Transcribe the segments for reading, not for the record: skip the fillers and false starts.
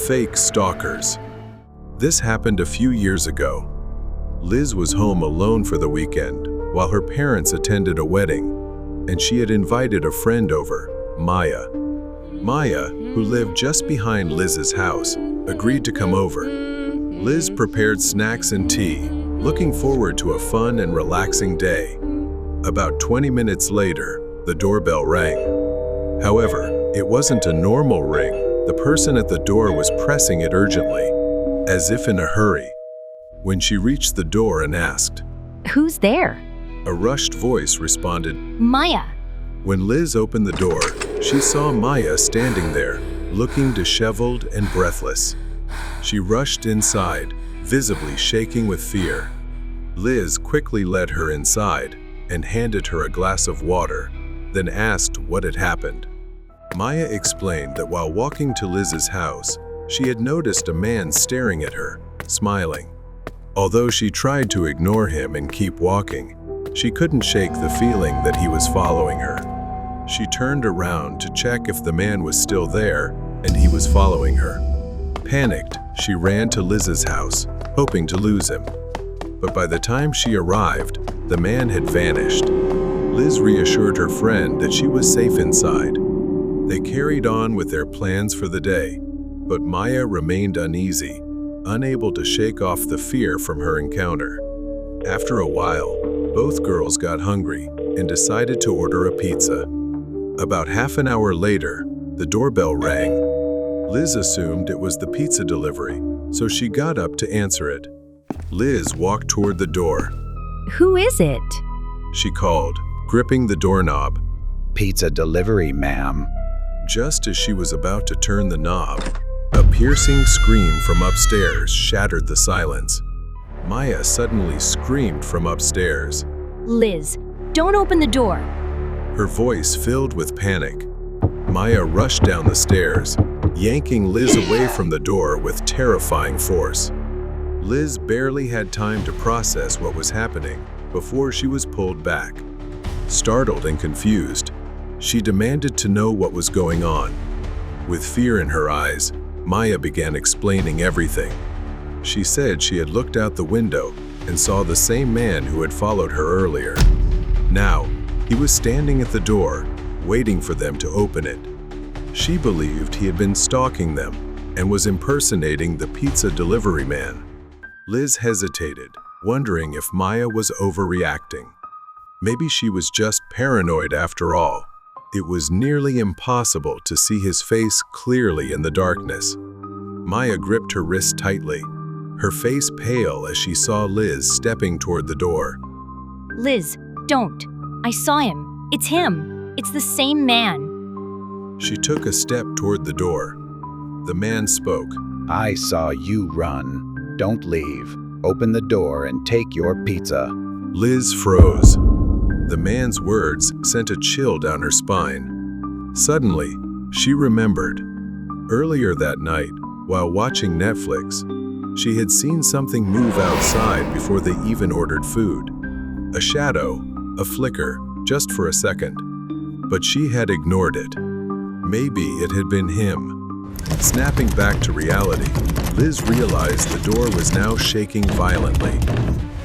Fake stalkers. This happened a few years ago. Liz was home alone for the weekend while her parents attended a wedding, and she had invited a friend over, Maya. Maya, who lived just behind Liz's house, agreed to come over. Liz prepared snacks and tea, looking forward to a fun and relaxing day. About 20 minutes later, the doorbell rang. However, it wasn't a normal ring. The person at the door was pressing it urgently, as if in a hurry. When she reached the door and asked, "Who's there?" a rushed voice responded, "Maya." When Liz opened the door, she saw Maya standing there, looking disheveled and breathless. She rushed inside, visibly shaking with fear. Liz quickly led her inside and handed her a glass of water, then asked what had happened. Maya explained that while walking to Liz's house, she had noticed a man staring at her, smiling. Although she tried to ignore him and keep walking, she couldn't shake the feeling that he was following her. She turned around to check if the man was still there, and he was following her. Panicked, she ran to Liz's house, hoping to lose him. But by the time she arrived, the man had vanished. Liz reassured her friend that she was safe inside. They carried on with their plans for the day, but Maya remained uneasy, unable to shake off the fear from her encounter. After a while, both girls got hungry and decided to order a pizza. About half an hour later, the doorbell rang. Liz assumed it was the pizza delivery, so she got up to answer it. Liz walked toward the door. "Who is it?" She called, gripping the doorknob. "Pizza delivery, ma'am." Just as she was about to turn the knob, a piercing scream from upstairs shattered the silence. Maya suddenly screamed from upstairs. "Liz, don't open the door." Her voice filled with panic. Maya rushed down the stairs, yanking Liz away from the door with terrifying force. Liz barely had time to process what was happening before she was pulled back. Startled and confused, she demanded to know what was going on. With fear in her eyes, Maya began explaining everything. She said she had looked out the window and saw the same man who had followed her earlier. Now, he was standing at the door, waiting for them to open it. She believed he had been stalking them and was impersonating the pizza delivery man. Liz hesitated, wondering if Maya was overreacting. Maybe she was just paranoid after all. It was nearly impossible to see his face clearly in the darkness. Maya gripped her wrist tightly, her face pale as she saw Liz stepping toward the door. "Liz, don't. I saw him. It's him. It's the same man." She took a step toward the door. The man spoke. "I saw you run. Don't leave. Open the door and take your pizza." Liz froze. The man's words sent a chill down her spine. Suddenly, she remembered. Earlier that night, while watching Netflix, she had seen something move outside before they even ordered food. A shadow, a flicker, just for a second. But she had ignored it. Maybe it had been him. Snapping back to reality, Liz realized the door was now shaking violently.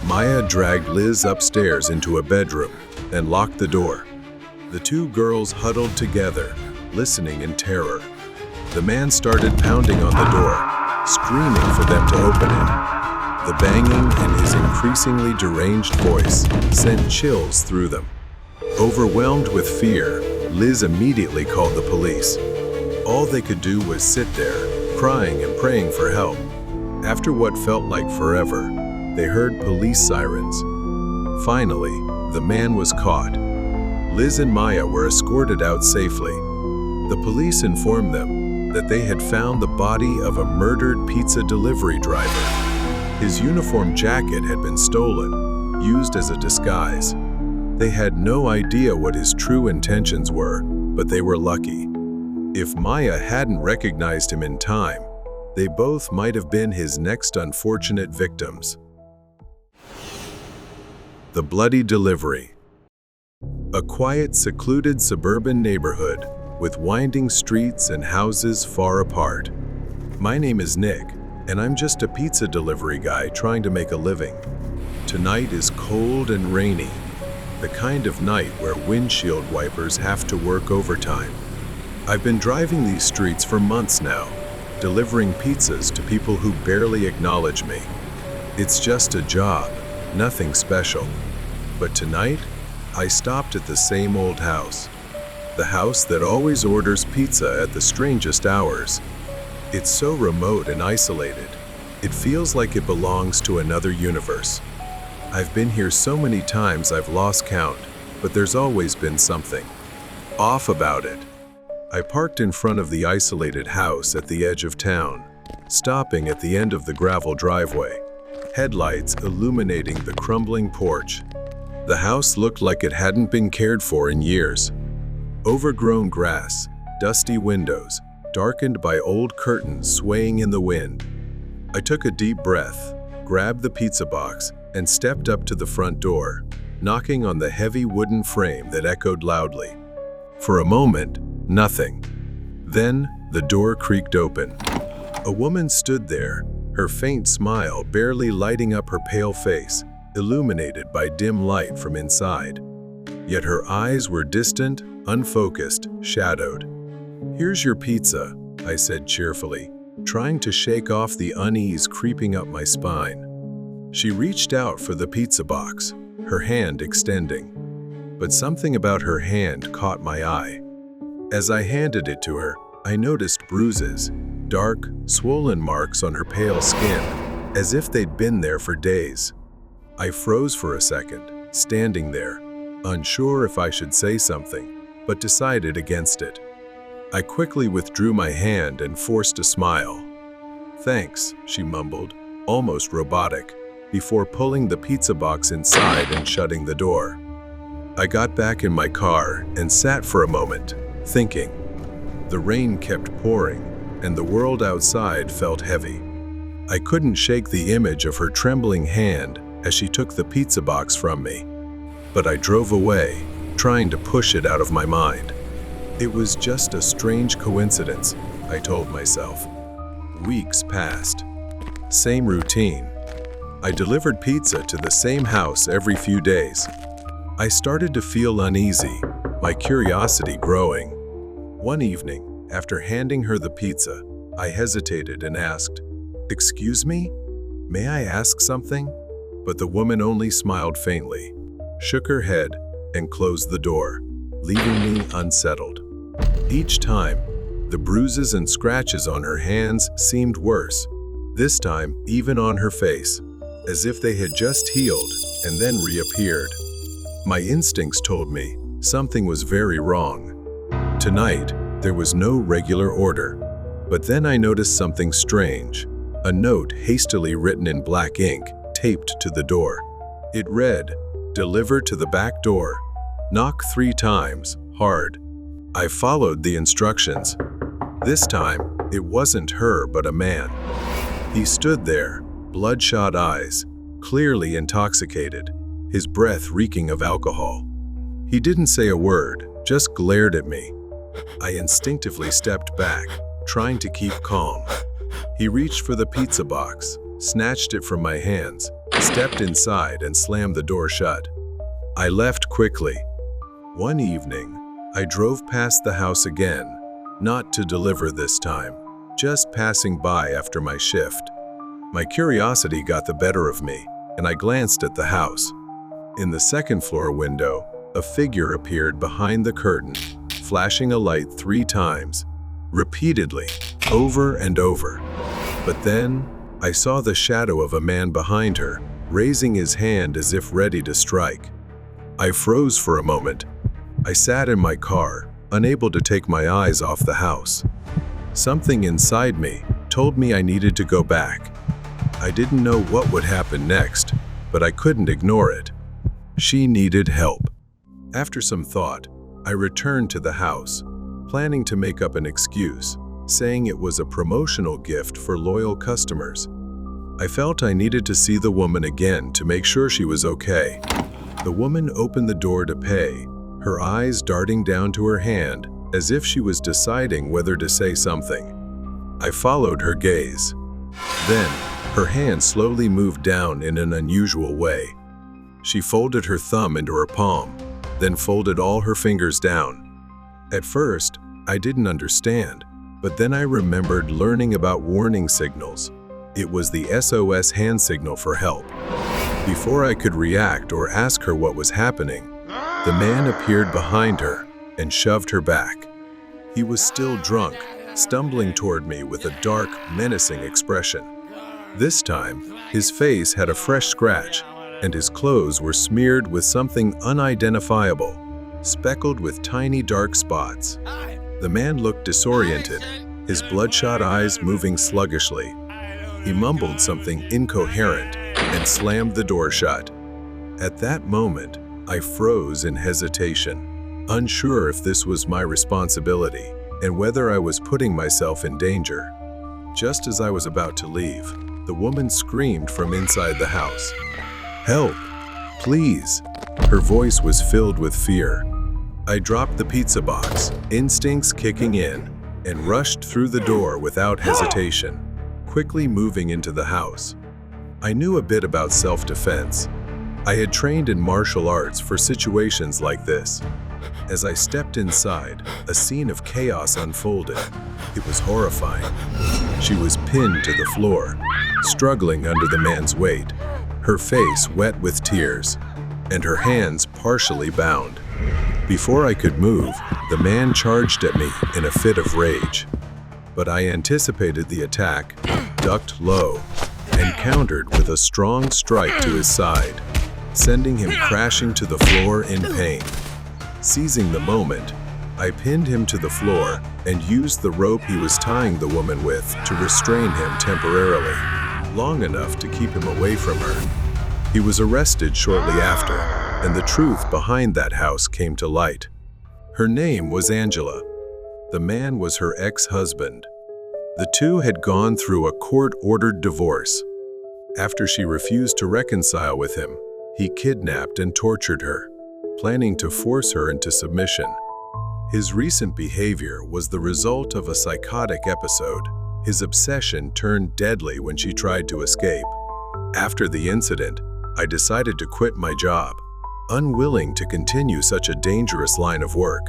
Maya dragged Liz upstairs into a bedroom and locked the door. The two girls huddled together, listening in terror. The man started pounding on the door, screaming for them to open it. The banging and his increasingly deranged voice sent chills through them. Overwhelmed with fear, Liz immediately called the police. All they could do was sit there, crying and praying for help. After what felt like forever, they heard police sirens. Finally, the man was caught. Liz and Maya were escorted out safely. The police informed them that they had found the body of a murdered pizza delivery driver. His uniform jacket had been stolen, used as a disguise. They had no idea what his true intentions were, but they were lucky. If Maya hadn't recognized him in time, they both might have been his next unfortunate victims. The Bloody Delivery. A quiet, secluded suburban neighborhood with winding streets and houses far apart. My name is Nick, and I'm just a pizza delivery guy trying to make a living. Tonight is cold and rainy, the kind of night where windshield wipers have to work overtime. I've been driving these streets for months now, delivering pizzas to people who barely acknowledge me. It's just a job, nothing special. But tonight, I stopped at the same old house. The house that always orders pizza at the strangest hours. It's so remote and isolated. It feels like it belongs to another universe. I've been here so many times I've lost count, but there's always been something off about it. I parked in front of the isolated house at the edge of town, stopping at the end of the gravel driveway, headlights illuminating the crumbling porch. The house looked like it hadn't been cared for in years. Overgrown grass, dusty windows, darkened by old curtains swaying in the wind. I took a deep breath, grabbed the pizza box, and stepped up to the front door, knocking on the heavy wooden frame that echoed loudly. For a moment, nothing. Then, the door creaked open. A woman stood there, her faint smile barely lighting up her pale face, illuminated by dim light from inside. Yet her eyes were distant, unfocused, shadowed. "Here's your pizza," I said cheerfully, trying to shake off the unease creeping up my spine. She reached out for the pizza box, her hand extending. But something about her hand caught my eye. As I handed it to her, I noticed bruises, dark, swollen marks on her pale skin, as if they'd been there for days. I froze for a second, standing there, unsure if I should say something, but decided against it. I quickly withdrew my hand and forced a smile. "Thanks," she mumbled, almost robotic, before pulling the pizza box inside and shutting the door. I got back in my car and sat for a moment, thinking. The rain kept pouring, and the world outside felt heavy. I couldn't shake the image of her trembling hand as she took the pizza box from me. But I drove away, trying to push it out of my mind. It was just a strange coincidence, I told myself. Weeks passed. Same routine. I delivered pizza to the same house every few days. I started to feel uneasy, my curiosity growing. One evening, after handing her the pizza, I hesitated and asked, "Excuse me? May I ask something?" But the woman only smiled faintly, shook her head, and closed the door, leaving me unsettled. Each time, the bruises and scratches on her hands seemed worse, this time even on her face, as if they had just healed and then reappeared. My instincts told me something was very wrong. Tonight, there was no regular order, but then I noticed something strange, a note hastily written in black ink taped to the door. It read, "Deliver to the back door. Knock 3 times, hard." I followed the instructions. This time, it wasn't her but a man. He stood there, bloodshot eyes, clearly intoxicated, his breath reeking of alcohol. He didn't say a word, just glared at me. I instinctively stepped back, trying to keep calm. He reached for the pizza box, snatched it from my hands, stepped inside and slammed the door shut. I left quickly. One evening, I drove past the house again, not to deliver this time, just passing by after my shift. My curiosity got the better of me, and I glanced at the house. In the second-floor window, a figure appeared behind the curtain, flashing a light 3 times, repeatedly, over and over. But then, I saw the shadow of a man behind her, raising his hand as if ready to strike. I froze for a moment. I sat in my car, unable to take my eyes off the house. Something inside me told me I needed to go back. I didn't know what would happen next, but I couldn't ignore it. She needed help. After some thought, I returned to the house, planning to make up an excuse, saying it was a promotional gift for loyal customers. I felt I needed to see the woman again to make sure she was okay. The woman opened the door to pay, her eyes darting down to her hand as if she was deciding whether to say something. I followed her gaze. Then, her hand slowly moved down in an unusual way. She folded her thumb into her palm, then folded all her fingers down. At first, I didn't understand, but then I remembered learning about warning signals. It was the SOS hand signal for help. Before I could react or ask her what was happening, the man appeared behind her and shoved her back. He was still drunk, stumbling toward me with a dark, menacing expression. This time, his face had a fresh scratch, and his clothes were smeared with something unidentifiable, speckled with tiny dark spots. The man looked disoriented, his bloodshot eyes moving sluggishly. He mumbled something incoherent and slammed the door shut. At that moment, I froze in hesitation, unsure if this was my responsibility and whether I was putting myself in danger. Just as I was about to leave, the woman screamed from inside the house. "Help! Please!" Her voice was filled with fear. I dropped the pizza box, instincts kicking in, and rushed through the door without hesitation, quickly moving into the house. I knew a bit about self-defense. I had trained in martial arts for situations like this. As I stepped inside, a scene of chaos unfolded. It was horrifying. She was pinned to the floor, struggling under the man's weight, her face wet with tears, and her hands partially bound. Before I could move, the man charged at me in a fit of rage. But I anticipated the attack, ducked low, and countered with a strong strike to his side, sending him crashing to the floor in pain. Seizing the moment, I pinned him to the floor and used the rope he was tying the woman with to restrain him temporarily, long enough to keep him away from her. He was arrested shortly after, and the truth behind that house came to light. Her name was Angela. The man was her ex-husband. The two had gone through a court-ordered divorce. After she refused to reconcile with him, he kidnapped and tortured her, planning to force her into submission. His recent behavior was the result of a psychotic episode. His obsession turned deadly when she tried to escape. After the incident, I decided to quit my job, unwilling to continue such a dangerous line of work.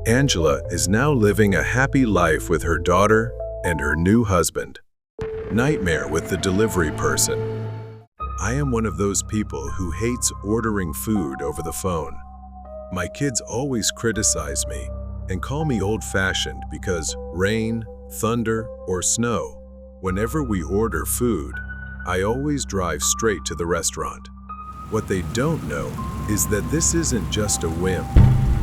Angela is now living a happy life with her daughter and her new husband. Nightmare with the delivery person. I am one of those people who hates ordering food over the phone. My kids always criticize me and call me old-fashioned because rain, thunder, or snow, whenever we order food, I always drive straight to the restaurant. What they don't know is that this isn't just a whim.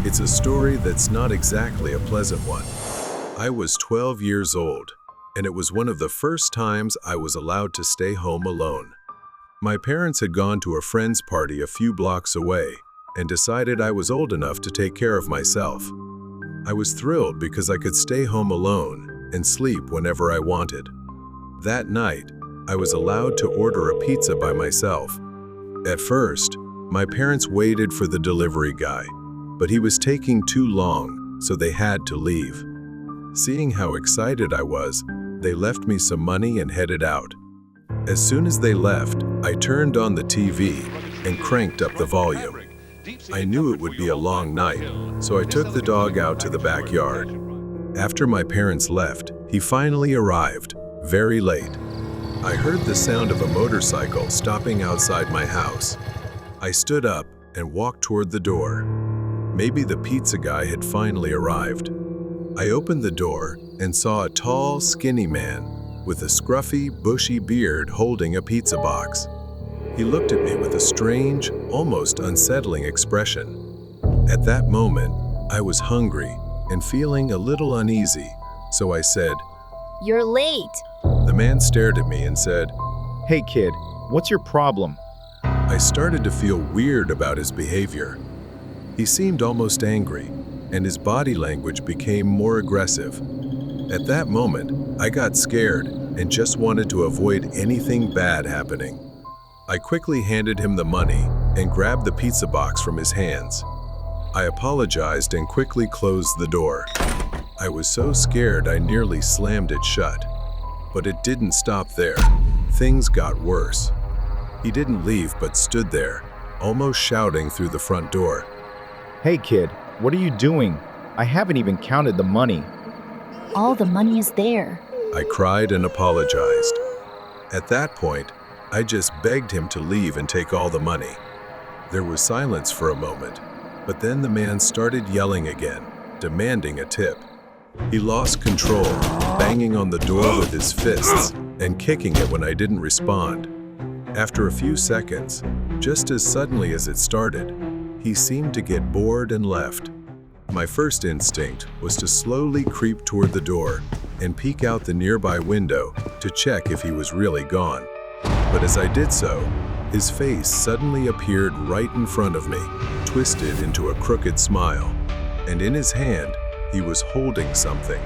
It's a story that's not exactly a pleasant one. I was 12 years old, and it was one of the first times I was allowed to stay home alone. My parents had gone to a friend's party a few blocks away and decided I was old enough to take care of myself. I was thrilled because I could stay home alone and sleep whenever I wanted. That night, I was allowed to order a pizza by myself. At first, my parents waited for the delivery guy, but he was taking too long, so they had to leave. Seeing how excited I was, they left me some money and headed out. As soon as they left, I turned on the TV and cranked up the volume. I knew it would be a long night, so I took the dog out to the backyard. After my parents left, he finally arrived, very late. I heard the sound of a motorcycle stopping outside my house. I stood up and walked toward the door. Maybe the pizza guy had finally arrived. I opened the door and saw a tall, skinny man with a scruffy, bushy beard holding a pizza box. He looked at me with a strange, almost unsettling expression. At that moment, I was hungry and feeling a little uneasy, so I said, You're late. The man stared at me and said, Hey kid, what's your problem? I started to feel weird about his behavior. He seemed almost angry, and his body language became more aggressive. At that moment, I got scared and just wanted to avoid anything bad happening. I quickly handed him the money and grabbed the pizza box from his hands. I apologized and quickly closed the door. I was so scared I nearly slammed it shut. But it didn't stop there. Things got worse. He didn't leave but stood there, almost shouting through the front door. Hey kid, what are you doing? I haven't even counted the money. All the money is there. I cried and apologized. At that point, I just begged him to leave and take all the money. There was silence for a moment, but then the man started yelling again, demanding a tip. He lost control, banging on the door with his fists and kicking it when I didn't respond. After a few seconds, just as suddenly as it started, he seemed to get bored and left. My first instinct was to slowly creep toward the door and peek out the nearby window to check if he was really gone. But as I did so, his face suddenly appeared right in front of me, twisted into a crooked smile, and in his hand, he was holding something.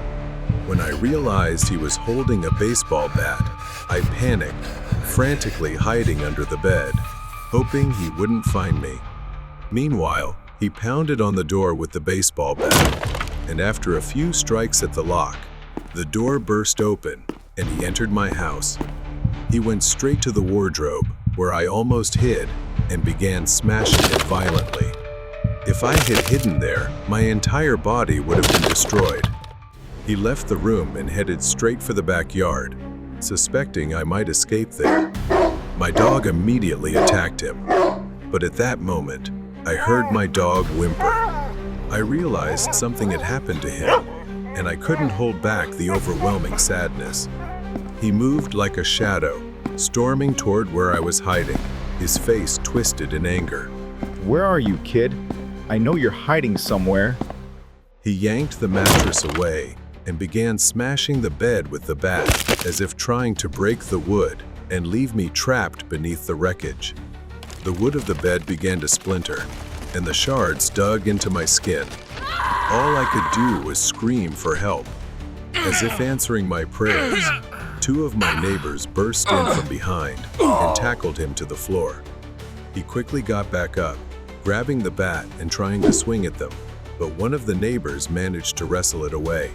When I realized he was holding a baseball bat, I panicked, frantically hiding under the bed, hoping he wouldn't find me. Meanwhile, he pounded on the door with the baseball bat, and after a few strikes at the lock, the door burst open and he entered my house. He went straight to the wardrobe, where I almost hid, and began smashing it violently. If I had hidden there, my entire body would have been destroyed. He left the room and headed straight for the backyard, suspecting I might escape there. My dog immediately attacked him, but at that moment, I heard my dog whimper. I realized something had happened to him, and I couldn't hold back the overwhelming sadness. He moved like a shadow, storming toward where I was hiding, his face twisted in anger. Where are you, kid? I know you're hiding somewhere. He yanked the mattress away and began smashing the bed with the bat, as if trying to break the wood and leave me trapped beneath the wreckage. The wood of the bed began to splinter, and the shards dug into my skin. All I could do was scream for help. As if answering my prayers, two of my neighbors burst in from behind and tackled him to the floor. He quickly got back up, grabbing the bat and trying to swing at them, but one of the neighbors managed to wrestle it away.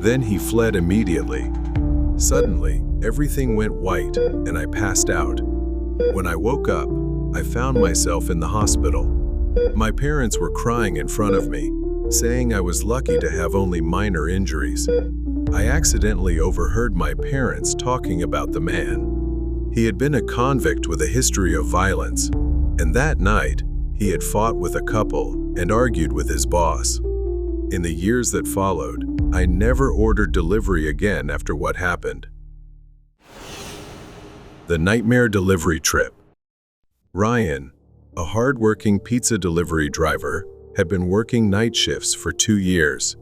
Then he fled immediately. Suddenly, everything went white and I passed out. When I woke up, I found myself in the hospital. My parents were crying in front of me, saying I was lucky to have only minor injuries. I accidentally overheard my parents talking about the man. He had been a convict with a history of violence, and that night, he had fought with a couple and argued with his boss. In the years that followed, I never ordered delivery again after what happened. The Nightmare Delivery Trip. Ryan, a hard-working pizza delivery driver, had been working night shifts for 2 years.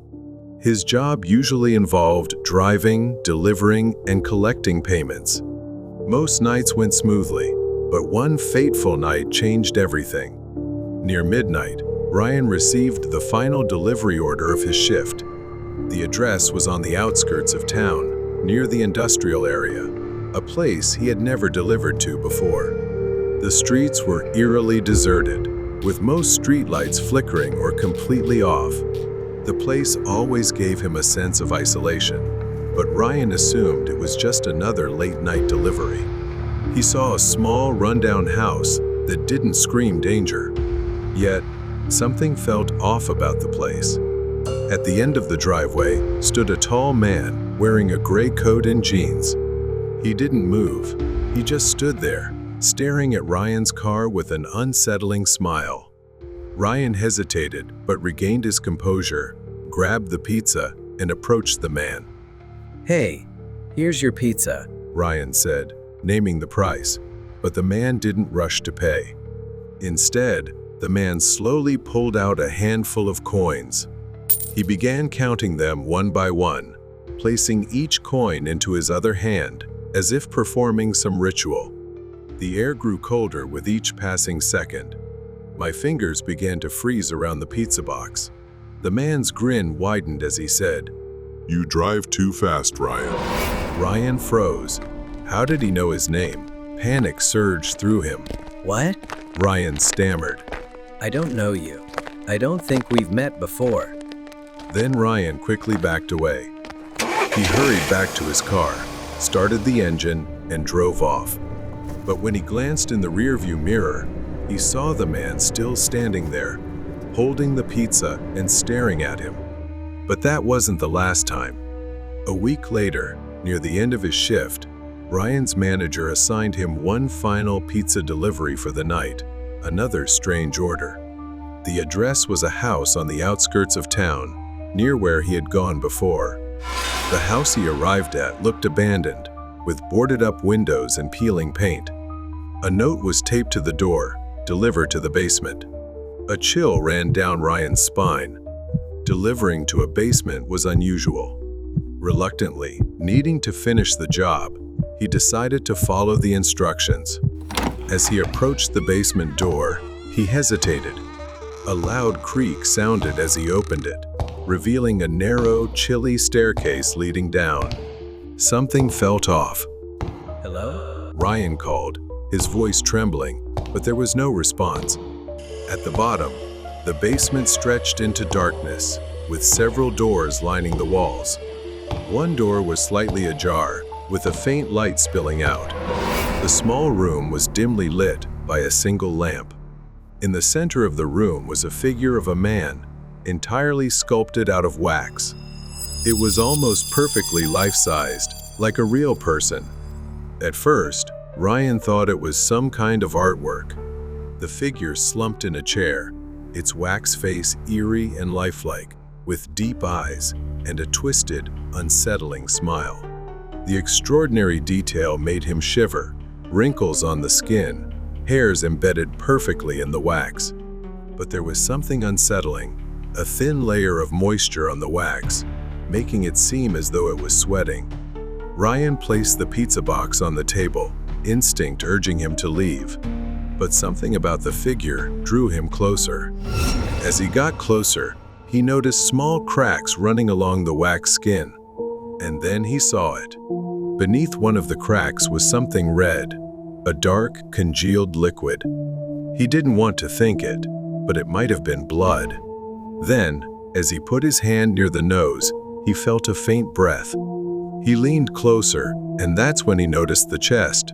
His job usually involved driving, delivering, and collecting payments. Most nights went smoothly, but one fateful night changed everything. Near midnight, Ryan received the final delivery order of his shift. The address was on the outskirts of town, near the industrial area, a place he had never delivered to before. The streets were eerily deserted, with most streetlights flickering or completely off. The place always gave him a sense of isolation, but Ryan assumed it was just another late-night delivery. He saw a small, rundown house that didn't scream danger. Yet, something felt off about the place. At the end of the driveway stood a tall man wearing a gray coat and jeans. He didn't move. He just stood there, staring at Ryan's car with an unsettling smile. Ryan hesitated but regained his composure, grabbed the pizza, and approached the man. "Hey, here's your pizza," Ryan said, naming the price, but the man didn't rush to pay. Instead, the man slowly pulled out a handful of coins. He began counting them one by one, placing each coin into his other hand, as if performing some ritual. The air grew colder with each passing second. My fingers began to freeze around the pizza box. The man's grin widened as he said, "You drive too fast, Ryan." Ryan froze. How did he know his name? Panic surged through him. "What? Ryan stammered. I don't know you. I don't think we've met before." Then Ryan quickly backed away. He hurried back to his car, started the engine, and drove off. But when he glanced in the rearview mirror, he saw the man still standing there, holding the pizza and staring at him. But that wasn't the last time. A week later, near the end of his shift, Ryan's manager assigned him one final pizza delivery for the night, another strange order. The address was a house on the outskirts of town, near where he had gone before. The house he arrived at looked abandoned, with boarded-up windows and peeling paint. A note was taped to the door, delivered to the basement. A chill ran down Ryan's spine. Delivering to a basement was unusual. Reluctantly, needing to finish the job, he decided to follow the instructions. As he approached the basement door, he hesitated. A loud creak sounded as he opened it, revealing a narrow, chilly staircase leading down. Something felt off. Hello? Ryan called, his voice trembling, but there was no response. At the bottom, the basement stretched into darkness, with several doors lining the walls. One door was slightly ajar, with a faint light spilling out. The small room was dimly lit by a single lamp. In the center of the room was a figure of a man, entirely sculpted out of wax. It was almost perfectly life-sized, like a real person. At first, Ryan thought it was some kind of artwork. The figure slumped in a chair, its wax face eerie and lifelike, with deep eyes and a twisted, unsettling smile. The extraordinary detail made him shiver, wrinkles on the skin, hairs embedded perfectly in the wax. But there was something unsettling, a thin layer of moisture on the wax, making it seem as though it was sweating. Ryan placed the pizza box on the table, instinct urging him to leave. But something about the figure drew him closer. As he got closer, he noticed small cracks running along the wax skin. And then he saw it. Beneath one of the cracks was something red, a dark, congealed liquid. He didn't want to think it, but it might have been blood. Then, as he put his hand near the nose, he felt a faint breath. He leaned closer, and that's when he noticed the chest.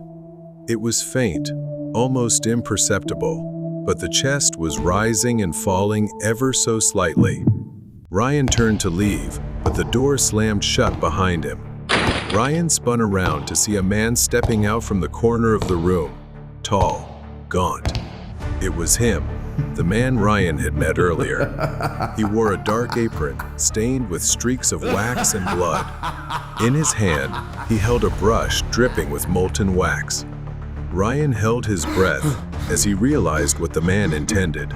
It was faint, almost imperceptible, but the chest was rising and falling ever so slightly. Ryan turned to leave, but the door slammed shut behind him. Ryan spun around to see a man stepping out from the corner of the room, tall, gaunt. It was him, the man Ryan had met earlier. He wore a dark apron, stained with streaks of wax and blood. In his hand, he held a brush dripping with molten wax. Ryan held his breath as he realized what the man intended.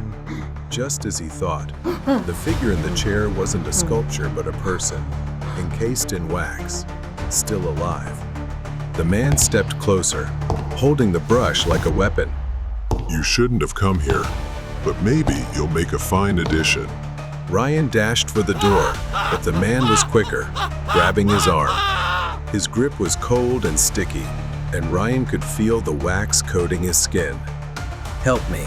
Just as he thought, the figure in the chair wasn't a sculpture but a person, encased in wax, still alive. The man stepped closer, holding the brush like a weapon. You shouldn't have come here, but maybe you'll make a fine addition. Ryan dashed for the door, but the man was quicker, grabbing his arm. His grip was cold and sticky, and Ryan could feel the wax coating his skin. Help me.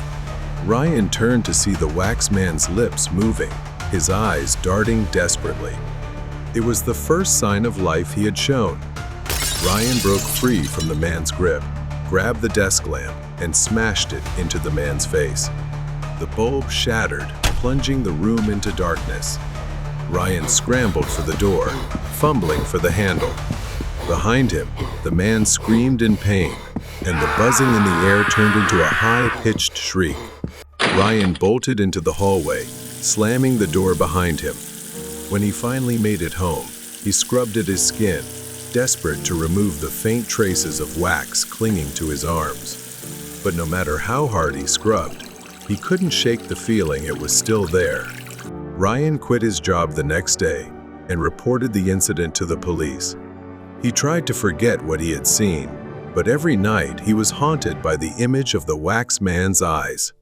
Ryan turned to see the wax man's lips moving, his eyes darting desperately. It was the first sign of life he had shown. Ryan broke free from the man's grip, grabbed the desk lamp, and smashed it into the man's face. The bulb shattered, plunging the room into darkness. Ryan scrambled for the door, fumbling for the handle. Behind him, the man screamed in pain, and the buzzing in the air turned into a high-pitched shriek. Ryan bolted into the hallway, slamming the door behind him. When he finally made it home, he scrubbed at his skin, desperate to remove the faint traces of wax clinging to his arms. But no matter how hard he scrubbed, he couldn't shake the feeling it was still there. Ryan quit his job the next day and reported the incident to the police. He tried to forget what he had seen, but every night he was haunted by the image of the wax man's eyes.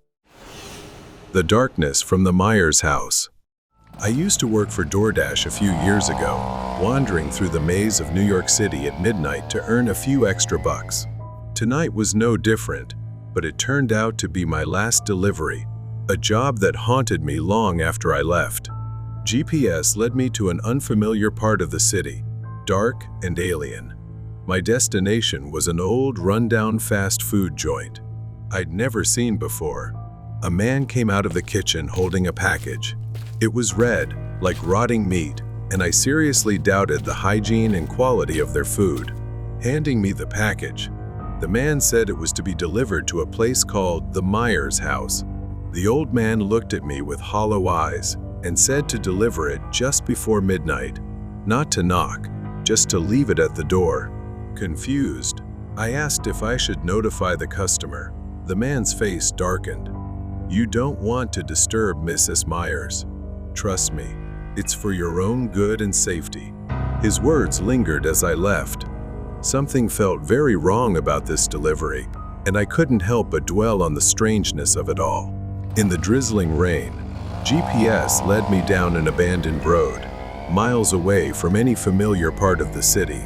The darkness from the Myers house. I used to work for DoorDash a few years ago, wandering through the maze of New York City at midnight to earn a few extra bucks. Tonight was no different, but it turned out to be my last delivery, a job that haunted me long after I left. GPS led me to an unfamiliar part of the city, dark and alien. My destination was an old, rundown fast food joint I'd never seen before. A man came out of the kitchen holding a package. It was red, like rotting meat, and I seriously doubted the hygiene and quality of their food. Handing me the package, the man said it was to be delivered to a place called the Myers House. The old man looked at me with hollow eyes and said to deliver it just before midnight, not to knock, just to leave it at the door. Confused, I asked if I should notify the customer. The man's face darkened. "You don't want to disturb Mrs. Myers. Trust me, it's for your own good and safety." His words lingered as I left. Something felt very wrong about this delivery, and I couldn't help but dwell on the strangeness of it all. In the drizzling rain, GPS led me down an abandoned road, miles away from any familiar part of the city.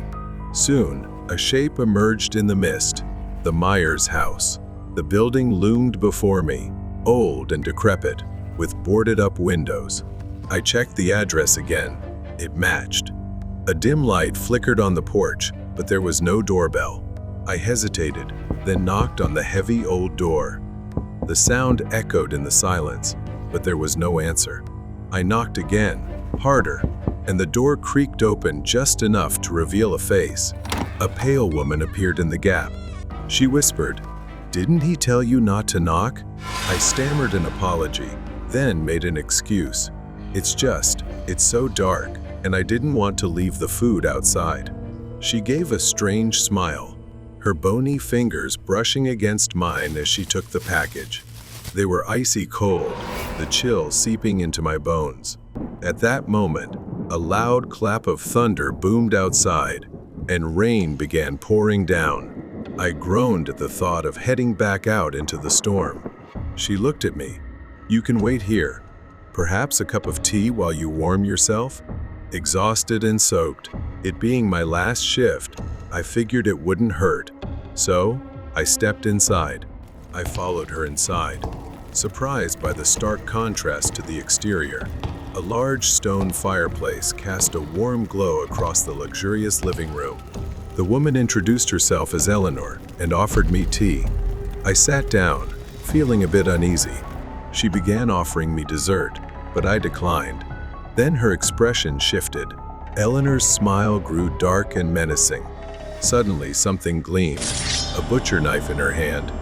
Soon, a shape emerged in the mist, the Myers house. The building loomed before me, old and decrepit, with boarded-up windows. I checked the address again. It matched. A dim light flickered on the porch, but there was no doorbell. I hesitated, then knocked on the heavy old door. The sound echoed in the silence, but there was no answer. I knocked again, harder, and the door creaked open just enough to reveal a face. A pale woman appeared in the gap. She whispered, "Didn't he tell you not to knock?" I stammered an apology, then made an excuse. It's so dark, and I didn't want to leave the food outside." She gave a strange smile, her bony fingers brushing against mine as she took the package. They were icy cold, the chill seeping into my bones. At that moment, a loud clap of thunder boomed outside, and rain began pouring down. I groaned at the thought of heading back out into the storm. She looked at me. "You can wait here. Perhaps a cup of tea while you warm yourself?" Exhausted and soaked, it being my last shift, I figured it wouldn't hurt. So, I stepped inside. I followed her inside, surprised by the stark contrast to the exterior. A large stone fireplace cast a warm glow across the luxurious living room. The woman introduced herself as Eleanor and offered me tea. I sat down, feeling a bit uneasy. She began offering me dessert, but I declined. Then her expression shifted. Eleanor's smile grew dark and menacing. Suddenly, something gleamed, a butcher knife in her hand.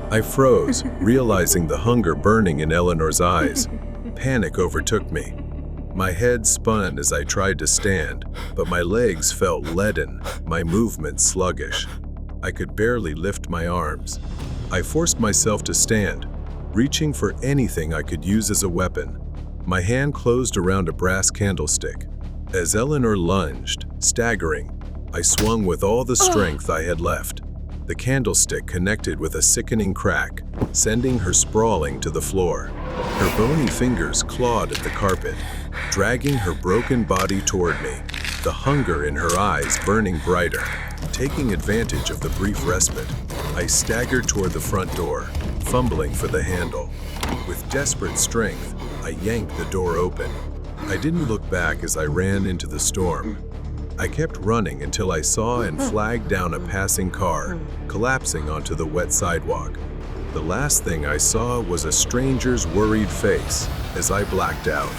I froze, realizing the hunger burning in Eleanor's eyes. Panic overtook me. My head spun as I tried to stand, but my legs felt leaden, my movements sluggish. I could barely lift my arms. I forced myself to stand, reaching for anything I could use as a weapon. My hand closed around a brass candlestick. As Eleanor lunged, staggering, I swung with all the strength I had left. The candlestick connected with a sickening crack, sending her sprawling to the floor. Her bony fingers clawed at the carpet, dragging her broken body toward me, the hunger in her eyes burning brighter. Taking advantage of the brief respite, I staggered toward the front door, fumbling for the handle. With desperate strength, I yanked the door open. I didn't look back as I ran into the storm. I kept running until I saw and flagged down a passing car, collapsing onto the wet sidewalk. The last thing I saw was a stranger's worried face as I blacked out.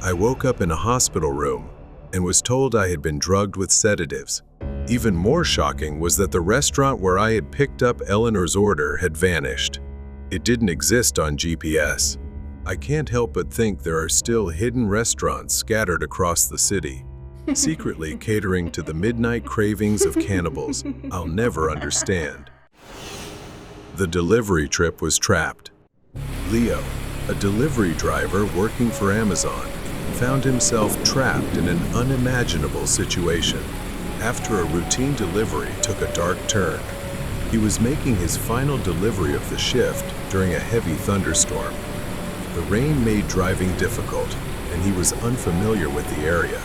I woke up in a hospital room and was told I had been drugged with sedatives. Even more shocking was that the restaurant where I had picked up Eleanor's order had vanished. It didn't exist on GPS. I can't help but think there are still hidden restaurants scattered across the city, secretly catering to the midnight cravings of cannibals I'll never understand. The delivery trip was trapped. Leo, a delivery driver working for Amazon, found himself trapped in an unimaginable situation. After a routine delivery took a dark turn, he was making his final delivery of the shift during a heavy thunderstorm. The rain made driving difficult, and he was unfamiliar with the area.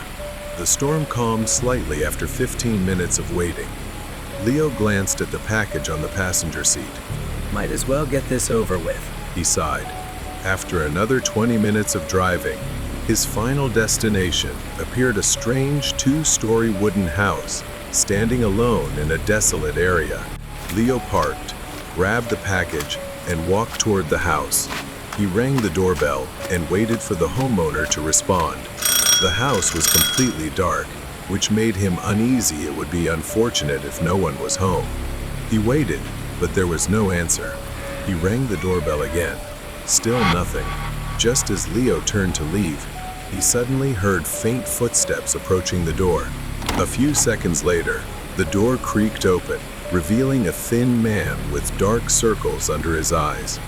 The storm calmed slightly after 15 minutes of waiting. Leo glanced at the package on the passenger seat. Might as well get this over with. He sighed. After another 20 minutes of driving, his final destination appeared a strange two-story wooden house Standing alone in a desolate area, Leo parked, grabbed the package, and walked toward the house. He rang the doorbell and waited for the homeowner to respond. The house was completely dark, which made him uneasy. It would be unfortunate if no one was home. He waited, but there was no answer. He rang the doorbell again. Still nothing. Just as Leo turned to leave, he suddenly heard faint footsteps approaching the door. A few seconds later, the door creaked open, revealing a thin man with dark circles under his eyes.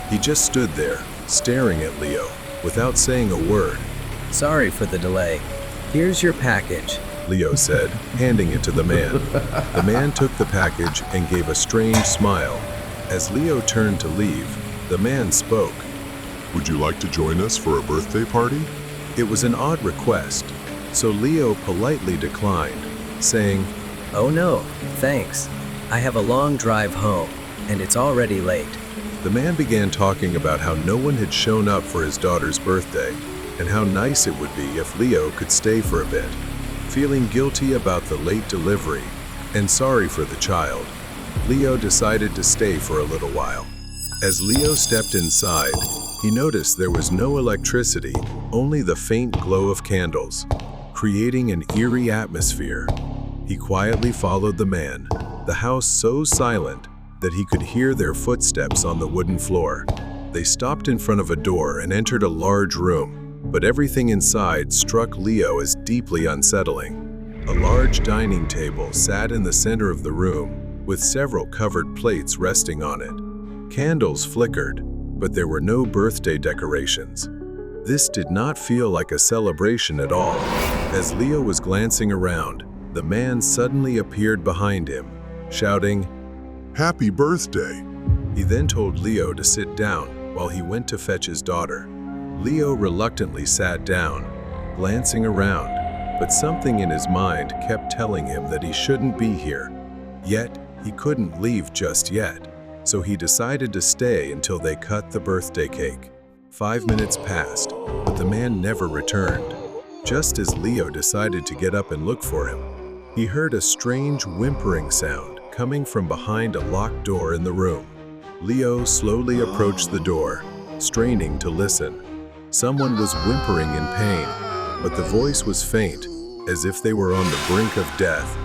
He just stood there, staring at Leo, without saying a word. Sorry for the delay. Here's your package. Leo said, handing it to the man. The man took the package and gave a strange smile. As Leo turned to leave, the man spoke. Would you like to join us for a birthday party? It was an odd request, so Leo politely declined, saying, Oh no, thanks. I have a long drive home, and it's already late. The man began talking about how no one had shown up for his daughter's birthday, and how nice it would be if Leo could stay for a bit. Feeling guilty about the late delivery, and sorry for the child, Leo decided to stay for a little while. As Leo stepped inside, he noticed there was no electricity, only the faint glow of candles, creating an eerie atmosphere. He quietly followed the man, the house so silent that he could hear their footsteps on the wooden floor. They stopped in front of a door and entered a large room, but everything inside struck Leo as deeply unsettling. A large dining table sat in the center of the room, with several covered plates resting on it. Candles flickered, but there were no birthday decorations. This did not feel like a celebration at all. As Leo was glancing around, the man suddenly appeared behind him, shouting, Happy birthday! He then told Leo to sit down while he went to fetch his daughter. Leo reluctantly sat down, glancing around, but something in his mind kept telling him that he shouldn't be here. Yet, he couldn't leave just yet, so he decided to stay until they cut the birthday cake. 5 minutes passed, but the man never returned. Just as Leo decided to get up and look for him, he heard a strange whimpering sound coming from behind a locked door in the room. Leo slowly approached the door, straining to listen. Someone was whimpering in pain, but the voice was faint, as if they were on the brink of death.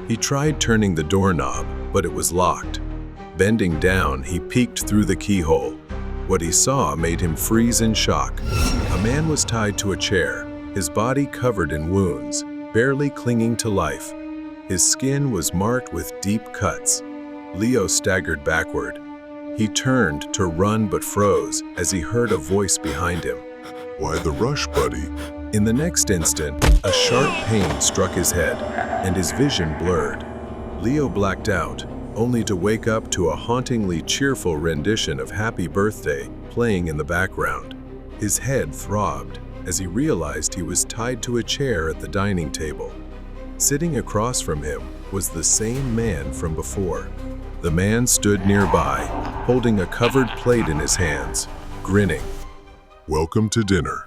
He tried turning the doorknob, but it was locked. Bending down, he peeked through the keyhole. What he saw made him freeze in shock. A man was tied to a chair, his body covered in wounds, barely clinging to life. His skin was marked with deep cuts. Leo staggered backward. He turned to run but froze as he heard a voice behind him. Why the rush, buddy? In the next instant, a sharp pain struck his head, and his vision blurred. Leo blacked out, only to wake up to a hauntingly cheerful rendition of Happy Birthday playing in the background. His head throbbed as he realized he was tied to a chair at the dining table. Sitting across from him was the same man from before. The man stood nearby, holding a covered plate in his hands, grinning. Welcome to dinner.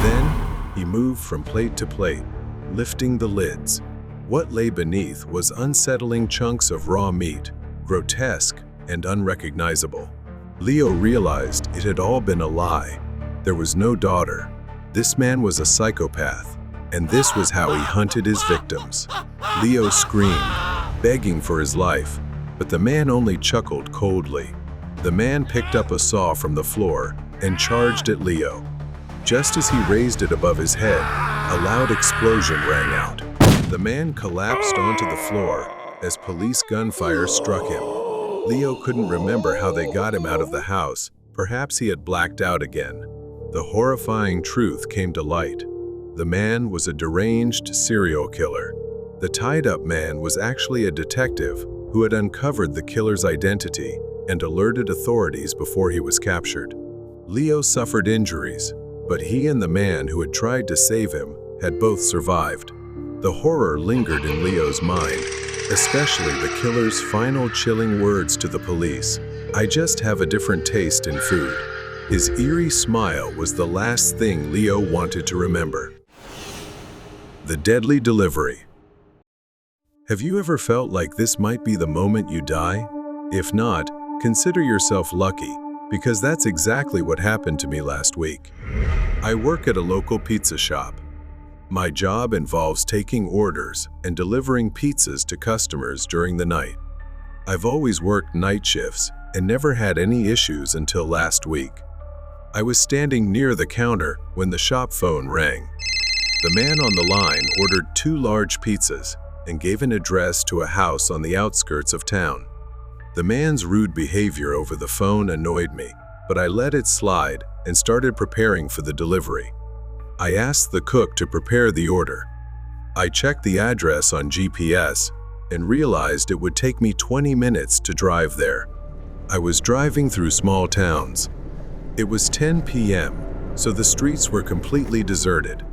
Then, he moved from plate to plate, lifting the lids. What lay beneath was unsettling chunks of raw meat, grotesque and unrecognizable. Leo realized it had all been a lie. There was no daughter. This man was a psychopath, and this was how he hunted his victims. Leo screamed, begging for his life, but the man only chuckled coldly. The man picked up a saw from the floor and charged at Leo. Just as he raised it above his head, a loud explosion rang out. The man collapsed onto the floor as police gunfire struck him. Leo couldn't remember how they got him out of the house. Perhaps he had blacked out again. The horrifying truth came to light. The man was a deranged serial killer. The tied-up man was actually a detective who had uncovered the killer's identity and alerted authorities before he was captured. Leo suffered injuries, but he and the man who had tried to save him had both survived. The horror lingered in Leo's mind, especially the killer's final chilling words to the police. "I just have a different taste in food." His eerie smile was the last thing Leo wanted to remember. The deadly delivery. Have you ever felt like this might be the moment you die? If not, consider yourself lucky, because that's exactly what happened to me last week. I work at a local pizza shop. My job involves taking orders and delivering pizzas to customers during the night. I've always worked night shifts and never had any issues until last week. I was standing near the counter when the shop phone rang. The man on the line ordered 2 large pizzas and gave an address to a house on the outskirts of town. The man's rude behavior over the phone annoyed me, but I let it slide and started preparing for the delivery. I asked the cook to prepare the order. I checked the address on GPS and realized it would take me 20 minutes to drive there. I was driving through small towns. It was 10 p.m., so the streets were completely deserted.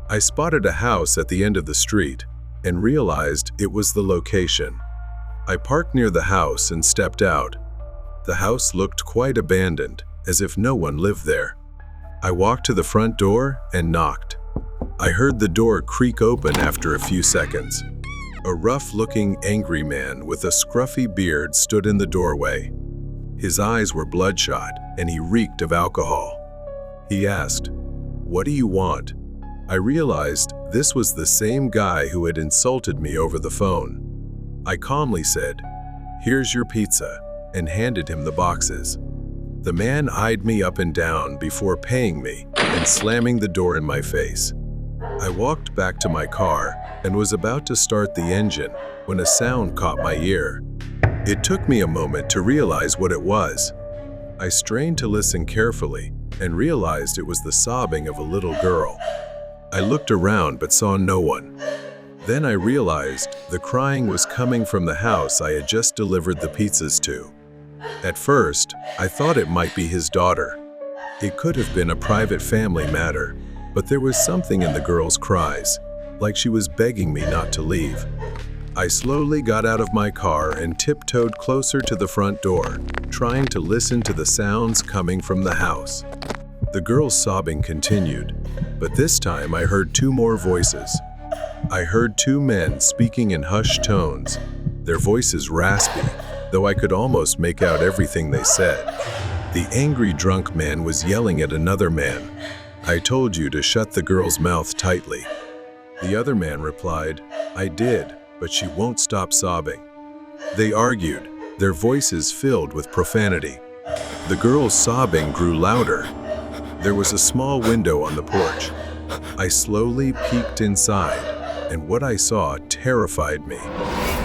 I spotted a house at the end of the street and realized it was the location. I parked near the house and stepped out. The house looked quite abandoned, as if no one lived there. I walked to the front door and knocked. I heard the door creak open after a few seconds. A rough-looking, angry man with a scruffy beard stood in the doorway. His eyes were bloodshot, and he reeked of alcohol. He asked, "What do you want?" I realized this was the same guy who had insulted me over the phone. I calmly said, "Here's your pizza," and handed him the boxes. The man eyed me up and down before paying me and slamming the door in my face. I walked back to my car and was about to start the engine when a sound caught my ear. It took me a moment to realize what it was. I strained to listen carefully and realized it was the sobbing of a little girl. I looked around but saw no one. Then I realized the crying was coming from the house I had just delivered the pizzas to. At first, I thought it might be his daughter. It could have been a private family matter, but there was something in the girl's cries, like she was begging me not to leave. I slowly got out of my car and tiptoed closer to the front door, trying to listen to the sounds coming from the house. The girl's sobbing continued, but this time I heard 2 more voices. I heard 2 men speaking in hushed tones, their voices raspy, though I could almost make out everything they said. The angry drunk man was yelling at another man, "I told you to shut the girl's mouth tightly." The other man replied, "I did, but she won't stop sobbing." They argued, their voices filled with profanity. The girl's sobbing grew louder. There was a small window on the porch. I slowly peeked inside, and what I saw terrified me.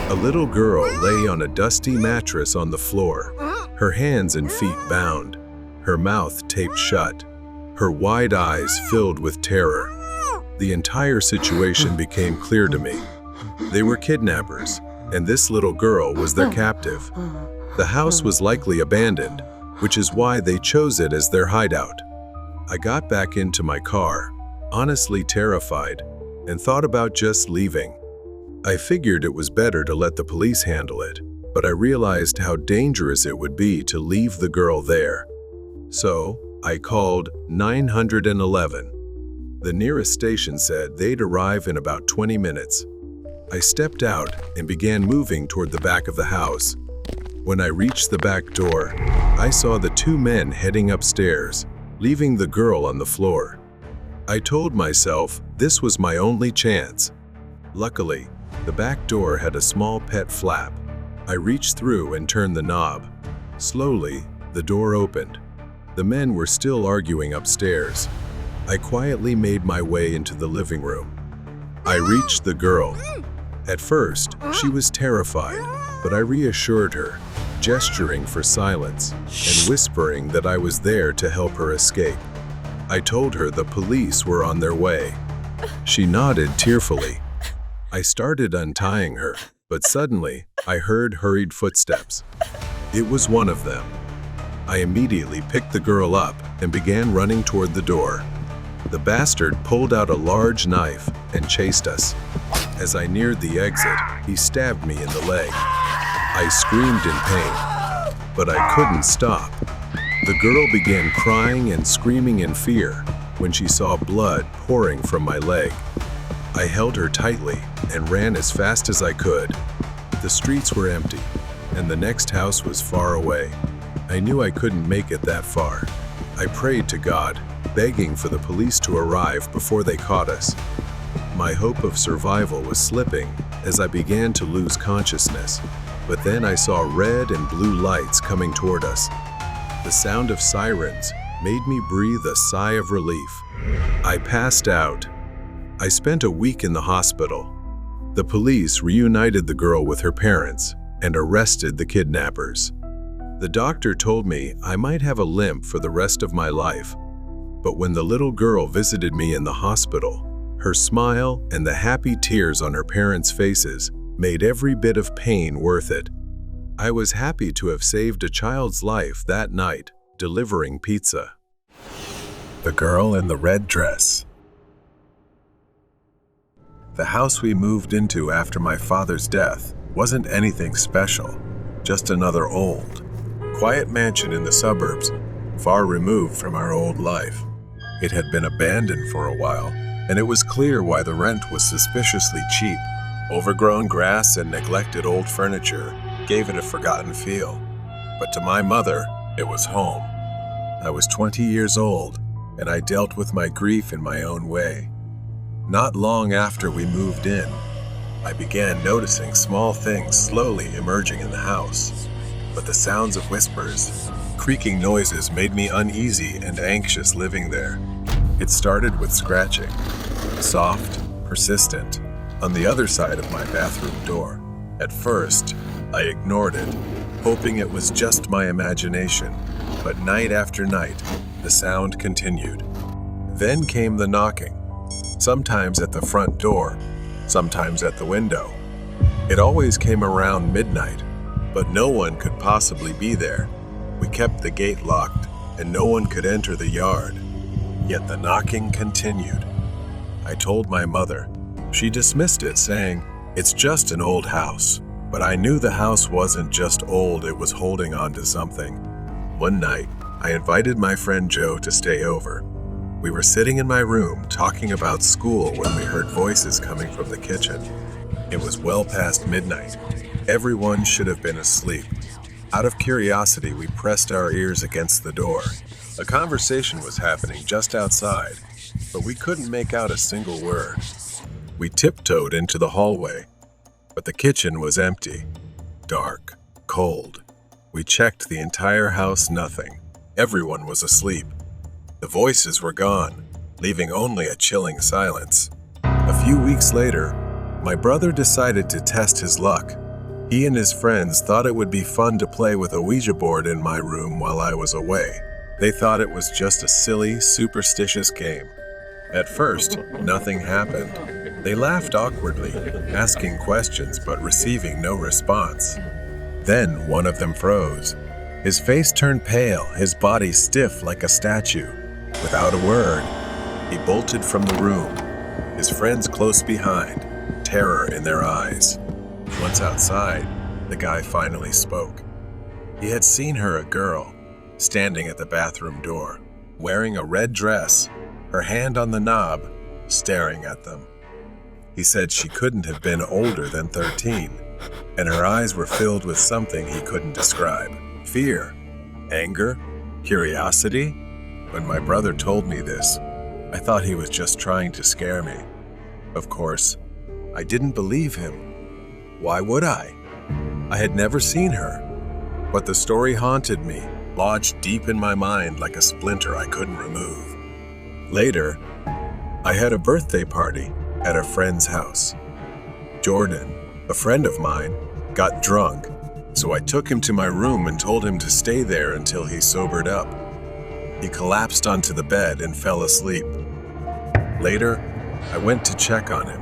A little girl lay on a dusty mattress on the floor, her hands and feet bound, her mouth taped shut, her wide eyes filled with terror. The entire situation became clear to me. They were kidnappers, and this little girl was their captive. The house was likely abandoned, which is why they chose it as their hideout. I got back into my car, honestly terrified, and thought about just leaving. I figured it was better to let the police handle it, but I realized how dangerous it would be to leave the girl there. So, I called 911. The nearest station said they'd arrive in about 20 minutes. I stepped out and began moving toward the back of the house. When I reached the back door, I saw the 2 men heading upstairs, leaving the girl on the floor. I told myself this was my only chance. Luckily, the back door had a small pet flap. I reached through and turned the knob. Slowly, the door opened. The men were still arguing upstairs. I quietly made my way into the living room. I reached the girl. At first, she was terrified, but I reassured her, gesturing for silence and whispering that I was there to help her escape. I told her the police were on their way. She nodded tearfully. I started untying her, but suddenly I heard hurried footsteps. It was one of them. I immediately picked the girl up and began running toward the door. The bastard pulled out a large knife and chased us. As I neared the exit, he stabbed me in the leg. I screamed in pain, but I couldn't stop. The girl began crying and screaming in fear when she saw blood pouring from my leg. I held her tightly and ran as fast as I could. The streets were empty, and the next house was far away. I knew I couldn't make it that far. I prayed to God, begging for the police to arrive before they caught us. My hope of survival was slipping as I began to lose consciousness, but then I saw red and blue lights coming toward us. The sound of sirens made me breathe a sigh of relief. I passed out. I spent a week in the hospital. The police reunited the girl with her parents and arrested the kidnappers. The doctor told me I might have a limp for the rest of my life, but when the little girl visited me in the hospital, her smile and the happy tears on her parents' faces made every bit of pain worth it. I was happy to have saved a child's life that night, delivering pizza. The girl in the red dress. The house we moved into after my father's death wasn't anything special, just another old, quiet mansion in the suburbs, far removed from our old life. It had been abandoned for a while, and it was clear why the rent was suspiciously cheap. Overgrown grass and neglected old furniture gave it a forgotten feel. But to my mother, it was home. I was 20 years old, and I dealt with my grief in my own way. Not long after we moved in, I began noticing small things slowly emerging in the house. But the sounds of whispers, creaking noises made me uneasy and anxious living there. It started with scratching, soft, persistent, on the other side of my bathroom door. At first, I ignored it, hoping it was just my imagination. But night after night, the sound continued. Then came the knocking, sometimes at the front door, sometimes at the window. It always came around midnight, but no one could possibly be there. We kept the gate locked, and no one could enter the yard. Yet the knocking continued. I told my mother. She dismissed it, saying, "It's just an old house." But I knew the house wasn't just old, it was holding on to something. One night, I invited my friend Joe to stay over. We were sitting in my room talking about school when we heard voices coming from the kitchen. It was well past midnight. Everyone should have been asleep. Out of curiosity, we pressed our ears against the door. A conversation was happening just outside, but we couldn't make out a single word. We tiptoed into the hallway, but the kitchen was empty, dark, cold. We checked the entire house, nothing. Everyone was asleep. The voices were gone, leaving only a chilling silence. A few weeks later, my brother decided to test his luck. He and his friends thought it would be fun to play with a Ouija board in my room while I was away. They thought it was just a silly, superstitious game. At first, nothing happened. They laughed awkwardly, asking questions but receiving no response. Then one of them froze. His face turned pale, his body stiff like a statue. Without a word, he bolted from the room, his friends close behind, terror in their eyes. Once outside, the guy finally spoke. He had seen her, a girl, standing at the bathroom door, wearing a red dress, her hand on the knob, staring at them. He said she couldn't have been older than 13, and her eyes were filled with something he couldn't describe. Fear, anger, curiosity. When my brother told me this, I thought he was just trying to scare me. Of course, I didn't believe him. Why would I? I had never seen her. But the story haunted me, lodged deep in my mind like a splinter I couldn't remove. Later, I had a birthday party at a friend's house. Jordan, a friend of mine, got drunk, so I took him to my room and told him to stay there until he sobered up. He collapsed onto the bed and fell asleep. Later, I went to check on him.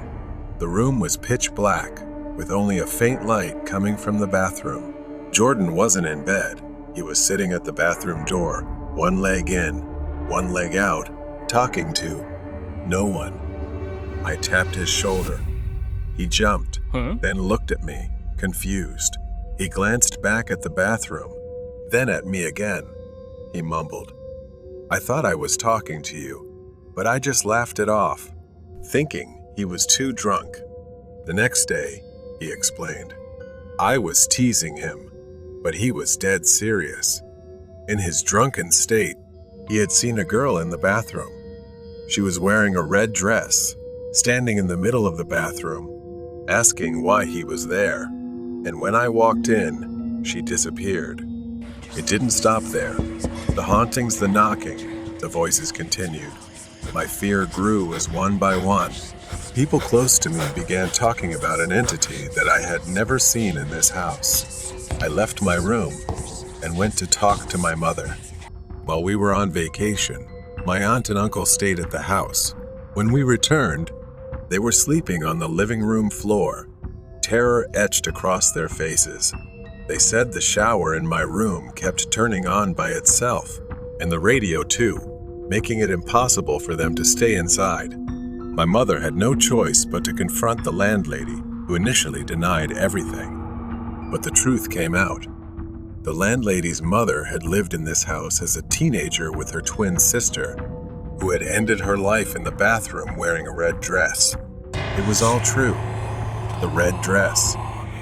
The room was pitch black, with only a faint light coming from the bathroom. Jordan wasn't in bed. He was sitting at the bathroom door, one leg in, one leg out, talking to no one. I tapped his shoulder. He jumped, then looked at me, confused. He glanced back at the bathroom, then at me again. He mumbled, "I thought I was talking to you, but I just laughed it off," thinking He was too drunk. The next day, he explained, I was teasing him, but he was dead serious. In his drunken state, he had seen a girl in the bathroom. She was wearing a red dress, standing in the middle of the bathroom, asking why he was there. And when I walked in, she disappeared. It didn't stop there. The hauntings, the knocking, the voices continued. My fear grew as one by one. People close to me began talking about an entity that I had never seen in this house. I left my room and went to talk to my mother. While we were on vacation, my aunt and uncle stayed at the house. When we returned, they were sleeping on the living room floor, terror etched across their faces. They said the shower in my room kept turning on by itself, and the radio too, making it impossible for them to stay inside. My mother had no choice but to confront the landlady, who initially denied everything. But the truth came out. The landlady's mother had lived in this house as a teenager with her twin sister, who had ended her life in the bathroom wearing a red dress. It was all true. The red dress,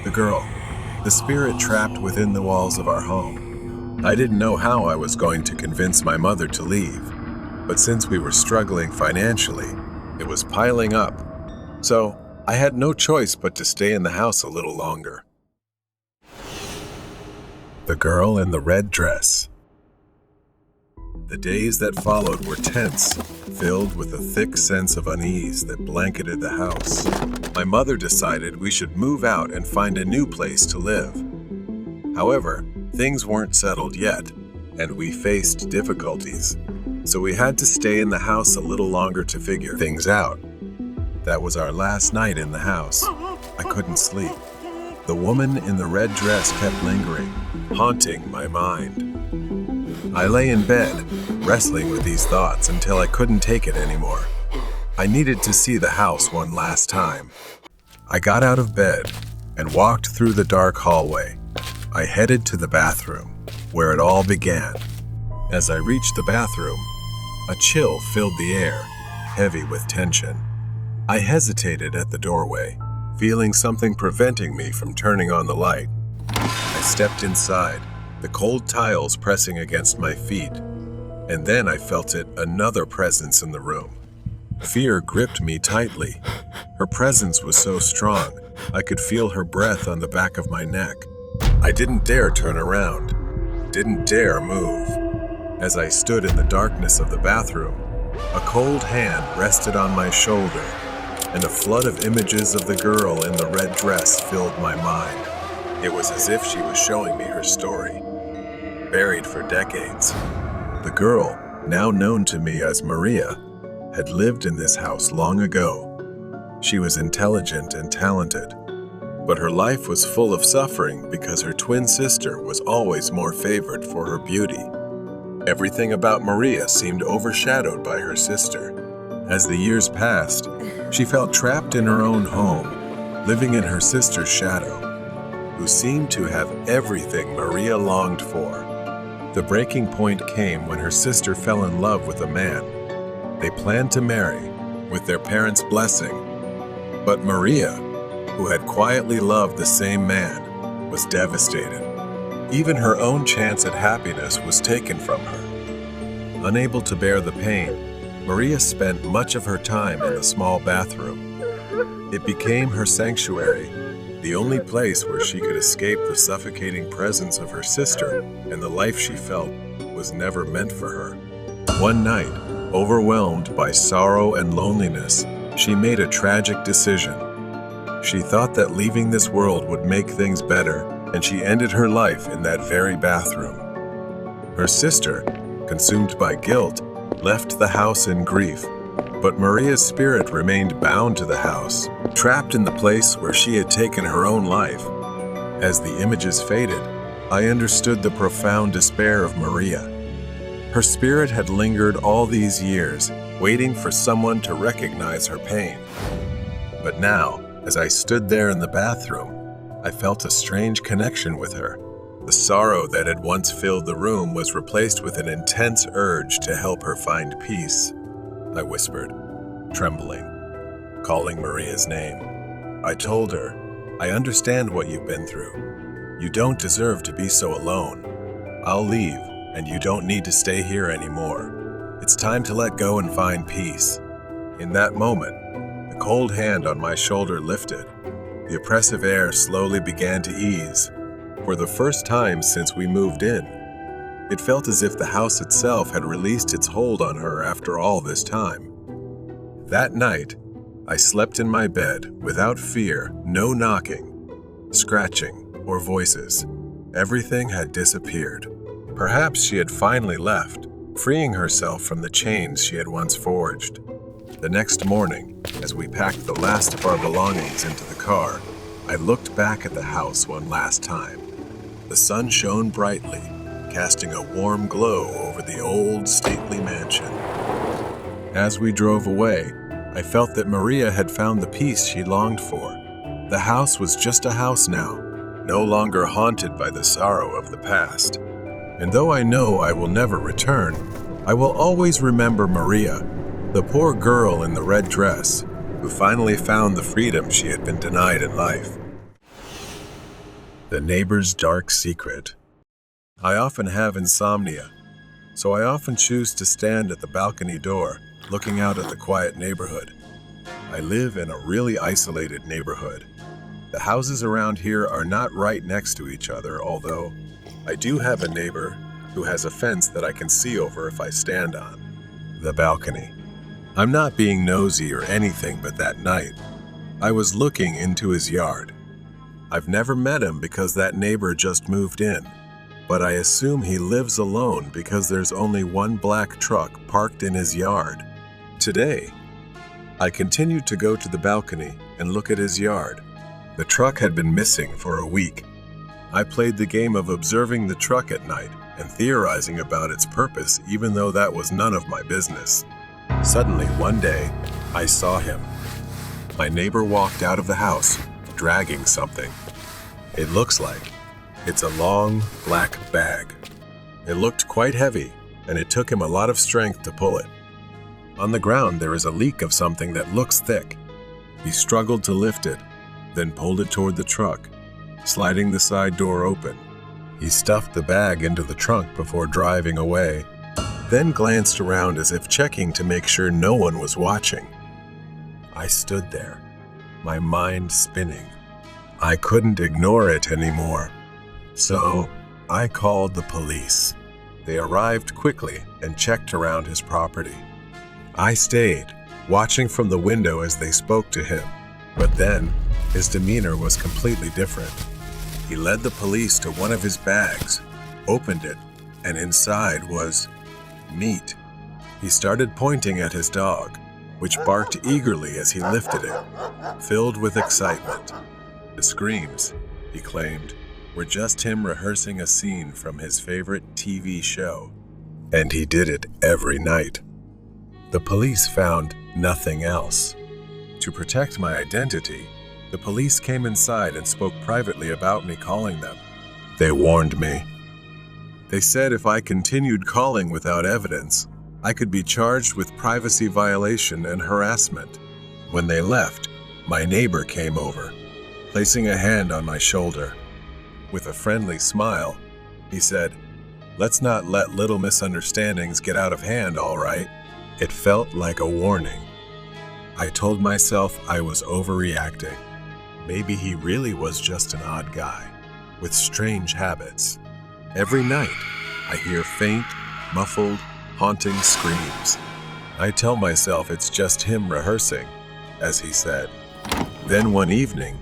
the girl, the spirit trapped within the walls of our home. I didn't know how I was going to convince my mother to leave, but since we were struggling financially, it was piling up. So I had no choice but to stay in the house a little longer. The girl in the red dress. The days that followed were tense, filled with a thick sense of unease that blanketed the house. My mother decided we should move out and find a new place to live. However, things weren't settled yet, and we faced difficulties. So we had to stay in the house a little longer to figure things out. That was our last night in the house. I couldn't sleep. The woman in the red dress kept lingering, haunting my mind. I lay in bed, wrestling with these thoughts until I couldn't take it anymore. I needed to see the house one last time. I got out of bed and walked through the dark hallway. I headed to the bathroom, where it all began. As I reached the bathroom, a chill filled the air, heavy with tension. I hesitated at the doorway, feeling something preventing me from turning on the light. I stepped inside, the cold tiles pressing against my feet, and then I felt another presence in the room. Fear gripped me tightly. Her presence was so strong, I could feel her breath on the back of my neck. I didn't dare turn around, didn't dare move. As I stood in the darkness of the bathroom, a cold hand rested on my shoulder, and a flood of images of the girl in the red dress filled my mind. It was as if she was showing me her story. Buried for decades, the girl, now known to me as Maria, had lived in this house long ago. She was intelligent and talented, but her life was full of suffering because her twin sister was always more favored for her beauty. Everything about Maria seemed overshadowed by her sister. As the years passed, she felt trapped in her own home, living in her sister's shadow, who seemed to have everything Maria longed for. The breaking point came when her sister fell in love with a man. They planned to marry, with their parents' blessing. But Maria, who had quietly loved the same man, was devastated. Even her own chance at happiness was taken from her. Unable to bear the pain, Maria spent much of her time in the small bathroom. It became her sanctuary, the only place where she could escape the suffocating presence of her sister, and the life she felt was never meant for her. One night, overwhelmed by sorrow and loneliness, she made a tragic decision. She thought that leaving this world would make things better, and she ended her life in that very bathroom. Her sister, consumed by guilt, left the house in grief, but Maria's spirit remained bound to the house, trapped in the place where she had taken her own life. As the images faded, I understood the profound despair of Maria. Her spirit had lingered all these years, waiting for someone to recognize her pain. But now, as I stood there in the bathroom, I felt a strange connection with her. The sorrow that had once filled the room was replaced with an intense urge to help her find peace. I whispered, trembling. calling Maria's name. I told her, "I understand what you've been through. You don't deserve to be so alone. I'll leave, and you don't need to stay here anymore. It's time to let go and find peace." In that moment, the cold hand on my shoulder lifted. The oppressive air slowly began to ease. For the first time since we moved in, it felt as if the house itself had released its hold on her after all this time. That night, I slept in my bed without fear, no knocking, scratching, or voices. Everything had disappeared. Perhaps she had finally left, freeing herself from the chains she had once forged. The next morning, as we packed the last of our belongings into the car, I looked back at the house one last time. The sun shone brightly, casting a warm glow over the old, stately mansion. As we drove away, I felt that Maria had found the peace she longed for. The house was just a house now, no longer haunted by the sorrow of the past. And though I know I will never return, I will always remember Maria, the poor girl in the red dress, who finally found the freedom she had been denied in life. The neighbor's dark secret. I often have insomnia, so I often choose to stand at the balcony door, looking out at the quiet neighborhood. I live in a really isolated neighborhood. The houses around here are not right next to each other, although I do have a neighbor who has a fence that I can see over if I stand on the balcony. I'm not being nosy or anything, but that night, I was looking into his yard. I've never met him because that neighbor just moved in, but I assume he lives alone because there's only one black truck parked in his yard. Today, I continued to go to the balcony and look at his yard. The truck had been missing for a week. I played the game of observing the truck at night and theorizing about its purpose, even though that was none of my business. Suddenly, one day, I saw him. My neighbor walked out of the house, dragging something. It looks like it's a long, black bag. It looked quite heavy, and it took him a lot of strength to pull it. On the ground, there is a leak of something that looks thick. He struggled to lift it, then pulled it toward the truck, sliding the side door open. He stuffed the bag into the trunk before driving away, then glanced around as if checking to make sure no one was watching. I stood there, my mind spinning. I couldn't ignore it anymore. So I called the police. They arrived quickly and checked around his property. I stayed, watching from the window as they spoke to him, but then his demeanor was completely different. He led the police to one of his bags, opened it, and inside was meat. He started pointing at his dog, which barked eagerly as he lifted it, filled with excitement. The screams, he claimed, were just him rehearsing a scene from his favorite TV show, and he did it every night. The police found nothing else. To protect my identity, the police came inside and spoke privately about me calling them. They warned me. They said if I continued calling without evidence, I could be charged with privacy violation and harassment. When they left, my neighbor came over, placing a hand on my shoulder. With a friendly smile, he said, "Let's not let little misunderstandings get out of hand, all right?" It felt like a warning. I told myself I was overreacting. Maybe he really was just an odd guy, with strange habits. Every night, I hear faint, muffled, haunting screams. I tell myself it's just him rehearsing, as he said. Then one evening,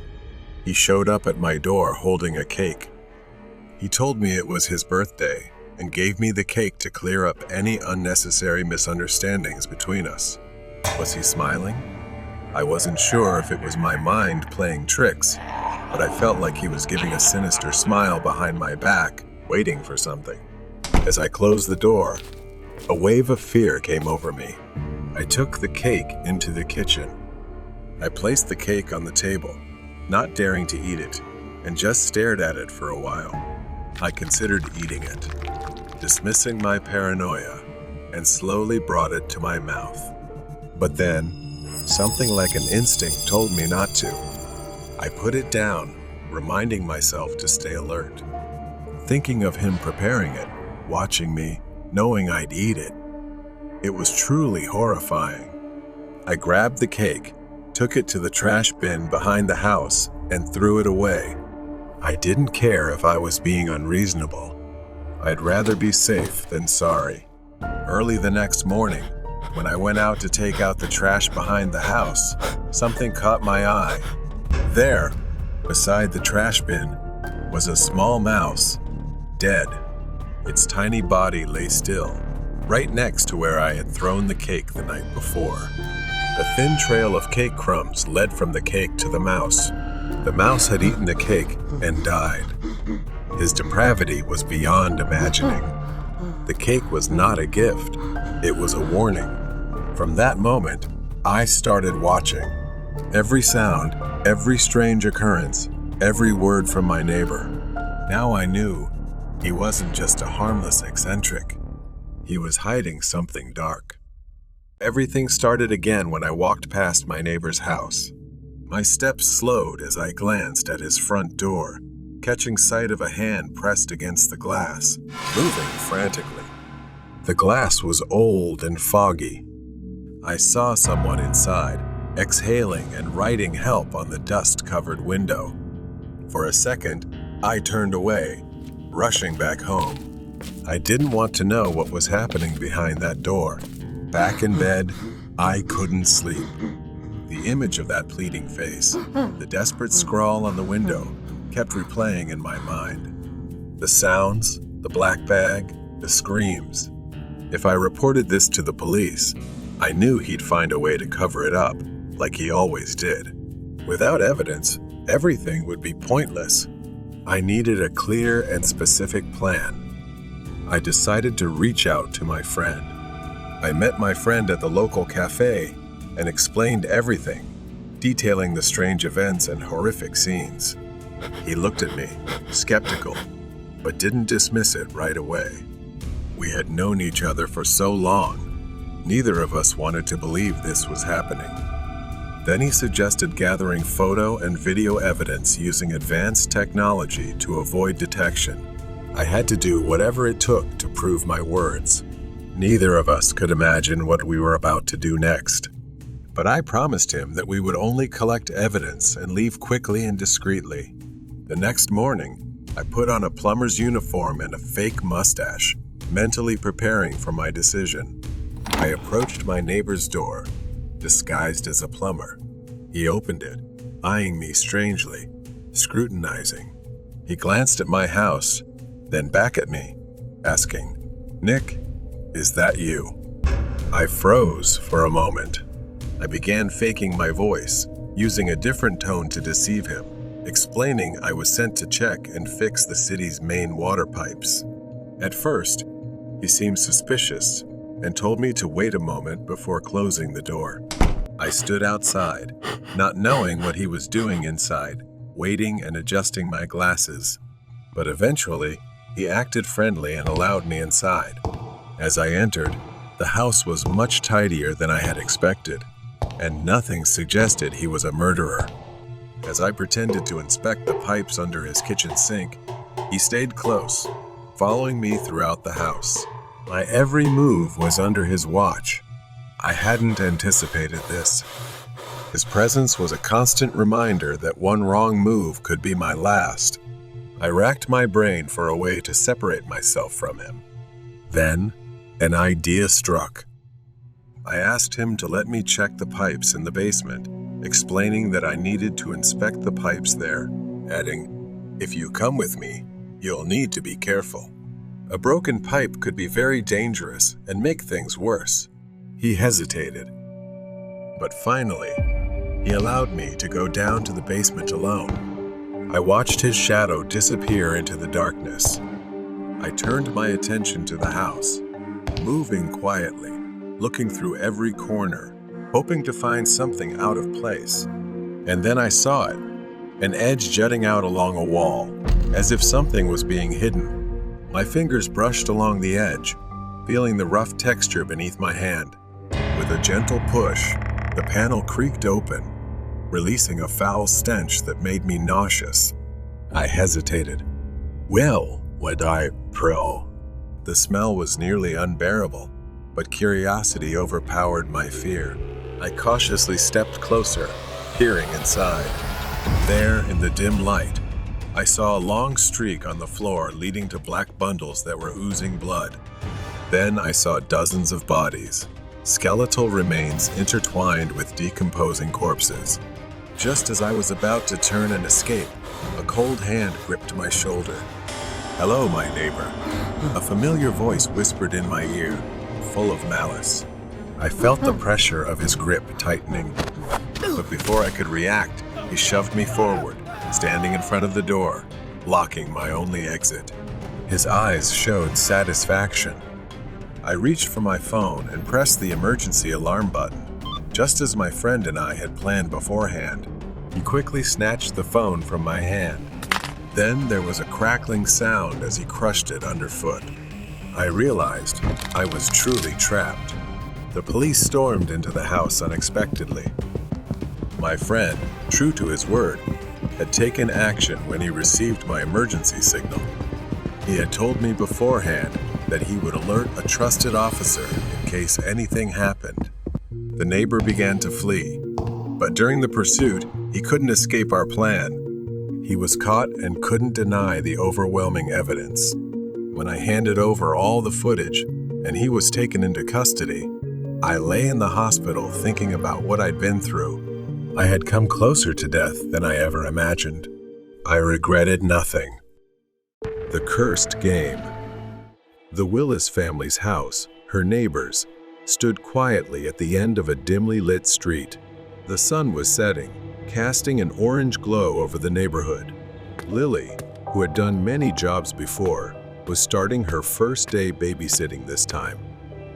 he showed up at my door holding a cake. He told me it was his birthday and gave me the cake to clear up any unnecessary misunderstandings between us. Was he smiling? I wasn't sure if it was my mind playing tricks, but I felt like he was giving a sinister smile behind my back, waiting for something. As I closed the door, a wave of fear came over me. I took the cake into the kitchen. I placed the cake on the table, not daring to eat it, and just stared at it for a while. I considered eating it, dismissing my paranoia, and slowly brought it to my mouth. But then, Something like an instinct told me not to. I put it down, reminding myself to stay alert. Thinking of him preparing it, watching me, knowing I'd eat it. It was truly horrifying. I grabbed the cake, took it to the trash bin behind the house, and threw it away. I didn't care if I was being unreasonable. I'd rather be safe than sorry. Early the next morning, when I went out to take out the trash behind the house, something caught my eye. There, beside the trash bin, was a small mouse, dead. Its tiny body lay still, right next to where I had thrown the cake the night before. A thin trail of cake crumbs led from the cake to the mouse. The mouse had eaten the cake and died. His depravity was beyond imagining. The cake was not a gift, it was a warning. From that moment, I started watching. Every sound, every strange occurrence, every word from my neighbor. Now I knew he wasn't just a harmless eccentric. He was hiding something dark. Everything started again when I walked past my neighbor's house. My steps slowed as I glanced at his front door, catching sight of a hand pressed against the glass, moving frantically. The glass was old and foggy. I saw someone inside, exhaling and writing help on the dust-covered window. For a second, I turned away, rushing back home. I didn't want to know what was happening behind that door. Back in bed, I couldn't sleep. The image of that pleading face, the desperate scrawl on the window, kept replaying in my mind. The sounds, the black bag, the screams. If I reported this to the police, I knew he'd find a way to cover it up, like he always did. Without evidence, everything would be pointless. I needed a clear and specific plan. I decided to reach out to my friend. I met my friend at the local cafe and explained everything, detailing the strange events and horrific scenes. He looked at me, skeptical, but didn't dismiss it right away. We had known each other for so long, neither of us wanted to believe this was happening. Then he suggested gathering photo and video evidence using advanced technology to avoid detection. I had to do whatever it took to prove my words. Neither of us could imagine what we were about to do next. But I promised him that we would only collect evidence and leave quickly and discreetly. The next morning, I put on a plumber's uniform and a fake mustache, mentally preparing for my decision. I approached my neighbor's door, disguised as a plumber. He opened it, eyeing me strangely, scrutinizing. He glanced at my house, then back at me, asking, "Nick, is that you?" I froze for a moment. I began faking my voice, using a different tone to deceive him, explaining I was sent to check and fix the city's main water pipes. At first, he seemed suspicious and told me to wait a moment before closing the door. I stood outside, not knowing what he was doing inside, waiting and adjusting my glasses. But eventually, he acted friendly and allowed me inside. As I entered, the house was much tidier than I had expected, and nothing suggested he was a murderer. As I pretended to inspect the pipes under his kitchen sink, he stayed close, following me throughout the house. My every move was under his watch. I hadn't anticipated this. His presence was a constant reminder that one wrong move could be my last. I racked my brain for a way to separate myself from him. Then, an idea struck. I asked him to let me check the pipes in the basement, explaining that I needed to inspect the pipes there, adding, "If you come with me, you'll need to be careful. A broken pipe could be very dangerous and make things worse." He hesitated, but finally, he allowed me to go down to the basement alone. I watched his shadow disappear into the darkness. I turned my attention to the house, moving quietly, looking through every corner, hoping to find something out of place. And then I saw it, an edge jutting out along a wall, as if something was being hidden. My fingers brushed along the edge, feeling the rough texture beneath my hand. With a gentle push, The panel creaked open, releasing a foul stench that made me nauseous. I hesitated. Well, would I pro? The smell was nearly unbearable, but curiosity overpowered my fear. I cautiously stepped closer, peering inside. There, in the dim light, I saw a long streak on the floor leading to black bundles that were oozing blood. Then I saw dozens of bodies, skeletal remains intertwined with decomposing corpses. Just as I was about to turn and escape, a cold hand gripped my shoulder. "Hello, my neighbor," a familiar voice whispered in my ear, full of malice. I felt the pressure of his grip tightening, but before I could react, he shoved me forward, standing in front of the door, blocking my only exit. His eyes showed satisfaction. I reached for my phone and pressed the emergency alarm button, just as my friend and I had planned beforehand. He quickly snatched the phone from my hand. Then there was a crackling sound as he crushed it underfoot. I realized I was truly trapped. The police stormed into the house unexpectedly. My friend, true to his word, had taken action when he received my emergency signal. He had told me beforehand that he would alert a trusted officer in case anything happened. The neighbor began to flee, but during the pursuit, he couldn't escape our plan. He was caught and couldn't deny the overwhelming evidence. When I handed over all the footage and he was taken into custody, I lay in the hospital thinking about what I'd been through. I had come closer to death than I ever imagined. I regretted nothing. The Cursed Game. The Willis family's house, her neighbors, stood quietly at the end of a dimly lit street. The sun was setting, casting an orange glow over the neighborhood. Lily, who had done many jobs before, was starting her first day babysitting this time.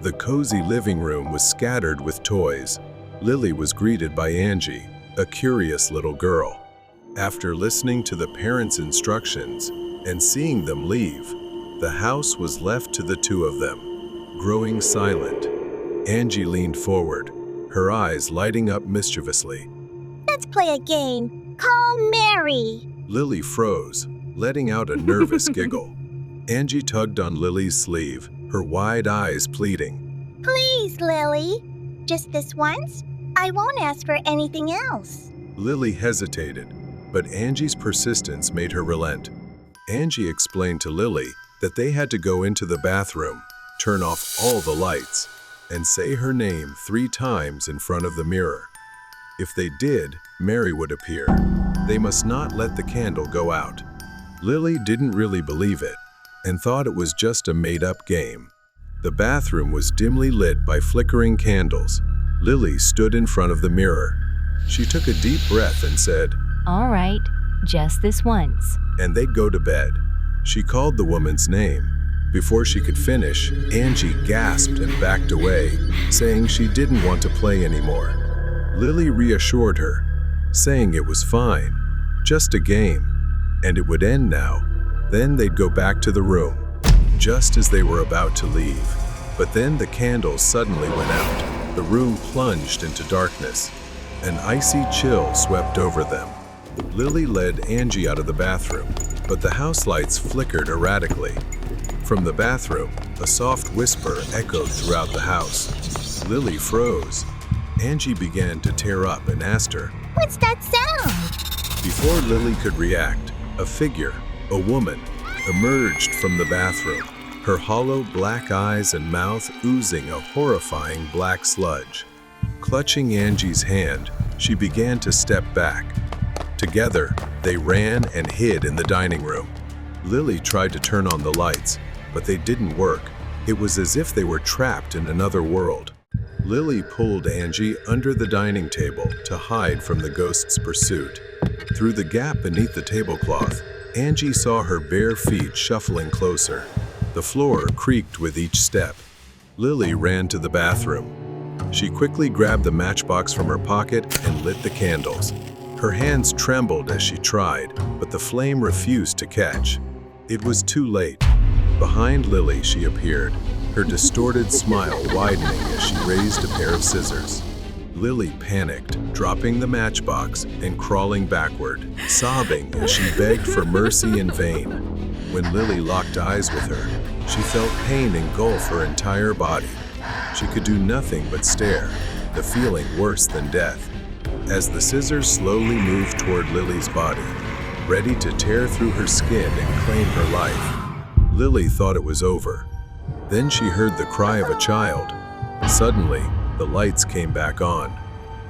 The cozy living room was scattered with toys. Lily was greeted by Angie, a curious little girl. After listening to the parents' instructions and seeing them leave, the house was left to the two of them, growing silent. Angie leaned forward, her eyes lighting up mischievously. Let's play a game. Call Mary. Lily froze, letting out a nervous giggle. Angie tugged on Lily's sleeve, her wide eyes pleading. Please, Lily. Just this once? I won't ask for anything else. Lily hesitated, but Angie's persistence made her relent. Angie explained to Lily that they had to go into the bathroom, turn off all the lights, and say her name 3 times in front of the mirror. If they did, Mary would appear. They must not let the candle go out. Lily didn't really believe it and thought it was just a made-up game. The bathroom was dimly lit by flickering candles. Lily stood in front of the mirror. She took a deep breath and said, All right, just this once. and they'd go to bed. She called the woman's name. Before she could finish, Angie gasped and backed away, saying she didn't want to play anymore. Lily reassured her, saying it was fine, just a game, and it would end now. Then they'd go back to the room, just as they were about to leave. But then the candles suddenly went out. The room plunged into darkness. An icy chill swept over them. Lily led Angie out of the bathroom, but the house lights flickered erratically. From the bathroom, a soft whisper echoed throughout the house. Lily froze. Angie began to tear up and asked her, What's that sound? Before Lily could react, a figure, a woman, emerged from the bathroom, her hollow black eyes and mouth oozing a horrifying black sludge. Clutching Angie's hand, she began to step back. Together, they ran and hid in the dining room. Lily tried to turn on the lights, but they didn't work. It was as if they were trapped in another world. Lily pulled Angie under the dining table to hide from the ghost's pursuit. Through the gap beneath the tablecloth, Angie saw her bare feet shuffling closer. The floor creaked with each step. Lily ran to the bathroom. She quickly grabbed the matchbox from her pocket and lit the candles. Her hands trembled as she tried, but the flame refused to catch. It was too late. Behind Lily, she appeared, her distorted smile widening as she raised a pair of scissors. Lily panicked, dropping the matchbox and crawling backward, sobbing as she begged for mercy in vain. When Lily locked eyes with her, she felt pain engulf her entire body. She could do nothing but stare, the feeling worse than death. As the scissors slowly moved toward Lily's body, ready to tear through her skin and claim her life, Lily thought it was over. Then she heard the cry of a child. Suddenly, the lights came back on.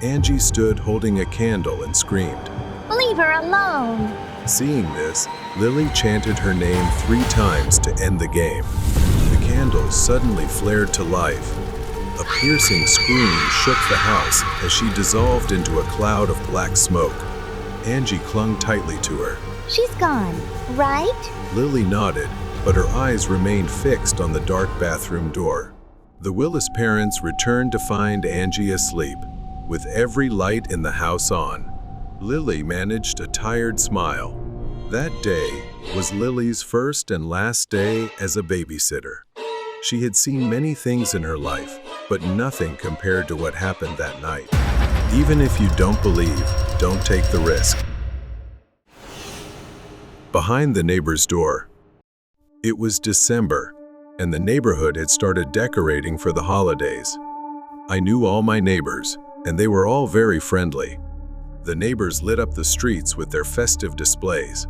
Angie stood holding a candle and screamed. Leave her alone. Seeing this, Lily chanted her name 3 times to end the game. The candle suddenly flared to life. A piercing scream shook the house as she dissolved into a cloud of black smoke. Angie clung tightly to her. She's gone, right? Lily nodded, but her eyes remained fixed on the dark bathroom door. The Willis parents returned to find Angie asleep, with every light in the house on. Lily managed a tired smile. That day was Lily's first and last day as a babysitter. She had seen many things in her life, but nothing compared to what happened that night. Even if you don't believe, don't take the risk. Behind the neighbor's door. It was December, and the neighborhood had started decorating for the holidays. I knew all my neighbors, and they were all very friendly. The neighbors lit up the streets with their festive displays.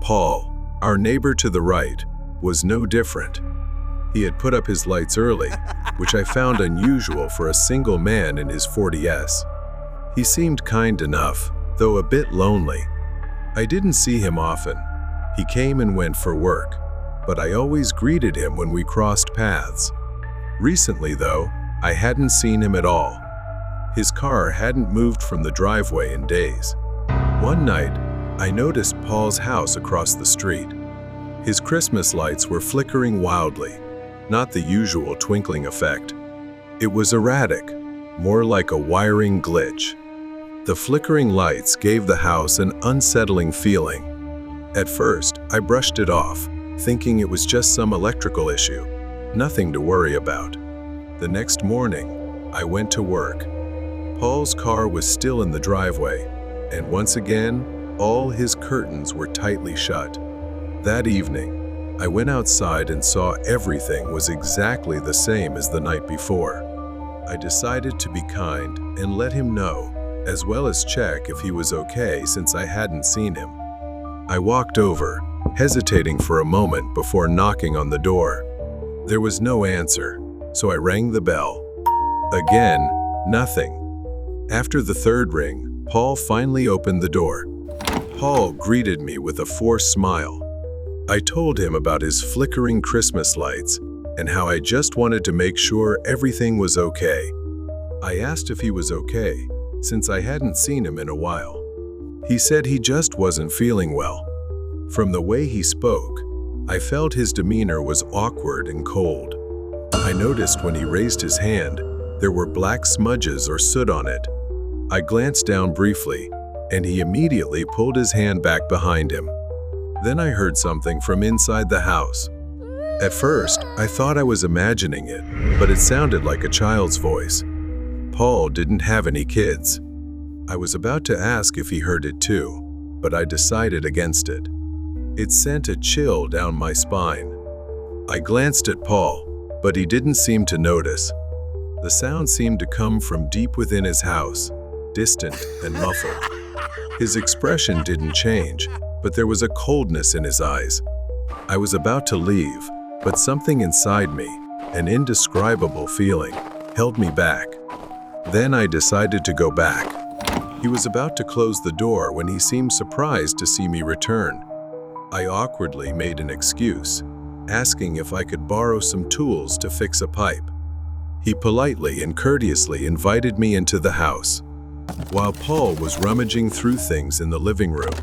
Paul, our neighbor to the right, was no different. He had put up his lights early, which I found unusual for a single man in his 40s. He seemed kind enough, though a bit lonely. I didn't see him often. He came and went for work, but I always greeted him when we crossed paths. Recently, though, I hadn't seen him at all. His car hadn't moved from the driveway in days. One night, I noticed Paul's house across the street. His Christmas lights were flickering wildly, not the usual twinkling effect. It was erratic, more like a wiring glitch. The flickering lights gave the house an unsettling feeling. At first, I brushed it off, thinking it was just some electrical issue, nothing to worry about. The next morning, I went to work. Paul's car was still in the driveway, and once again, all his curtains were tightly shut. That evening, I went outside and saw everything was exactly the same as the night before. I decided to be kind and let him know, as well as check if he was okay since I hadn't seen him. I walked over, hesitating for a moment before knocking on the door. There was no answer, so I rang the bell. Again, nothing. After the third ring, Paul finally opened the door. Paul greeted me with a forced smile. I told him about his flickering Christmas lights and how I just wanted to make sure everything was okay. I asked if he was okay, since I hadn't seen him in a while. He said he just wasn't feeling well. From the way he spoke, I felt his demeanor was awkward and cold. I noticed when he raised his hand, there were black smudges or soot on it. I glanced down briefly, and he immediately pulled his hand back behind him. Then I heard something from inside the house. At first, I thought I was imagining it, but it sounded like a child's voice. Paul didn't have any kids. I was about to ask if he heard it too, but I decided against it. It sent a chill down my spine. I glanced at Paul, but he didn't seem to notice. The sound seemed to come from deep within his house, distant and muffled. His expression didn't change, but there was a coldness in his eyes. I was about to leave, but something inside me, an indescribable feeling, held me back. Then I decided to go back. He was about to close the door when he seemed surprised to see me return. I awkwardly made an excuse, asking if I could borrow some tools to fix a pipe. He politely and courteously invited me into the house. While Paul was rummaging through things in the living room,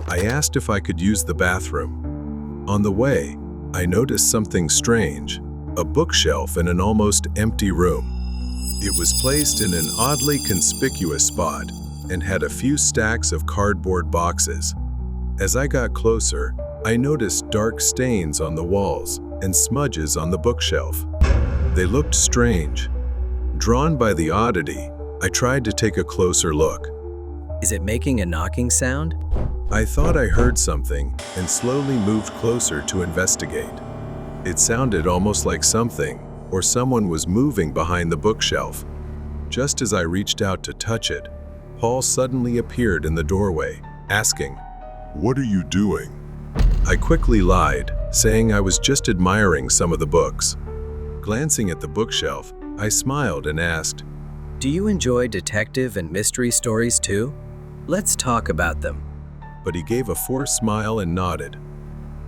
I asked if I could use the bathroom. On the way, I noticed something strange, a bookshelf in an almost empty room. It was placed in an oddly conspicuous spot and had a few stacks of cardboard boxes. As I got closer, I noticed dark stains on the walls and smudges on the bookshelf. They looked strange. Drawn by the oddity, I tried to take a closer look. Is it making a knocking sound? I thought I heard something and slowly moved closer to investigate. It sounded almost like something or someone was moving behind the bookshelf. Just as I reached out to touch it, Paul suddenly appeared in the doorway, asking, What are you doing? I quickly lied, saying I was just admiring some of the books. Glancing at the bookshelf, I smiled and asked, Do you enjoy detective and mystery stories too? Let's talk about them. but he gave a forced smile and nodded.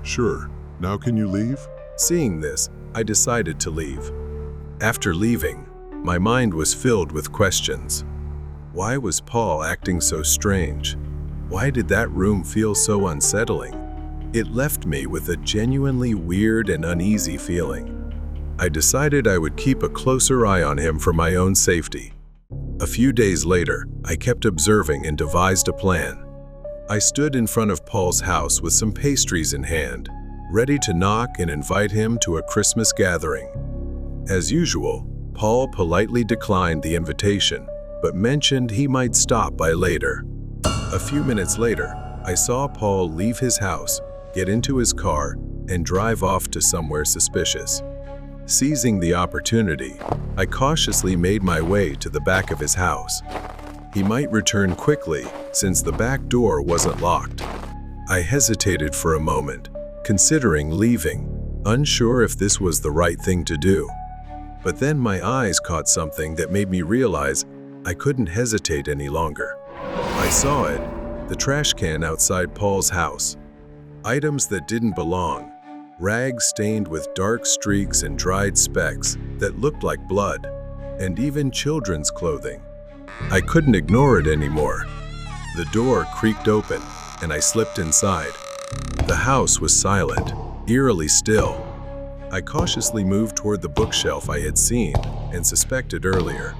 Sure. Now can you leave? Seeing this, I decided to leave. After leaving, my mind was filled with questions. Why was Paul acting so strange? Why did that room feel so unsettling? It left me with a genuinely weird and uneasy feeling. I decided I would keep a closer eye on him for my own safety. A few days later, I kept observing and devised a plan. I stood in front of Paul's house with some pastries in hand, ready to knock and invite him to a Christmas gathering. As usual, Paul politely declined the invitation, but mentioned he might stop by later. A few minutes later, I saw Paul leave his house, get into his car, and drive off to somewhere suspicious. Seizing the opportunity, I cautiously made my way to the back of his house. He might return quickly, since the back door wasn't locked. I hesitated for a moment, considering leaving, unsure if this was the right thing to do. But then my eyes caught something that made me realize I couldn't hesitate any longer. I saw it, the trash can outside Paul's house. Items that didn't belong, rags stained with dark streaks and dried specks that looked like blood, and even children's clothing. I couldn't ignore it anymore. The door creaked open, and I slipped inside. The house was silent, eerily still. I cautiously moved toward the bookshelf I had seen and suspected earlier.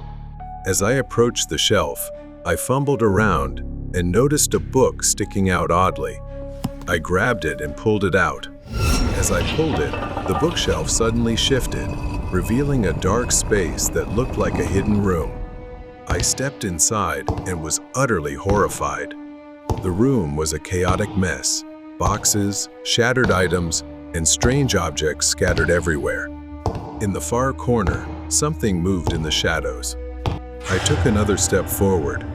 As I approached the shelf, I fumbled around and noticed a book sticking out oddly. I grabbed it and pulled it out. As I pulled it, the bookshelf suddenly shifted, revealing a dark space that looked like a hidden room. I stepped inside and was utterly horrified. The room was a chaotic mess, boxes, shattered items, and strange objects scattered everywhere. In the far corner, something moved in the shadows. I took another step forward,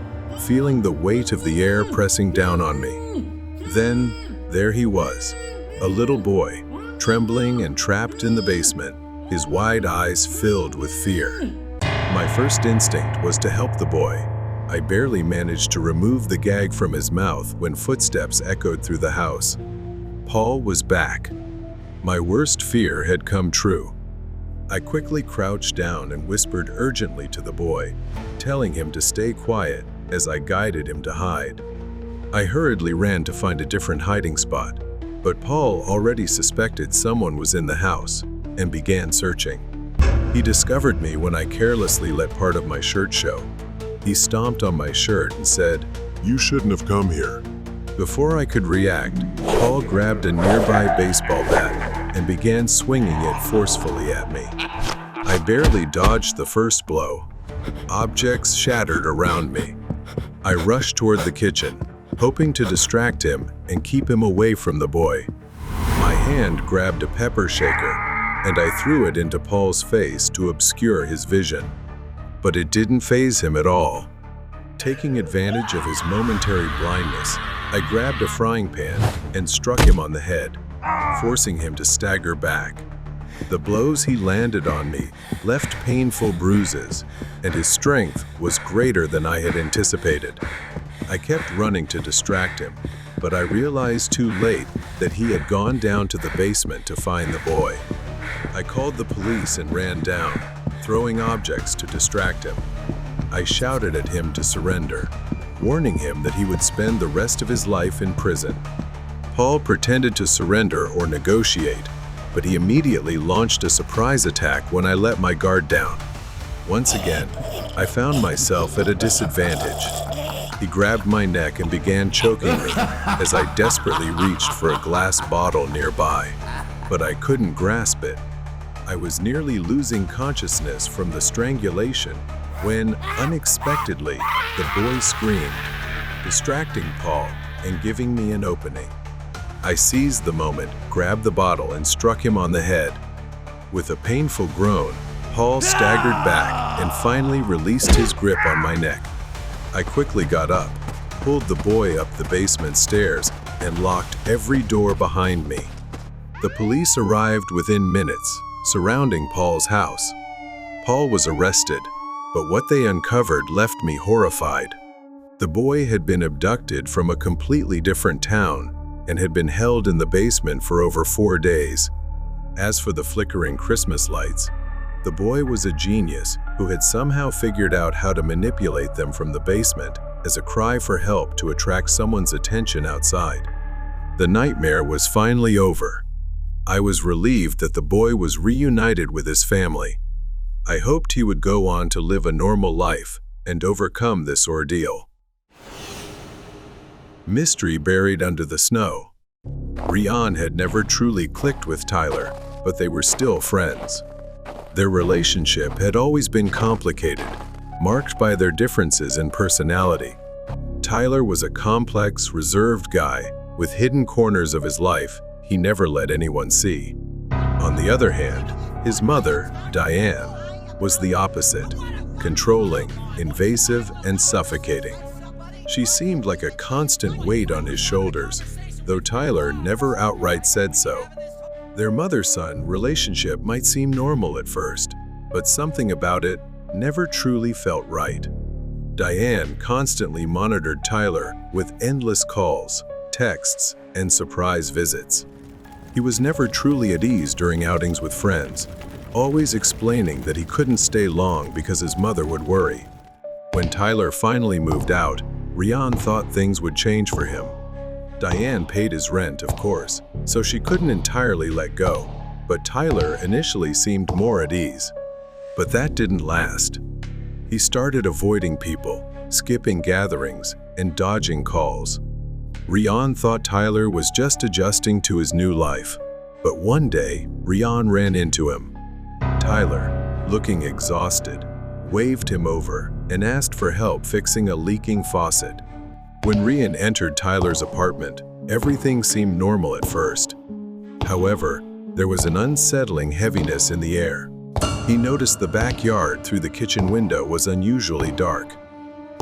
feeling the weight of the air pressing down on me. Then, there he was, a little boy, trembling and trapped in the basement, his wide eyes filled with fear. My first instinct was to help the boy. I barely managed to remove the gag from his mouth when footsteps echoed through the house. Paul was back. My worst fear had come true. I quickly crouched down and whispered urgently to the boy, telling him to stay quiet as I guided him to hide. I hurriedly ran to find a different hiding spot, but Paul already suspected someone was in the house and began searching. He discovered me when I carelessly let part of my shirt show. He stomped on my shirt and said, You shouldn't have come here. Before I could react, Paul grabbed a nearby baseball bat and began swinging it forcefully at me. I barely dodged the first blow. Objects shattered around me. I rushed toward the kitchen, hoping to distract him and keep him away from the boy. My hand grabbed a pepper shaker, and I threw it into Paul's face to obscure his vision. But it didn't faze him at all. Taking advantage of his momentary blindness, I grabbed a frying pan and struck him on the head, forcing him to stagger back. The blows he landed on me left painful bruises, and his strength was greater than I had anticipated. I kept running to distract him, but I realized too late that he had gone down to the basement to find the boy. I called the police and ran down, throwing objects to distract him. I shouted at him to surrender, warning him that he would spend the rest of his life in prison. Paul pretended to surrender or negotiate, but he immediately launched a surprise attack when I let my guard down. Once again, I found myself at a disadvantage. He grabbed my neck and began choking me as I desperately reached for a glass bottle nearby, but I couldn't grasp it. I was nearly losing consciousness from the strangulation when, unexpectedly, the boy screamed, distracting Paul and giving me an opening. I seized the moment, grabbed the bottle, and struck him on the head. With a painful groan, Paul staggered back and finally released his grip on my neck. I quickly got up, pulled the boy up the basement stairs, and locked every door behind me. The police arrived within minutes, surrounding Paul's house. Paul was arrested, but what they uncovered left me horrified. The boy had been abducted from a completely different town and had been held in the basement for over 4 days. As for the flickering Christmas lights, the boy was a genius who had somehow figured out how to manipulate them from the basement as a cry for help to attract someone's attention outside. The nightmare was finally over. I was relieved that the boy was reunited with his family. I hoped he would go on to live a normal life and overcome this ordeal. Mystery buried under the snow. Rian had never truly clicked with Tyler, but they were still friends. Their relationship had always been complicated, marked by their differences in personality. Tyler was a complex, reserved guy with hidden corners of his life he never let anyone see. On the other hand, his mother, Diane, was the opposite, controlling, invasive, and suffocating. She seemed like a constant weight on his shoulders, though Tyler never outright said so. Their mother-son relationship might seem normal at first, but something about it never truly felt right. Diane constantly monitored Tyler with endless calls, texts, and surprise visits. He was never truly at ease during outings with friends, always explaining that he couldn't stay long because his mother would worry. When Tyler finally moved out, Rian thought things would change for him. Diane paid his rent, of course, so she couldn't entirely let go, but Tyler initially seemed more at ease. But that didn't last. He started avoiding people, skipping gatherings, and dodging calls. Rian thought Tyler was just adjusting to his new life, but one day, Rian ran into him. Tyler, looking exhausted, waved him over and asked for help fixing a leaking faucet. When Rian entered Tyler's apartment, everything seemed normal at first. However, there was an unsettling heaviness in the air. He noticed the backyard through the kitchen window was unusually dark.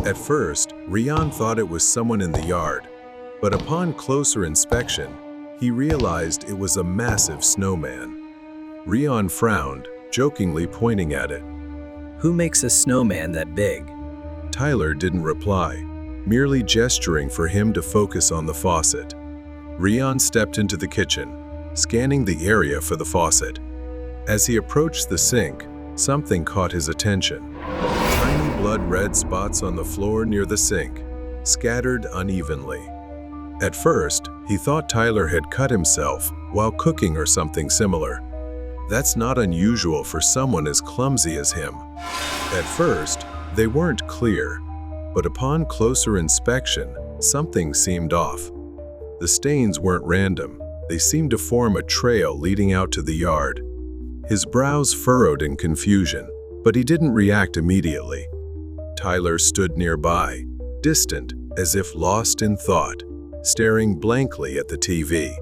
At first, Rian thought it was someone in the yard, but upon closer inspection, he realized it was a massive snowman. Rian frowned, jokingly pointing at it. Who makes a snowman that big? Tyler didn't reply, merely gesturing for him to focus on the faucet. Rian stepped into the kitchen, scanning the area for the faucet. As he approached the sink, something caught his attention. Tiny blood-red spots on the floor near the sink, scattered unevenly. At first, he thought Tyler had cut himself while cooking or something similar. That's not unusual for someone as clumsy as him. At first, they weren't clear, but upon closer inspection, something seemed off. The stains weren't random. They seemed to form a trail leading out to the yard. His brows furrowed in confusion, but he didn't react immediately. Tyler stood nearby, distant, as if lost in thought, staring blankly at the TV.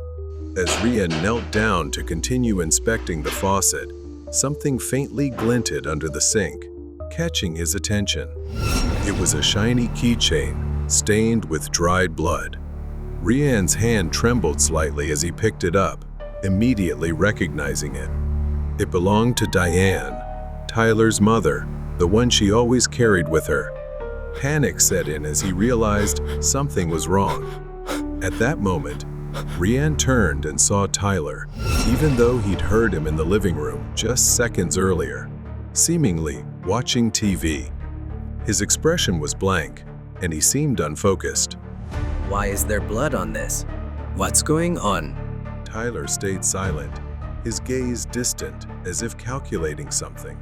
As Rian knelt down to continue inspecting the faucet, something faintly glinted under the sink, catching his attention. It was a shiny keychain, stained with dried blood. Rian's hand trembled slightly as he picked it up, immediately recognizing it. It belonged to Diane, Tyler's mother, the one she always carried with her. Panic set in as he realized something was wrong. At that moment, Rian turned and saw Tyler, even though he'd heard him in the living room just seconds earlier, seemingly watching TV. His expression was blank, and he seemed unfocused. Why is there blood on this? What's going on? Tyler stayed silent, his gaze distant, as if calculating something.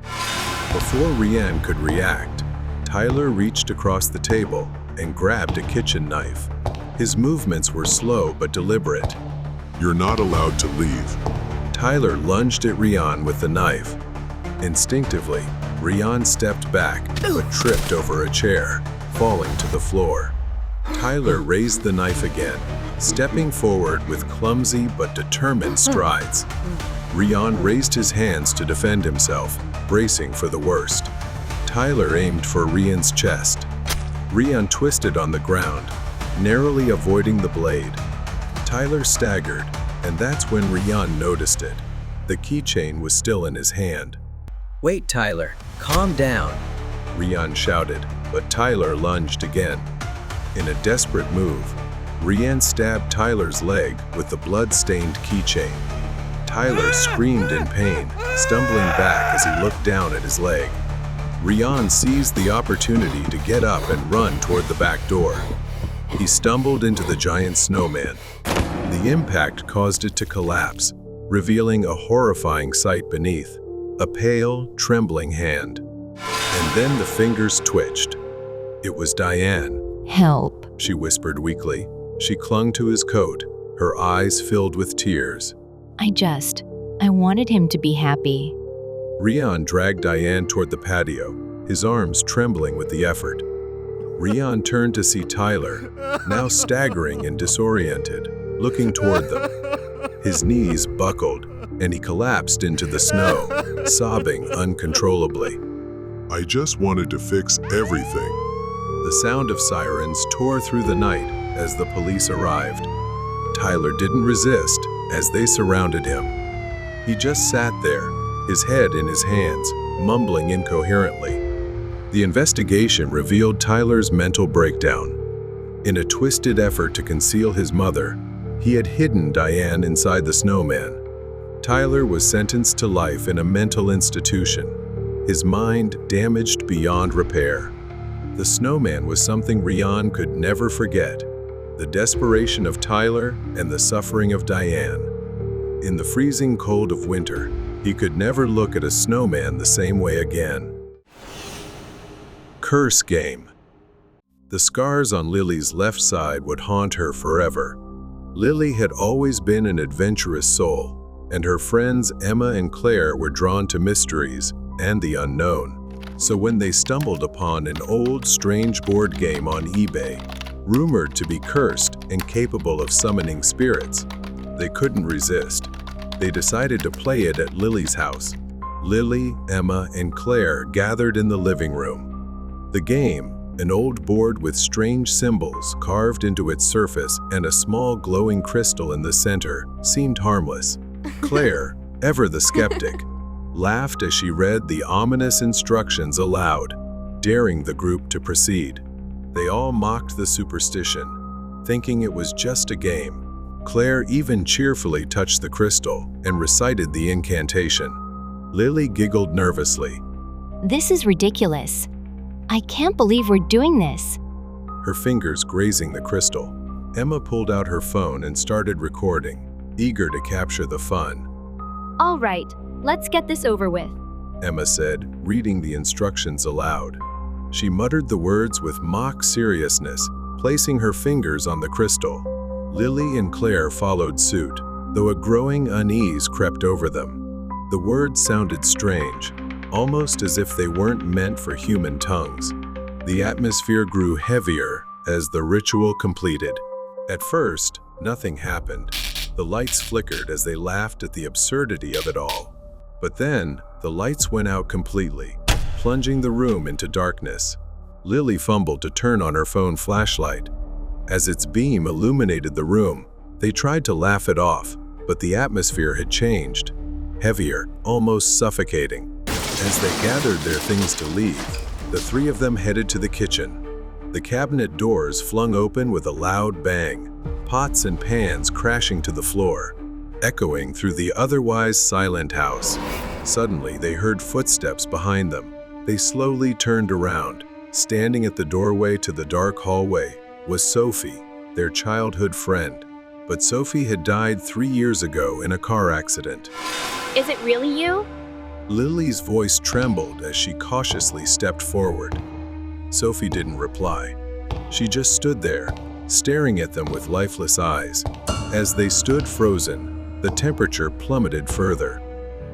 Before Rian could react, Tyler reached across the table and grabbed a kitchen knife. His movements were slow but deliberate. You're not allowed to leave. Tyler lunged at Rian with the knife. Instinctively, Rian stepped back but tripped over a chair, falling to the floor. Tyler raised the knife again, stepping forward with clumsy but determined strides. Rian raised his hands to defend himself, bracing for the worst. Tyler aimed for Rian's chest. Rian twisted on the ground, narrowly avoiding the blade. Tyler staggered, and that's when Rian noticed it. The keychain was still in his hand. Wait, Tyler, calm down. Rian shouted, but Tyler lunged again. In a desperate move, Rian stabbed Tyler's leg with the blood-stained keychain. Tyler screamed in pain, stumbling back as he looked down at his leg. Rian seized the opportunity to get up and run toward the back door. He stumbled into the giant snowman. The impact caused it to collapse, revealing a horrifying sight beneath, a pale, trembling hand. And then the fingers twitched. It was Diane. Help. She whispered weakly. She clung to his coat, her eyes filled with tears. I wanted him to be happy. Rian dragged Diane toward the patio, his arms trembling with the effort. Rian turned to see Tyler, now staggering and disoriented, looking toward them. His knees buckled, and he collapsed into the snow, sobbing uncontrollably. I just wanted to fix everything. The sound of sirens tore through the night as the police arrived. Tyler didn't resist as they surrounded him. He just sat there, his head in his hands, mumbling incoherently. The investigation revealed Tyler's mental breakdown. In a twisted effort to conceal his mother, he had hidden Diane inside the snowman. Tyler was sentenced to life in a mental institution, his mind damaged beyond repair. The snowman was something Rian could never forget, the desperation of Tyler and the suffering of Diane. In the freezing cold of winter, he could never look at a snowman the same way again. Curse Game. The scars on Lily's left side would haunt her forever. Lily had always been an adventurous soul, and her friends Emma and Claire were drawn to mysteries and the unknown. So when they stumbled upon an old, strange board game on eBay, rumored to be cursed and capable of summoning spirits, they couldn't resist. They decided to play it at Lily's house. Lily, Emma, and Claire gathered in the living room. The game, an old board with strange symbols carved into its surface and a small glowing crystal in the center, seemed harmless. Claire, ever the skeptic, laughed as she read the ominous instructions aloud, daring the group to proceed. They all mocked the superstition, thinking it was just a game. Claire even cheerfully touched the crystal and recited the incantation. Lily giggled nervously. This is ridiculous. I can't believe we're doing this. Her fingers grazing the crystal. Emma pulled out her phone and started recording, eager to capture the fun. All right, let's get this over with. Emma said, reading the instructions aloud. She muttered the words with mock seriousness, placing her fingers on the crystal. Lily and Claire followed suit, though a growing unease crept over them. The words sounded strange, almost as if they weren't meant for human tongues. The atmosphere grew heavier as the ritual completed. At first, nothing happened. The lights flickered as they laughed at the absurdity of it all. But then, the lights went out completely, plunging the room into darkness. Lily fumbled to turn on her phone flashlight. As its beam illuminated the room, they tried to laugh it off, but the atmosphere had changed. Heavier, almost suffocating. As they gathered their things to leave, the three of them headed to the kitchen. The cabinet doors flung open with a loud bang, pots and pans crashing to the floor, echoing through the otherwise silent house. Suddenly, they heard footsteps behind them. They slowly turned around. Standing at the doorway to the dark hallway was Sophie, their childhood friend. But Sophie had died 3 years ago in a car accident. Is it really you? Lily's voice trembled as she cautiously stepped forward. Sophie didn't reply. She just stood there, staring at them with lifeless eyes. As they stood frozen, the temperature plummeted further.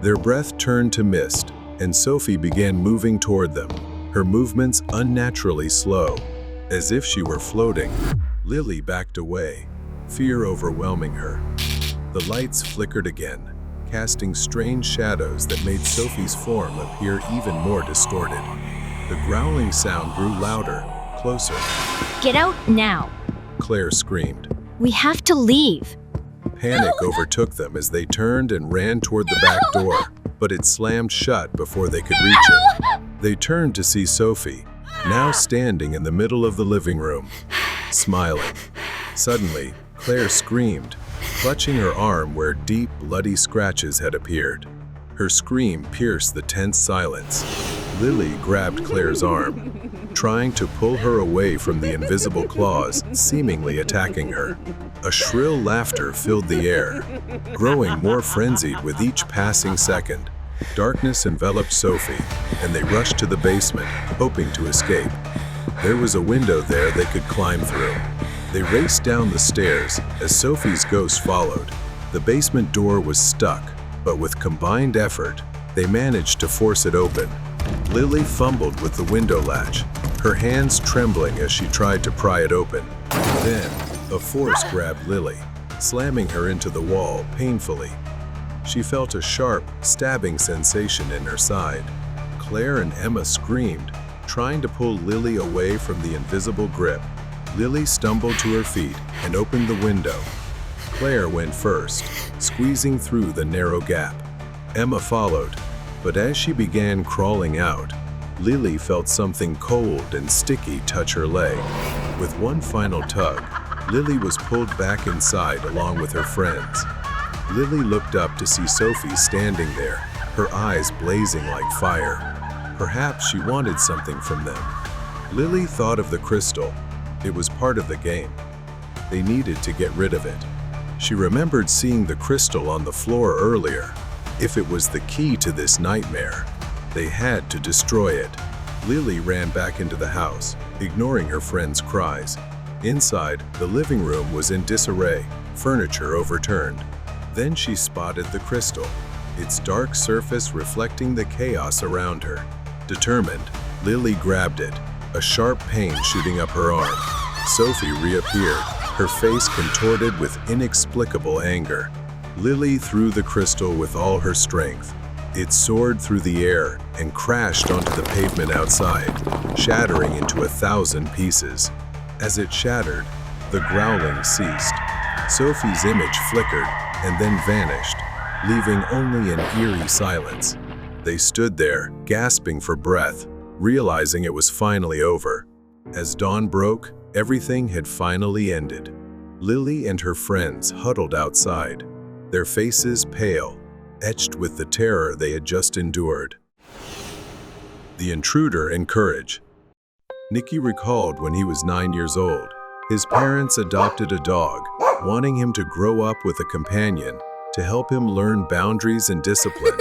Their breath turned to mist, and Sophie began moving toward them, her movements unnaturally slow. As if she were floating, Lily backed away, fear overwhelming her. The lights flickered again, casting strange shadows that made Sophie's form appear even more distorted. The growling sound grew louder, closer. Get out now. Claire screamed. We have to leave. Panic overtook them as they turned and ran toward the back door, but it slammed shut before they could reach it. They turned to see Sophie, now standing in the middle of the living room, smiling. Suddenly, Claire screamed, clutching her arm where deep, bloody scratches had appeared. Her scream pierced the tense silence. Lily grabbed Claire's arm, trying to pull her away from the invisible claws seemingly attacking her. A shrill laughter filled the air, growing more frenzied with each passing second. Darkness enveloped Sophie, and they rushed to the basement, hoping to escape. There was a window there they could climb through. They raced down the stairs as Sophie's ghost followed. The basement door was stuck, but with combined effort, they managed to force it open. Lily fumbled with the window latch, her hands trembling as she tried to pry it open. Then, a force grabbed Lily, slamming her into the wall painfully. She felt a sharp, stabbing sensation in her side. Claire and Emma screamed, trying to pull Lily away from the invisible grip. Lily stumbled to her feet and opened the window. Claire went first, squeezing through the narrow gap. Emma followed, but as she began crawling out, Lily felt something cold and sticky touch her leg. With one final tug, Lily was pulled back inside along with her friends. Lily looked up to see Sophie standing there, her eyes blazing like fire. Perhaps she wanted something from them. Lily thought of the crystal. It was part of the game. They needed to get rid of it. She remembered seeing the crystal on the floor earlier. If it was the key to this nightmare, they had to destroy it. Lily ran back into the house, ignoring her friends' cries. Inside, the living room was in disarray, furniture overturned. Then she spotted the crystal, its dark surface reflecting the chaos around her. Determined, Lily grabbed it, a sharp pain shooting up her arm. Sophie reappeared, her face contorted with inexplicable anger. Lily threw the crystal with all her strength. It soared through the air and crashed onto the pavement outside, shattering into 1,000 pieces. As it shattered, the growling ceased. Sophie's image flickered and then vanished, leaving only an eerie silence. They stood there, gasping for breath, realizing it was finally over. As dawn broke, everything had finally ended. Lily and her friends huddled outside, their faces pale, etched with the terror they had just endured. The intruder and courage. Nicky recalled when he was 9 years old. His parents adopted a dog, wanting him to grow up with a companion to help him learn boundaries and discipline,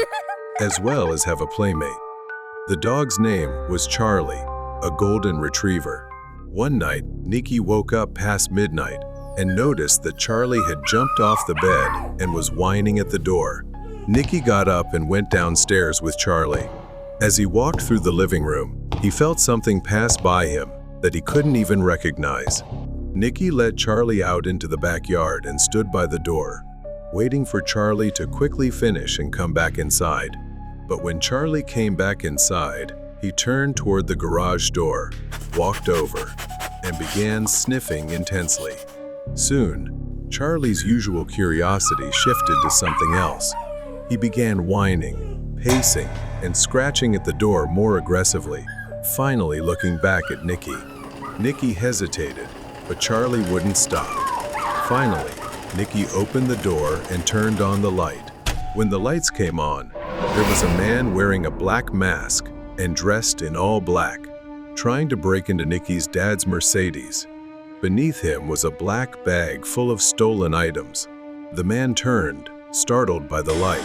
as well as have a playmate. The dog's name was Charlie, a golden retriever. One night, Nicky woke up past midnight and noticed that Charlie had jumped off the bed and was whining at the door. Nicky got up and went downstairs with Charlie. As he walked through the living room, he felt something pass by him that he couldn't even recognize. Nicky led Charlie out into the backyard and stood by the door, waiting for Charlie to quickly finish and come back inside. But when Charlie came back inside, he turned toward the garage door, walked over, and began sniffing intensely. Soon, Charlie's usual curiosity shifted to something else. He began whining, pacing, and scratching at the door more aggressively, finally looking back at Nicky. Nicky hesitated, but Charlie wouldn't stop. Finally, Nicky opened the door and turned on the light. When the lights came on, there was a man wearing a black mask and dressed in all black, trying to break into Nicky's dad's Mercedes. Beneath him was a black bag full of stolen items. The man turned, startled by the light.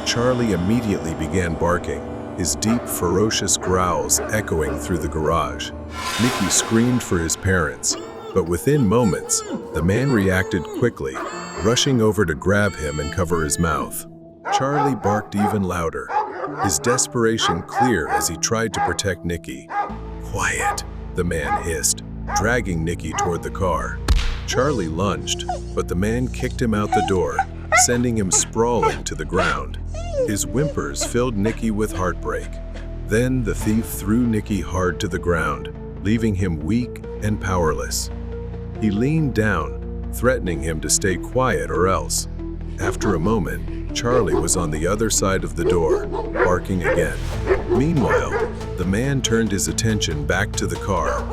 Charlie immediately began barking, his deep, ferocious growls echoing through the garage. Nicky screamed for his parents, but within moments, the man reacted quickly, rushing over to grab him and cover his mouth. Charlie barked even louder, his desperation clear as he tried to protect Nikki. "Quiet," the man hissed, dragging Nikki toward the car. Charlie lunged, but the man kicked him out the door, sending him sprawling to the ground. His whimpers filled Nikki with heartbreak. Then the thief threw Nikki hard to the ground, leaving him weak and powerless. He leaned down, threatening him to stay quiet or else. After a moment, Charlie was on the other side of the door, barking again. Meanwhile, the man turned his attention back to the car,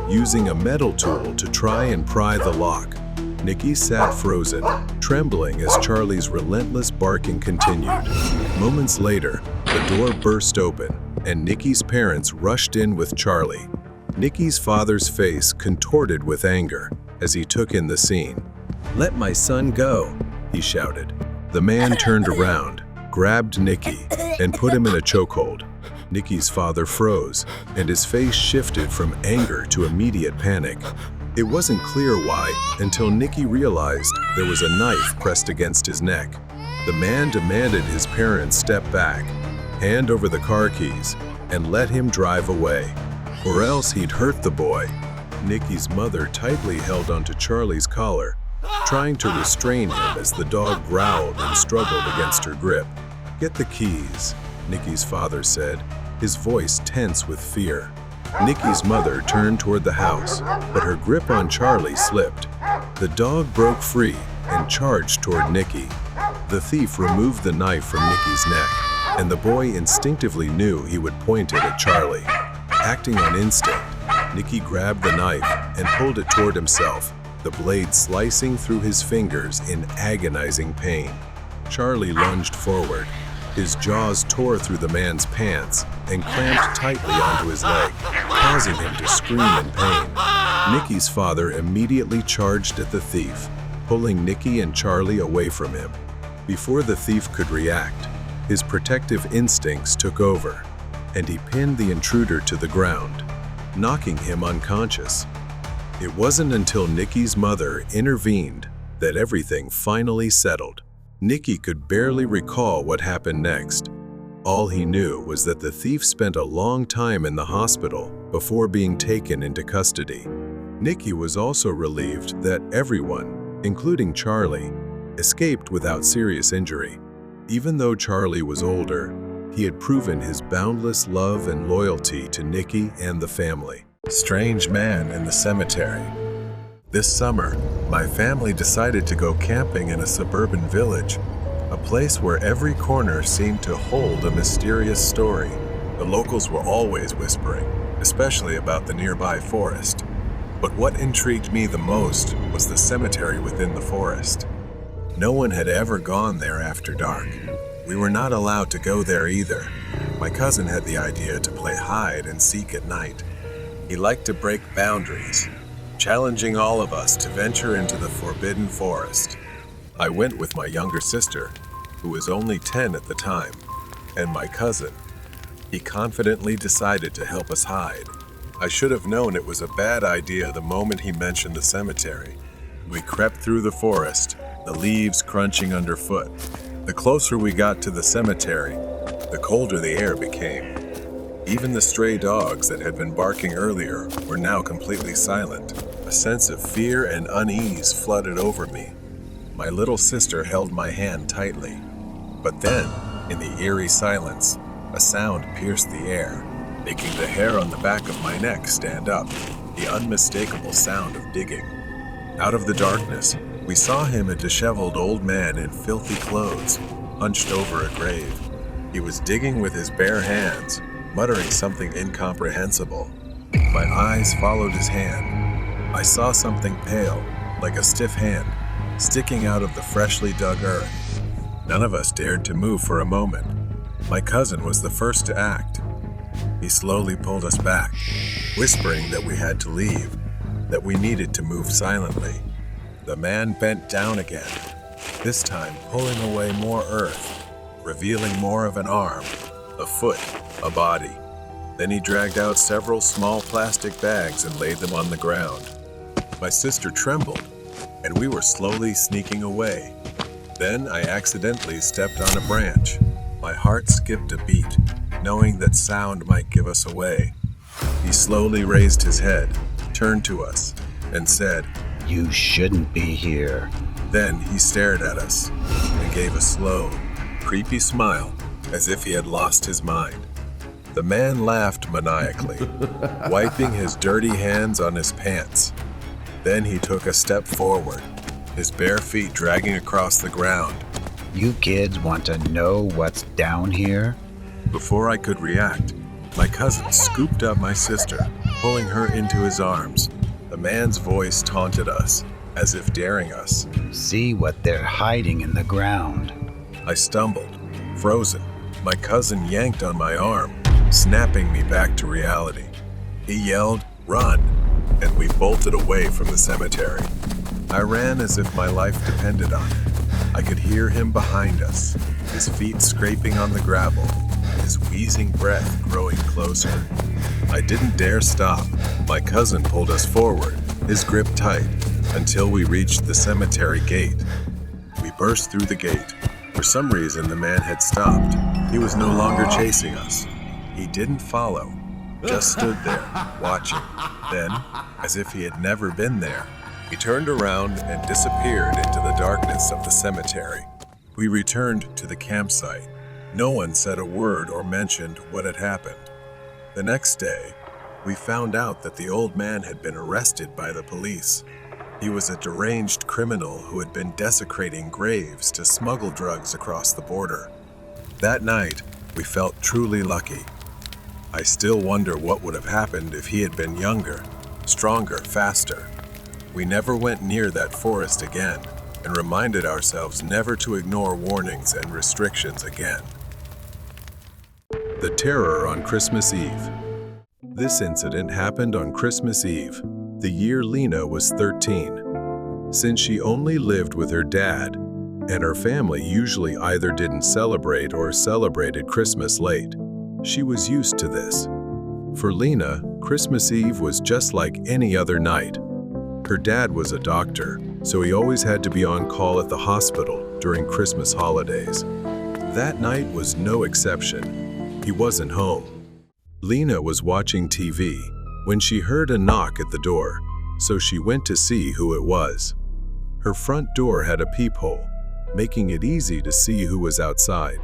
using a metal tool to try and pry the lock. Nikki sat frozen, trembling as Charlie's relentless barking continued. Moments later, the door burst open, and Nikki's parents rushed in with Charlie. Nikki's father's face contorted with anger as he took in the scene. "Let my son go," he shouted. The man turned around, grabbed Nikki, and put him in a chokehold. Nikki's father froze, and his face shifted from anger to immediate panic. It wasn't clear why until Nikki realized there was a knife pressed against his neck. The man demanded his parents step back, hand over the car keys, and let him drive away, or else he'd hurt the boy. Nikki's mother tightly held onto Charlie's collar, trying to restrain him as the dog growled and struggled against her grip. "Get the keys," Nikki's father said, his voice tense with fear. Nikki's mother turned toward the house, but her grip on Charlie slipped. The dog broke free and charged toward Nikki. The thief removed the knife from Nikki's neck, and the boy instinctively knew he would point it at Charlie. Acting on instinct, Nikki grabbed the knife and pulled it toward himself, the blade slicing through his fingers in agonizing pain. Charlie lunged forward. His jaws tore through the man's pants and clamped tightly onto his leg, causing him to scream in pain. Nikki's father immediately charged at the thief, pulling Nikki and Charlie away from him. Before the thief could react, his protective instincts took over, and he pinned the intruder to the ground, knocking him unconscious. It wasn't until Nikki's mother intervened that everything finally settled. Nikki could barely recall what happened next. All he knew was that the thief spent a long time in the hospital before being taken into custody. Nikki was also relieved that everyone, including Charlie, escaped without serious injury. Even though Charlie was older, he had proven his boundless love and loyalty to Nikki and the family. Strange man in the cemetery. This summer, my family decided to go camping in a suburban village, a place where every corner seemed to hold a mysterious story. The locals were always whispering, especially about the nearby forest. But what intrigued me the most was the cemetery within the forest. No one had ever gone there after dark. We were not allowed to go there either. My cousin had the idea to play hide and seek at night. He liked to break boundaries, challenging all of us to venture into the forbidden forest. I went with my younger sister, who was only 10 at the time, and my cousin. He confidently decided to help us hide. I should have known it was a bad idea the moment he mentioned the cemetery. We crept through the forest, the leaves crunching underfoot. The closer we got to the cemetery, the colder the air became. Even the stray dogs that had been barking earlier were now completely silent. A sense of fear and unease flooded over me. My little sister held my hand tightly. But then, in the eerie silence, a sound pierced the air, making the hair on the back of my neck stand up, the unmistakable sound of digging. Out of the darkness, we saw him, a disheveled old man in filthy clothes, hunched over a grave. He was digging with his bare hands, muttering something incomprehensible. My eyes followed his hand. I saw something pale, like a stiff hand, sticking out of the freshly dug earth. None of us dared to move for a moment. My cousin was the first to act. He slowly pulled us back, whispering that we had to leave, that we needed to move silently. The man bent down again, this time pulling away more earth, revealing more of an arm, a foot, a body. Then he dragged out several small plastic bags and laid them on the ground. My sister trembled, and we were slowly sneaking away. Then I accidentally stepped on a branch. My heart skipped a beat, knowing that sound might give us away. He slowly raised his head, turned to us, and said, You shouldn't be here. Then he stared at us and gave a slow, creepy smile as if he had lost his mind. The man laughed maniacally, wiping his dirty hands on his pants. Then he took a step forward, his bare feet dragging across the ground. You kids want to know what's down here? Before I could react, my cousin scooped up my sister, pulling her into his arms. The man's voice taunted us, as if daring us. See what they're hiding in the ground. I stumbled, frozen. My cousin yanked on my arm, snapping me back to reality. He yelled, "Run!" and we bolted away from the cemetery. I ran as if my life depended on it. I could hear him behind us, his feet scraping on the gravel, his wheezing breath growing closer. I didn't dare stop. My cousin pulled us forward, his grip tight, until we reached the cemetery gate. We burst through the gate. For some reason, the man had stopped. He was no longer chasing us. He didn't follow, just stood there, watching. Then, as if he had never been there, he turned around and disappeared into the darkness of the cemetery. We returned to the campsite. No one said a word or mentioned what had happened. The next day, we found out that the old man had been arrested by the police. He was a deranged criminal who had been desecrating graves to smuggle drugs across the border. That night, we felt truly lucky. I still wonder what would have happened if he had been younger, stronger, faster. We never went near that forest again and reminded ourselves never to ignore warnings and restrictions again. The terror on Christmas Eve. This incident happened on Christmas Eve, the year Lena was 13. Since she only lived with her dad, and her family usually either didn't celebrate or celebrated Christmas late, she was used to this. For Lena, Christmas Eve was just like any other night. Her dad was a doctor, so he always had to be on call at the hospital during Christmas holidays. That night was no exception. He wasn't home. Lena was watching TV when she heard a knock at the door, so she went to see who it was. Her front door had a peephole, making it easy to see who was outside.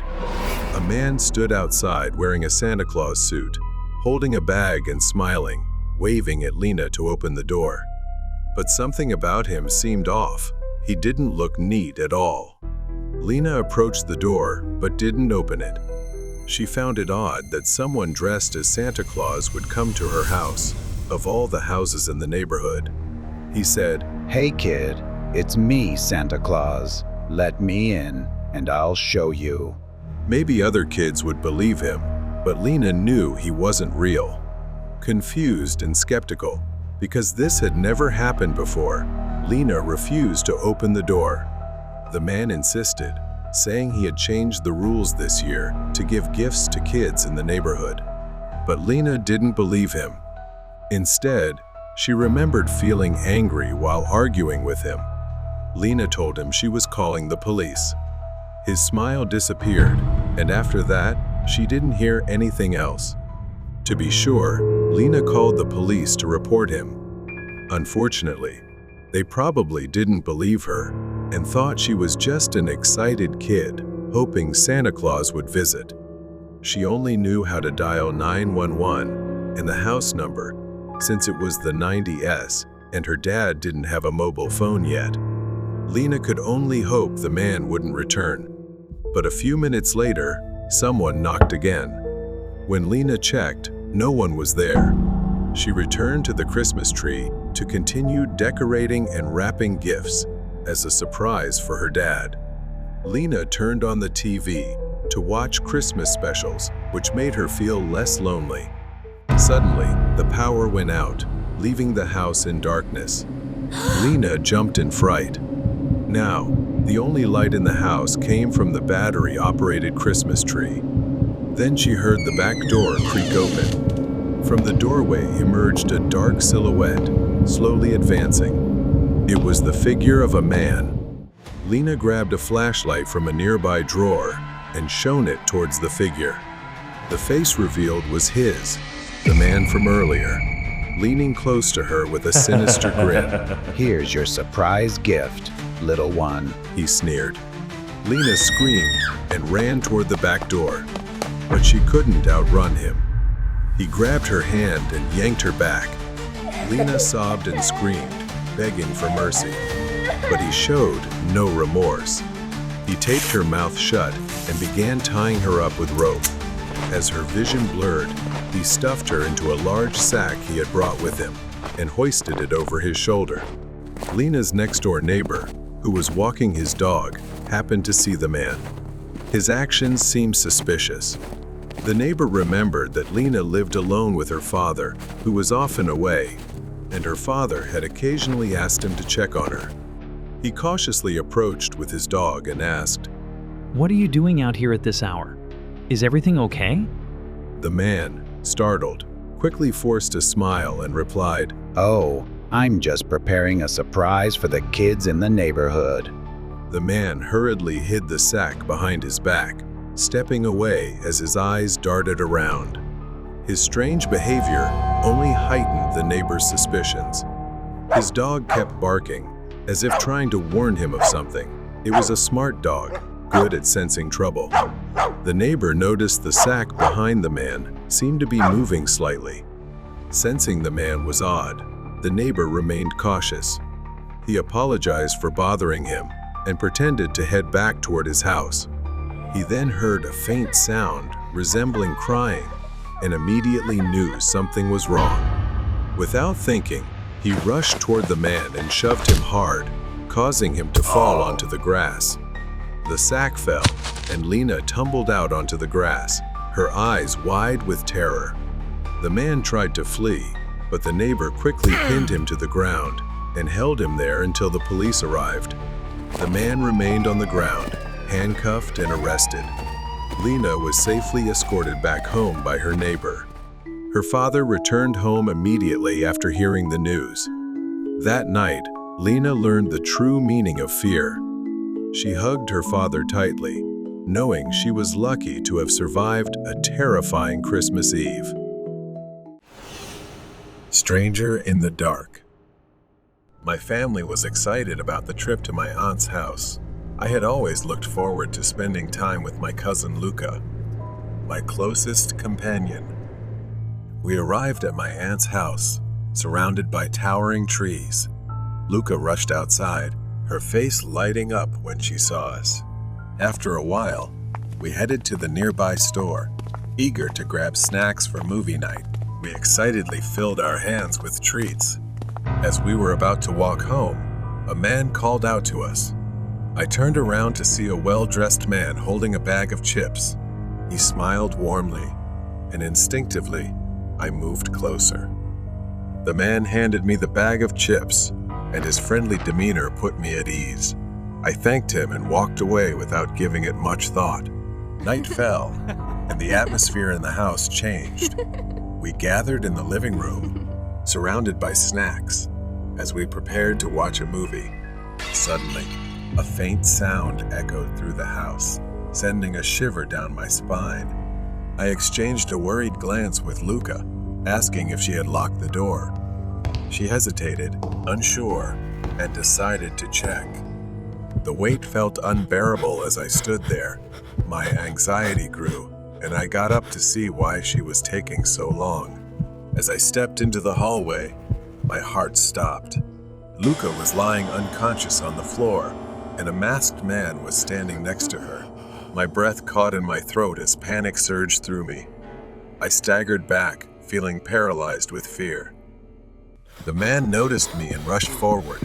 A man stood outside wearing a Santa Claus suit, holding a bag and smiling, waving at Lena to open the door. But something about him seemed off. He didn't look neat at all. Lena approached the door, but didn't open it. She found it odd that someone dressed as Santa Claus would come to her house, of all the houses in the neighborhood. He said, Hey kid, it's me, Santa Claus. Let me in, and I'll show you. Maybe other kids would believe him, but Lena knew he wasn't real. Confused and skeptical, because this had never happened before, Lena refused to open the door. The man insisted, saying he had changed the rules this year to give gifts to kids in the neighborhood. But Lena didn't believe him. Instead, she remembered feeling angry while arguing with him. Lena told him she was calling the police. His smile disappeared, and after that, she didn't hear anything else. To be sure, Lena called the police to report him. Unfortunately, they probably didn't believe her and thought she was just an excited kid, hoping Santa Claus would visit. She only knew how to dial 911 and the house number, since it was the 90s and her dad didn't have a mobile phone yet. Lena could only hope the man wouldn't return. But a few minutes later, someone knocked again. When Lena checked, no one was there. She returned to the Christmas tree to continue decorating and wrapping gifts as a surprise for her dad. Lena turned on the TV to watch Christmas specials, which made her feel less lonely. Suddenly, the power went out, leaving the house in darkness. Lena jumped in fright. Now, the only light in the house came from the battery-operated Christmas tree. Then she heard the back door creak open. From the doorway emerged a dark silhouette, slowly advancing. It was the figure of a man. Lena grabbed a flashlight from a nearby drawer and shone it towards the figure. The face revealed was his, the man from earlier, leaning close to her with a sinister grin. Here's your surprise gift, little one. He sneered. Lena screamed and ran toward the back door, but she couldn't outrun him. He grabbed her hand and yanked her back. Lena sobbed and screamed, begging for mercy, but he showed no remorse. He taped her mouth shut and began tying her up with rope. As her vision blurred, he stuffed her into a large sack he had brought with him and hoisted it over his shoulder. Lena's next-door neighbor, who was walking his dog, happened to see the man. His actions seemed suspicious. The neighbor remembered that Lena lived alone with her father, who was often away, and her father had occasionally asked him to check on her. He cautiously approached with his dog and asked, "What are you doing out here at this hour? Is everything okay?" The man, startled, quickly forced a smile and replied, Oh, I'm just preparing a surprise for the kids in the neighborhood. The man hurriedly hid the sack behind his back, stepping away as his eyes darted around. His strange behavior only heightened the neighbor's suspicions. His dog kept barking, as if trying to warn him of something. It was a smart dog, good at sensing trouble. The neighbor noticed the sack behind the man seemed to be moving slightly. Sensing the man was odd, the neighbor remained cautious. He apologized for bothering him and pretended to head back toward his house. He then heard a faint sound resembling crying and immediately knew something was wrong. Without thinking, he rushed toward the man and shoved him hard, causing him to fall onto the grass. The sack fell, and Lena tumbled out onto the grass, her eyes wide with terror. The man tried to flee, but the neighbor quickly pinned him to the ground and held him there until the police arrived. The man remained on the ground, handcuffed and arrested. Lena was safely escorted back home by her neighbor. Her father returned home immediately after hearing the news. That night, Lena learned the true meaning of fear. She hugged her father tightly, knowing she was lucky to have survived a terrifying Christmas Eve. Stranger in the dark. My family was excited about the trip to my aunt's house. I had always looked forward to spending time with my cousin Luca, my closest companion. We arrived at my aunt's house, surrounded by towering trees. Luca rushed outside, her face lighting up when she saw us. After a while, we headed to the nearby store, eager to grab snacks for movie night. We excitedly filled our hands with treats. As we were about to walk home, a man called out to us. I turned around to see a well-dressed man holding a bag of chips. He smiled warmly, and instinctively, I moved closer. The man handed me the bag of chips, and his friendly demeanor put me at ease. I thanked him and walked away without giving it much thought. Night fell, and the atmosphere in the house changed. We gathered in the living room, surrounded by snacks, as we prepared to watch a movie. Suddenly, a faint sound echoed through the house, sending a shiver down my spine. I exchanged a worried glance with Luca, asking if she had locked the door. She hesitated, unsure, and decided to check. The weight felt unbearable as I stood there. My anxiety grew, and I got up to see why she was taking so long. As I stepped into the hallway, my heart stopped. Luca was lying unconscious on the floor, and a masked man was standing next to her. My breath caught in my throat as panic surged through me. I staggered back, feeling paralyzed with fear. The man noticed me and rushed forward.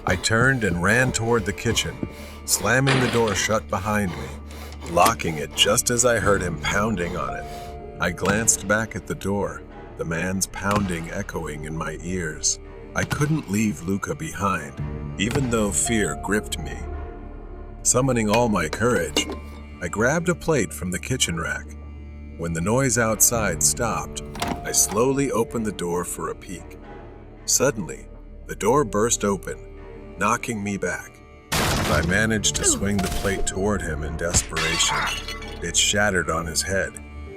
I turned and ran toward the kitchen, slamming the door shut behind me, locking it just as I heard him pounding on it. I glanced back at the door, the man's pounding echoing in my ears. I couldn't leave Luca behind, even though fear gripped me. Summoning all my courage, I grabbed a plate from the kitchen rack. When the noise outside stopped, I slowly opened the door for a peek. Suddenly, the door burst open, knocking me back. I managed to swing the plate toward him in desperation. It shattered on his head,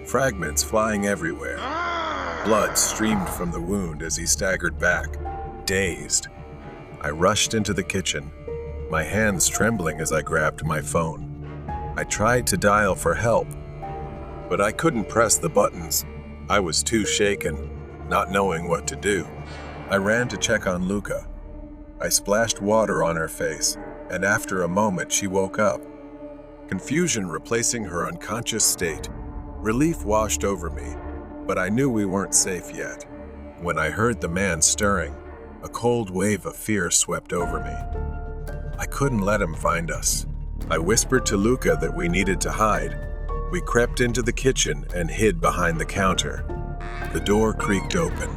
fragments flying everywhere. Blood streamed from the wound as he staggered back, dazed. I rushed into the kitchen, my hands trembling as I grabbed my phone. I tried to dial for help, but I couldn't press the buttons. I was too shaken, not knowing what to do. I ran to check on Luca. I splashed water on her face, and after a moment she woke up. Confusion replacing her unconscious state. Relief washed over me, but I knew we weren't safe yet. When I heard the man stirring, a cold wave of fear swept over me. I couldn't let him find us. I whispered to Luca that we needed to hide. We crept into the kitchen and hid behind the counter. The door creaked open,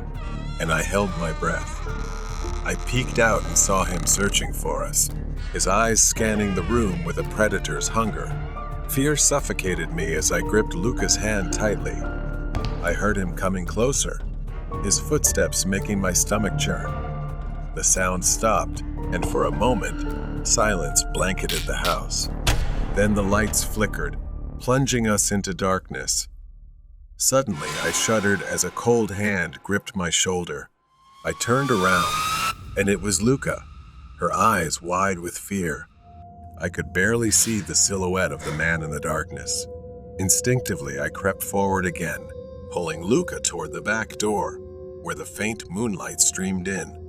and I held my breath. I peeked out and saw him searching for us, his eyes scanning the room with a predator's hunger. Fear suffocated me as I gripped Luca's hand tightly. I heard him coming closer, his footsteps making my stomach churn. The sound stopped, and for a moment, silence blanketed the house. Then the lights flickered, plunging us into darkness. Suddenly, I shuddered as a cold hand gripped my shoulder. I turned around, and it was Luca, her eyes wide with fear. I could barely see the silhouette of the man in the darkness. Instinctively, I crept forward again, pulling Luca toward the back door, where the faint moonlight streamed in.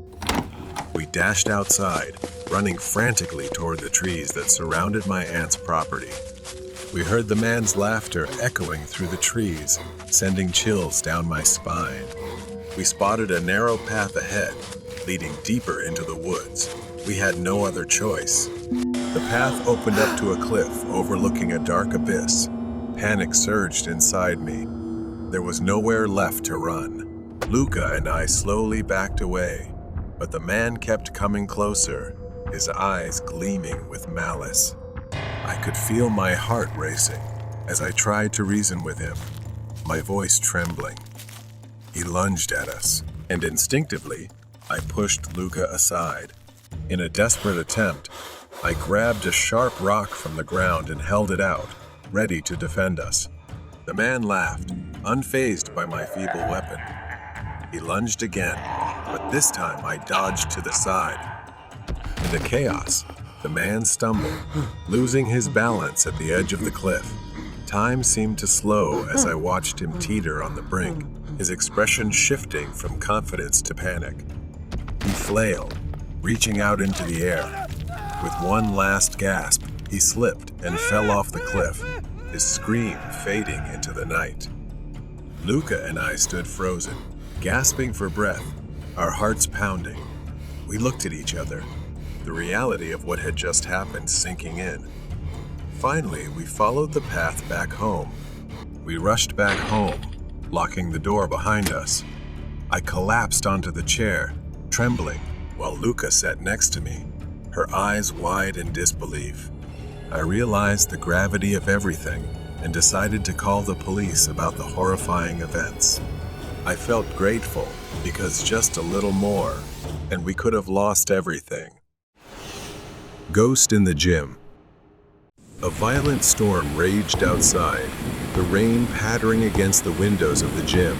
We dashed outside, running frantically toward the trees that surrounded my aunt's property. We heard the man's laughter echoing through the trees, sending chills down my spine. We spotted a narrow path ahead, leading deeper into the woods. We had no other choice. The path opened up to a cliff overlooking a dark abyss. Panic surged inside me. There was nowhere left to run. Luca and I slowly backed away, but the man kept coming closer, his eyes gleaming with malice. I could feel my heart racing as I tried to reason with him, my voice trembling. He lunged at us, and instinctively, I pushed Luca aside. In a desperate attempt, I grabbed a sharp rock from the ground and held it out, ready to defend us. The man laughed, unfazed by my feeble weapon. He lunged again, but this time I dodged to the side. In the chaos, the man stumbled, losing his balance at the edge of the cliff. Time seemed to slow as I watched him teeter on the brink, his expression shifting from confidence to panic. He flailed, reaching out into the air. With one last gasp, he slipped and fell off the cliff, his scream fading into the night. Luca and I stood frozen, gasping for breath, our hearts pounding. We looked at each other, the reality of what had just happened sinking in. Finally, we followed the path back home. We rushed back home, locking the door behind us. I collapsed onto the chair, trembling, while Luca sat next to me, her eyes wide in disbelief. I realized the gravity of everything and decided to call the police about the horrifying events. I felt grateful because just a little more, and we could have lost everything. Ghost in the gym. A violent storm raged outside, the rain pattering against the windows of the gym.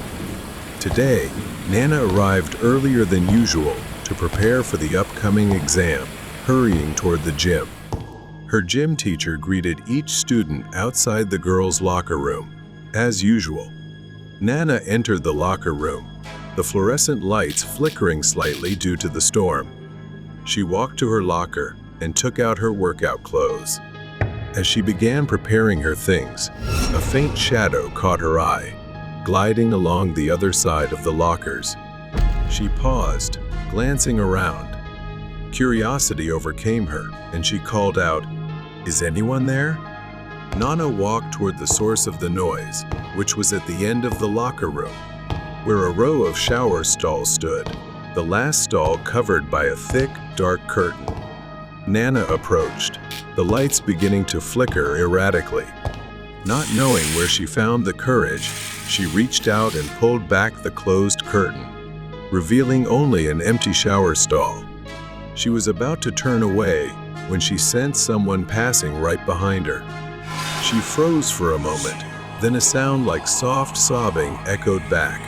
Today, Nana arrived earlier than usual to prepare for the upcoming exam, hurrying toward the gym. Her gym teacher greeted each student outside the girls' locker room, as usual. Nana entered the locker room, the fluorescent lights flickering slightly due to the storm. She walked to her locker and took out her workout clothes. As she began preparing her things, a faint shadow caught her eye, gliding along the other side of the lockers. She paused, glancing around. Curiosity overcame her, and she called out, "Is anyone there?" Nana walked toward the source of the noise, which was at the end of the locker room, where a row of shower stalls stood, the last stall covered by a thick, dark curtain. Nana approached, the lights beginning to flicker erratically. Not knowing where she found the courage, she reached out and pulled back the closed curtain, revealing only an empty shower stall. She was about to turn away when she sensed someone passing right behind her. She froze for a moment, then a sound like soft sobbing echoed back,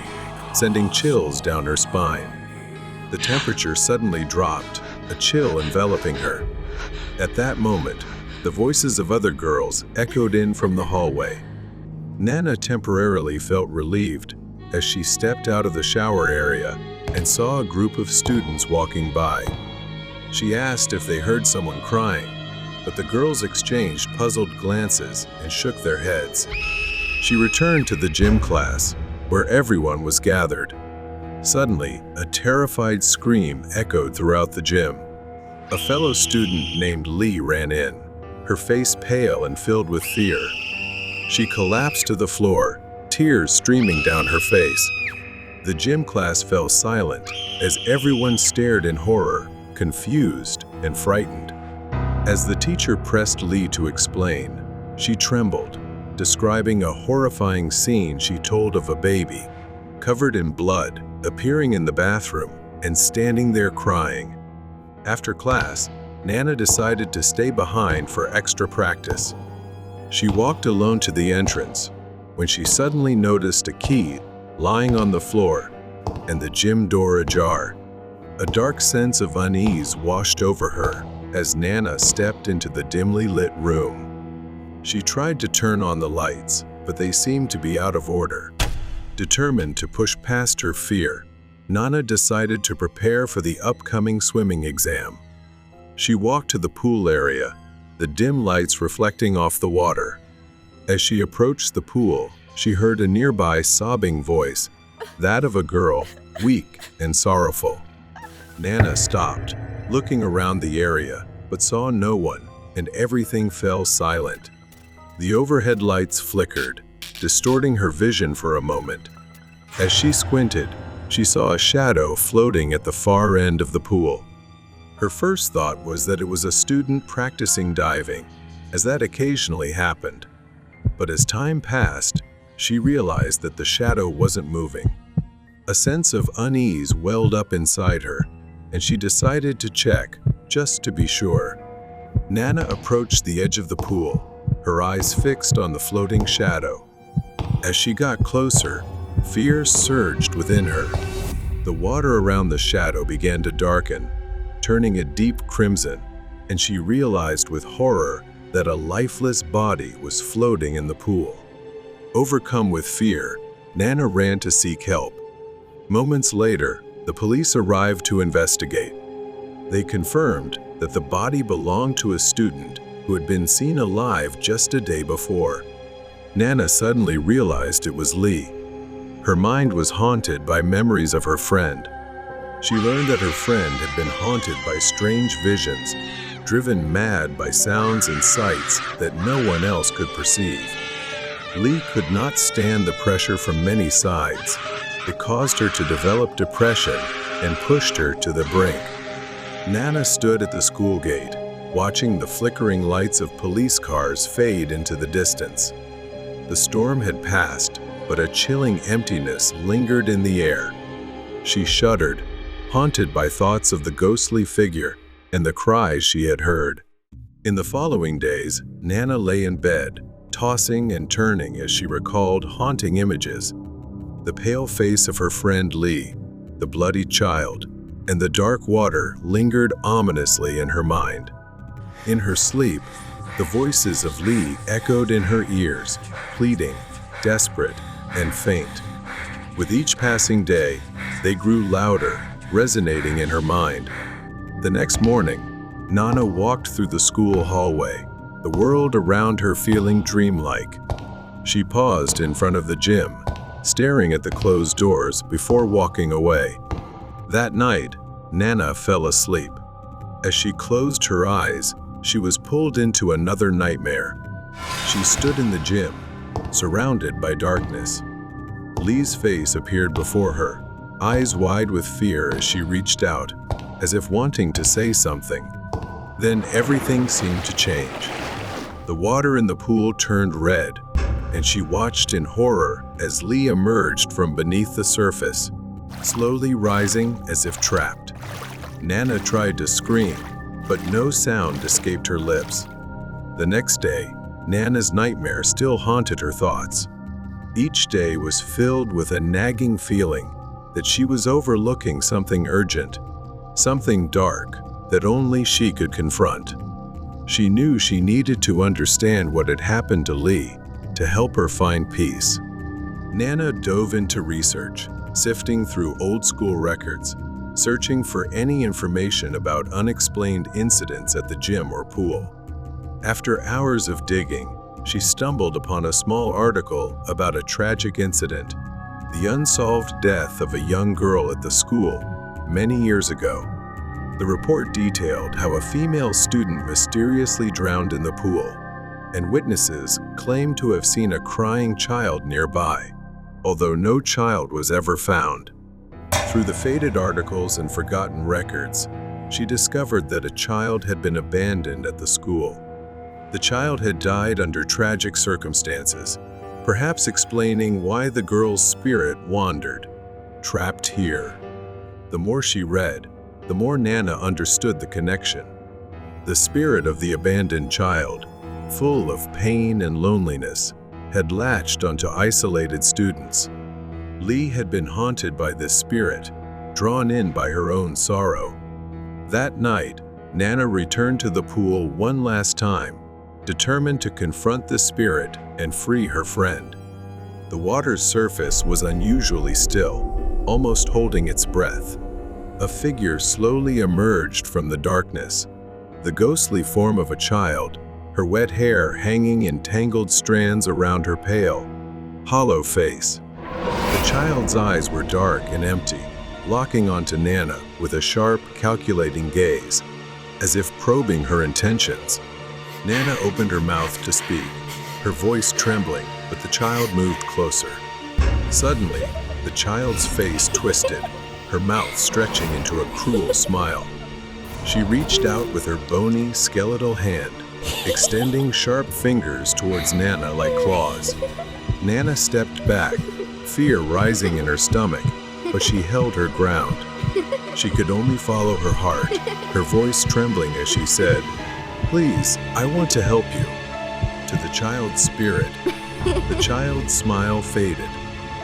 sending chills down her spine. The temperature suddenly dropped, a chill enveloping her. At that moment, the voices of other girls echoed in from the hallway. Nana temporarily felt relieved as she stepped out of the shower area and saw a group of students walking by. She asked if they heard someone crying, but the girls exchanged puzzled glances and shook their heads. She returned to the gym class, where everyone was gathered. Suddenly, a terrified scream echoed throughout the gym. A fellow student named Lee ran in, her face pale and filled with fear. She collapsed to the floor, tears streaming down her face. The gym class fell silent as everyone stared in horror, confused and frightened. As the teacher pressed Lee to explain, she trembled, describing a horrifying scene she told of a baby, covered in blood, appearing in the bathroom and standing there crying. After class, Nana decided to stay behind for extra practice. She walked alone to the entrance when she suddenly noticed a key lying on the floor and the gym door ajar. A dark sense of unease washed over her as Nana stepped into the dimly lit room. She tried to turn on the lights, but they seemed to be out of order. Determined to push past her fear, Nana decided to prepare for the upcoming swimming exam. She walked to the pool area, the dim lights reflecting off the water. As she approached the pool, she heard a nearby sobbing voice, that of a girl, weak and sorrowful. Nana stopped, looking around the area, but saw no one, and everything fell silent. The overhead lights flickered, distorting her vision for a moment. As she squinted, she saw a shadow floating at the far end of the pool. Her first thought was that it was a student practicing diving, as that occasionally happened. But as time passed, she realized that the shadow wasn't moving. A sense of unease welled up inside her, and she decided to check, just to be sure. Nana approached the edge of the pool, her eyes fixed on the floating shadow. As she got closer, fear surged within her. The water around the shadow began to darken, turning a deep crimson, and she realized with horror that a lifeless body was floating in the pool. Overcome with fear, Nana ran to seek help. Moments later, the police arrived to investigate. They confirmed that the body belonged to a student who had been seen alive just a day before. Nana suddenly realized it was Lee. Her mind was haunted by memories of her friend. She learned that her friend had been haunted by strange visions, driven mad by sounds and sights that no one else could perceive. Lee could not stand the pressure from many sides. It caused her to develop depression and pushed her to the brink. Nana stood at the school gate, watching the flickering lights of police cars fade into the distance. The storm had passed, but a chilling emptiness lingered in the air. She shuddered, haunted by thoughts of the ghostly figure and the cries she had heard. In the following days, Nana lay in bed, tossing and turning as she recalled haunting images. The pale face of her friend Lee, the bloody child, and the dark water lingered ominously in her mind. In her sleep, the voices of Lee echoed in her ears, pleading, desperate, and faint. With each passing day, they grew louder, resonating in her mind. The next morning, Nana walked through the school hallway, the world around her feeling dreamlike. She paused in front of the gym, staring at the closed doors before walking away. That night, Nana fell asleep. As she closed her eyes, she was pulled into another nightmare. She stood in the gym, surrounded by darkness. Lee's face appeared before her, eyes wide with fear as she reached out, as if wanting to say something. Then everything seemed to change. The water in the pool turned red, and she watched in horror as Lee emerged from beneath the surface, slowly rising as if trapped. Nana tried to scream, but no sound escaped her lips. The next day, Nana's nightmare still haunted her thoughts. Each day was filled with a nagging feeling that she was overlooking something urgent, something dark that only she could confront. She knew she needed to understand what had happened to Lee to help her find peace. Nana dove into research, sifting through old-school records, searching for any information about unexplained incidents at the gym or pool. After hours of digging, she stumbled upon a small article about a tragic incident, the unsolved death of a young girl at the school many years ago. The report detailed how a female student mysteriously drowned in the pool, and witnesses claimed to have seen a crying child nearby, although no child was ever found. Through the faded articles and forgotten records, she discovered that a child had been abandoned at the school. The child had died under tragic circumstances, perhaps explaining why the girl's spirit wandered, trapped here. The more she read, the more Nana understood the connection. The spirit of the abandoned child, full of pain and loneliness, had latched onto isolated students. Lee had been haunted by this spirit, drawn in by her own sorrow. That night, Nana returned to the pool one last time, determined to confront the spirit and free her friend. The water's surface was unusually still, almost holding its breath. A figure slowly emerged from the darkness, the ghostly form of a child, her wet hair hanging in tangled strands around her pale, hollow face. The child's eyes were dark and empty, locking onto Nana with a sharp, calculating gaze, as if probing her intentions. Nana opened her mouth to speak, her voice trembling, but the child moved closer. Suddenly, the child's face twisted, her mouth stretching into a cruel smile. She reached out with her bony, skeletal hand, extending sharp fingers towards Nana like claws. Nana stepped back, fear rising in her stomach, but she held her ground. She could only follow her heart, her voice trembling as she said, "Please, I want to help you." To the child's spirit, the child's smile faded,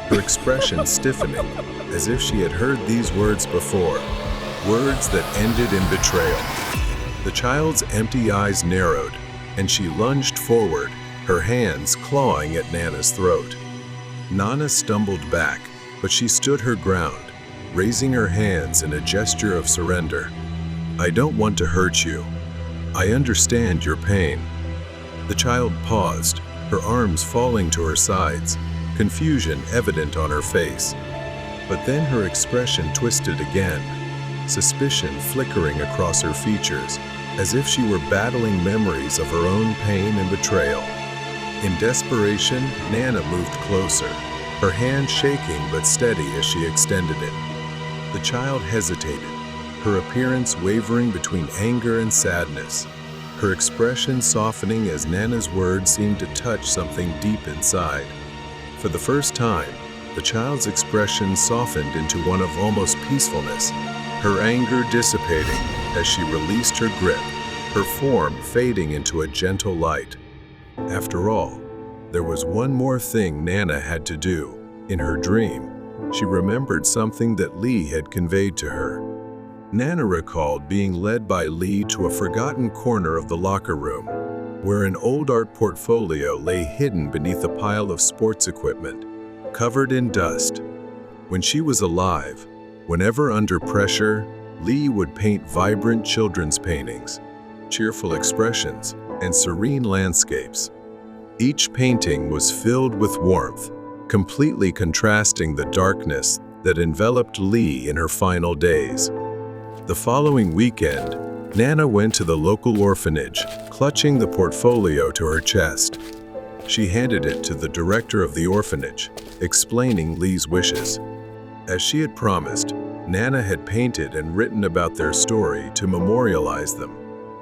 her expression stiffening, as if she had heard these words before, words that ended in betrayal. The child's empty eyes narrowed, and she lunged forward, her hands clawing at Nana's throat. Nana stumbled back, but she stood her ground, raising her hands in a gesture of surrender. "I don't want to hurt you. I understand your pain." The child paused, her arms falling to her sides, confusion evident on her face. But then her expression twisted again, suspicion flickering across her features, as if she were battling memories of her own pain and betrayal. In desperation, Nana moved closer, her hand shaking but steady as she extended it. The child hesitated, her appearance wavering between anger and sadness, her expression softening as Nana's words seemed to touch something deep inside. For the first time, the child's expression softened into one of almost peacefulness, her anger dissipating as she released her grip, her form fading into a gentle light. After all, there was one more thing Nana had to do. In her dream, she remembered something that Lee had conveyed to her. Nana recalled being led by Lee to a forgotten corner of the locker room, where an old art portfolio lay hidden beneath a pile of sports equipment, covered in dust. When she was alive, whenever under pressure, Lee would paint vibrant children's paintings, cheerful expressions, and serene landscapes. Each painting was filled with warmth, completely contrasting the darkness that enveloped Lee in her final days. The following weekend, Nana went to the local orphanage, clutching the portfolio to her chest. She handed it to the director of the orphanage, explaining Lee's wishes. As she had promised, Nana had painted and written about their story to memorialize them,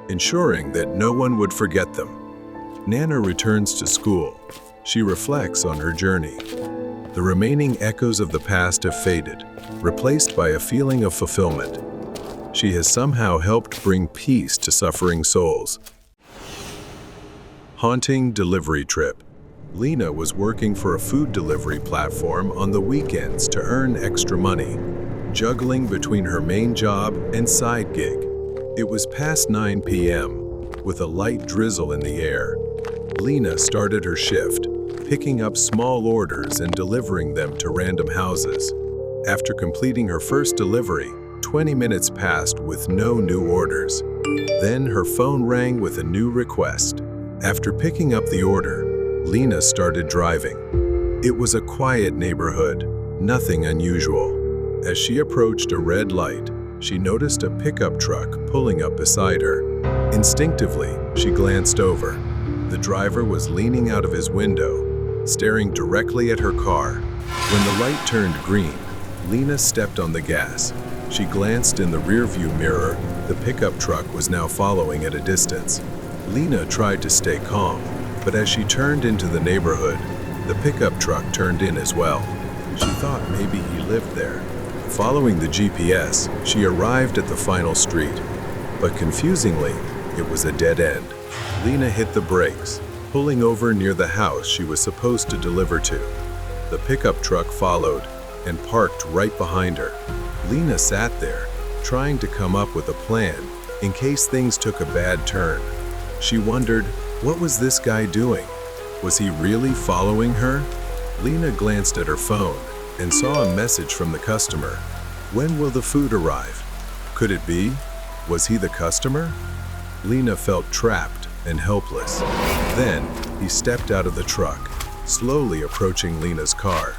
ensuring that no one would forget them. Nana returns to school. She reflects on her journey. The remaining echoes of the past have faded, replaced by a feeling of fulfillment. She has somehow helped bring peace to suffering souls. Haunting delivery trip. Lena was working for a food delivery platform on the weekends to earn extra money, juggling between her main job and side gig. It was past 9 p.m., with a light drizzle in the air. Lena started her shift, picking up small orders and delivering them to random houses. After completing her first delivery, 20 minutes passed with no new orders. Then her phone rang with a new request. After picking up the order, Lena started driving. It was a quiet neighborhood, nothing unusual. As she approached a red light, she noticed a pickup truck pulling up beside her. Instinctively, she glanced over. The driver was leaning out of his window, staring directly at her car. When the light turned green, Lena stepped on the gas. She glanced in the rearview mirror. The pickup truck was now following at a distance. Lena tried to stay calm, but as she turned into the neighborhood, the pickup truck turned in as well. She thought maybe he lived there. Following the GPS, she arrived at the final street, but confusingly, it was a dead end. Lena hit the brakes, pulling over near the house she was supposed to deliver to. The pickup truck followed and parked right behind her. Lena sat there, trying to come up with a plan in case things took a bad turn. She wondered, what was this guy doing? Was he really following her? Lena glanced at her phone and saw a message from the customer. When will the food arrive? Could it be? Was he the customer? Lena felt trapped and helpless. Then, he stepped out of the truck, slowly approaching Lena's car.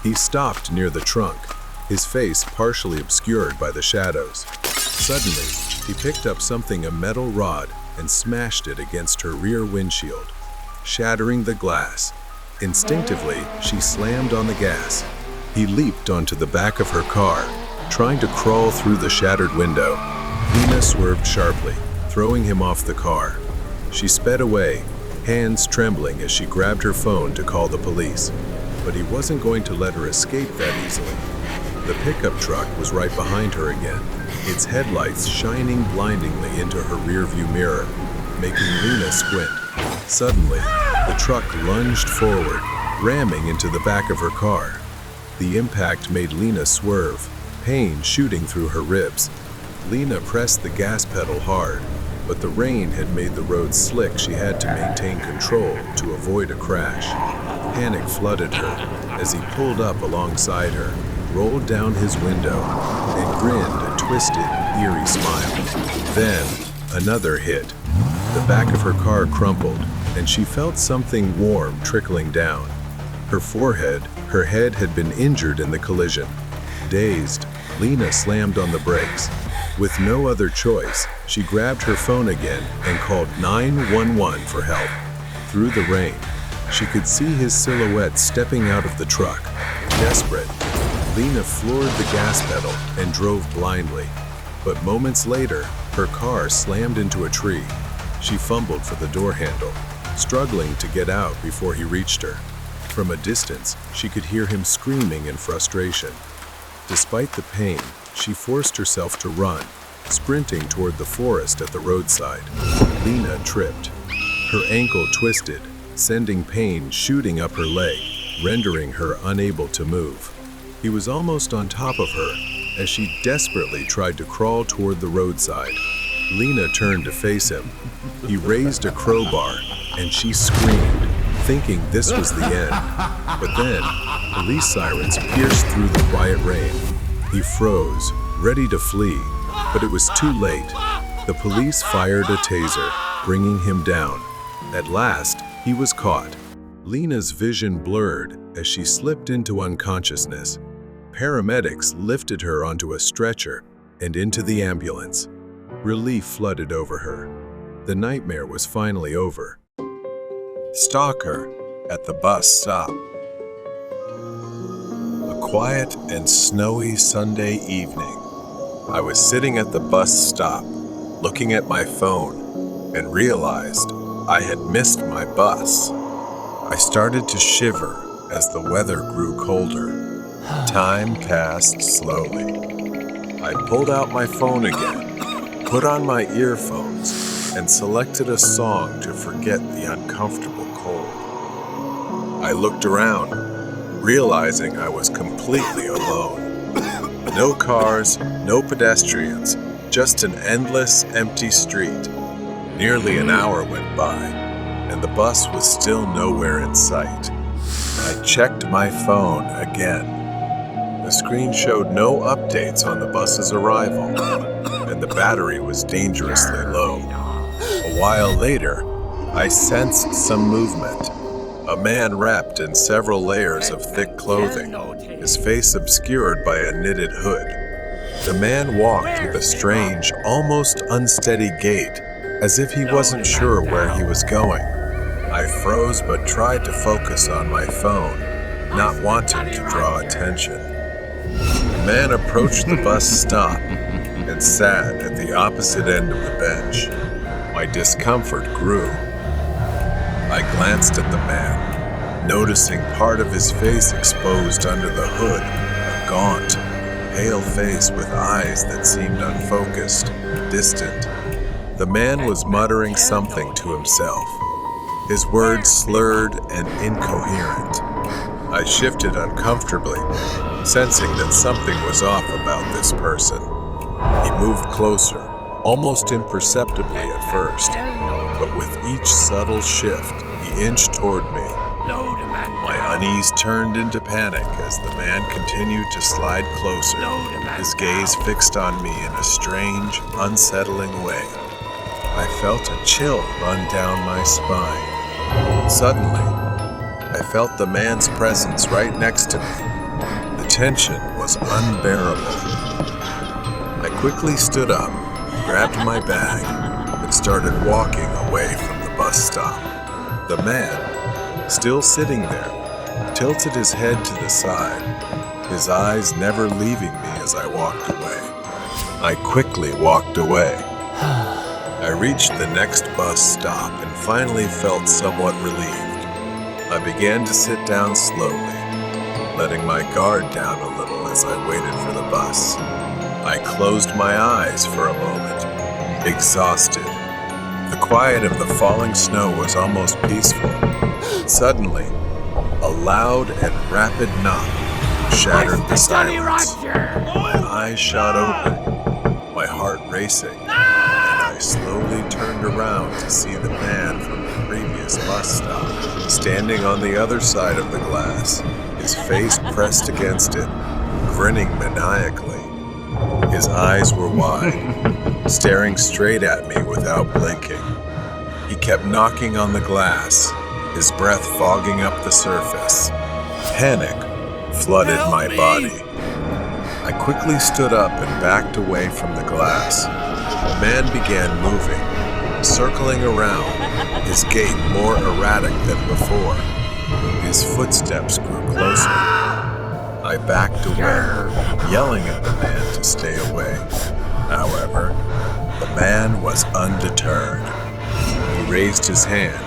He stopped near the trunk, his face partially obscured by the shadows. Suddenly, he picked up a metal rod, and smashed it against her rear windshield, shattering the glass. Instinctively, she slammed on the gas. He leaped onto the back of her car, trying to crawl through the shattered window. Lena swerved sharply, throwing him off the car. She sped away, hands trembling as she grabbed her phone to call the police. But he wasn't going to let her escape that easily. The pickup truck was right behind her again, its headlights shining blindingly into her rearview mirror, making Lena squint. Suddenly, the truck lunged forward, ramming into the back of her car. The impact made Lena swerve, pain shooting through her ribs. Lena pressed the gas pedal hard, but the rain had made the road slick. She had to maintain control to avoid a crash. Panic flooded her as he pulled up alongside her, rolled down his window, and grinned a twisted, eerie smile. Then, another hit. The back of her car crumpled, and she felt something warm trickling down. Her forehead, her head had been injured in the collision. Dazed, Lena slammed on the brakes. With no other choice, she grabbed her phone again and called 911 for help. Through the rain, she could see his silhouette stepping out of the truck. Desperate, Lena floored the gas pedal and drove blindly. But moments later, her car slammed into a tree. She fumbled for the door handle, struggling to get out before he reached her. From a distance, she could hear him screaming in frustration. Despite the pain, she forced herself to run, sprinting toward the forest at the roadside. Lena tripped. Her ankle twisted, sending pain shooting up her leg, rendering her unable to move. He was almost on top of her as she desperately tried to crawl toward the roadside. Lena turned to face him. He raised a crowbar, and she screamed, thinking this was the end. But then, police sirens pierced through the quiet rain. He froze, ready to flee, but it was too late. The police fired a taser, bringing him down. At last, he was caught. Lena's vision blurred as she slipped into unconsciousness. Paramedics lifted her onto a stretcher and into the ambulance. Relief flooded over her. The nightmare was finally over. Stalker at the bus stop. A quiet and snowy Sunday evening. I was sitting at the bus stop, looking at my phone, and realized I had missed my bus. I started to shiver as the weather grew colder. Time passed slowly. I pulled out my phone again, put on my earphones, and selected a song to forget the uncomfortable cold. I looked around, realizing I was completely alone. No cars, no pedestrians, just an endless, empty street. Nearly an hour went by, and the bus was still nowhere in sight. I checked my phone again. The screen showed no updates on the bus's arrival, and the battery was dangerously low. A while later, I sensed some movement. A man wrapped in several layers of thick clothing, his face obscured by a knitted hood. The man walked with a strange, almost unsteady gait, as if he wasn't sure where he was going. I froze but tried to focus on my phone, not wanting to draw attention. The man approached the bus stop and sat at the opposite end of the bench. My discomfort grew. I glanced at the man, noticing part of his face exposed under the hood, a gaunt, pale face with eyes that seemed unfocused, distant. The man was muttering something to himself, his words slurred and incoherent. I shifted uncomfortably, sensing that something was off about this person. He moved closer, almost imperceptibly at first, but with each subtle shift, he inched toward me. My unease turned into panic as the man continued to slide closer, his gaze fixed on me in a strange, unsettling way. I felt a chill run down my spine. Suddenly, I felt the man's presence right next to me. The tension was unbearable. I quickly stood up, grabbed my bag, and started walking away from the bus stop. The man, still sitting there, tilted his head to the side, his eyes never leaving me as I walked away. I quickly walked away. I reached the next bus stop and finally felt somewhat relieved. I began to sit down slowly, letting my guard down a little as I waited for the bus. I closed my eyes for a moment, exhausted. The quiet of the falling snow was almost peaceful. Suddenly, a loud and rapid knock shattered the silence. My eyes shot open, my heart racing, and I slowly turned around to see the man from the previous bus stop, standing on the other side of the glass, his face pressed against it, grinning maniacally. His eyes were wide, staring straight at me without blinking. He kept knocking on the glass, his breath fogging up the surface. Panic flooded my body. I quickly stood up and backed away from the glass. The man began moving, circling around, his gait more erratic than before. His footsteps grew closer. I backed away, yelling at the man to stay away. However, the man was undeterred. He raised his hand,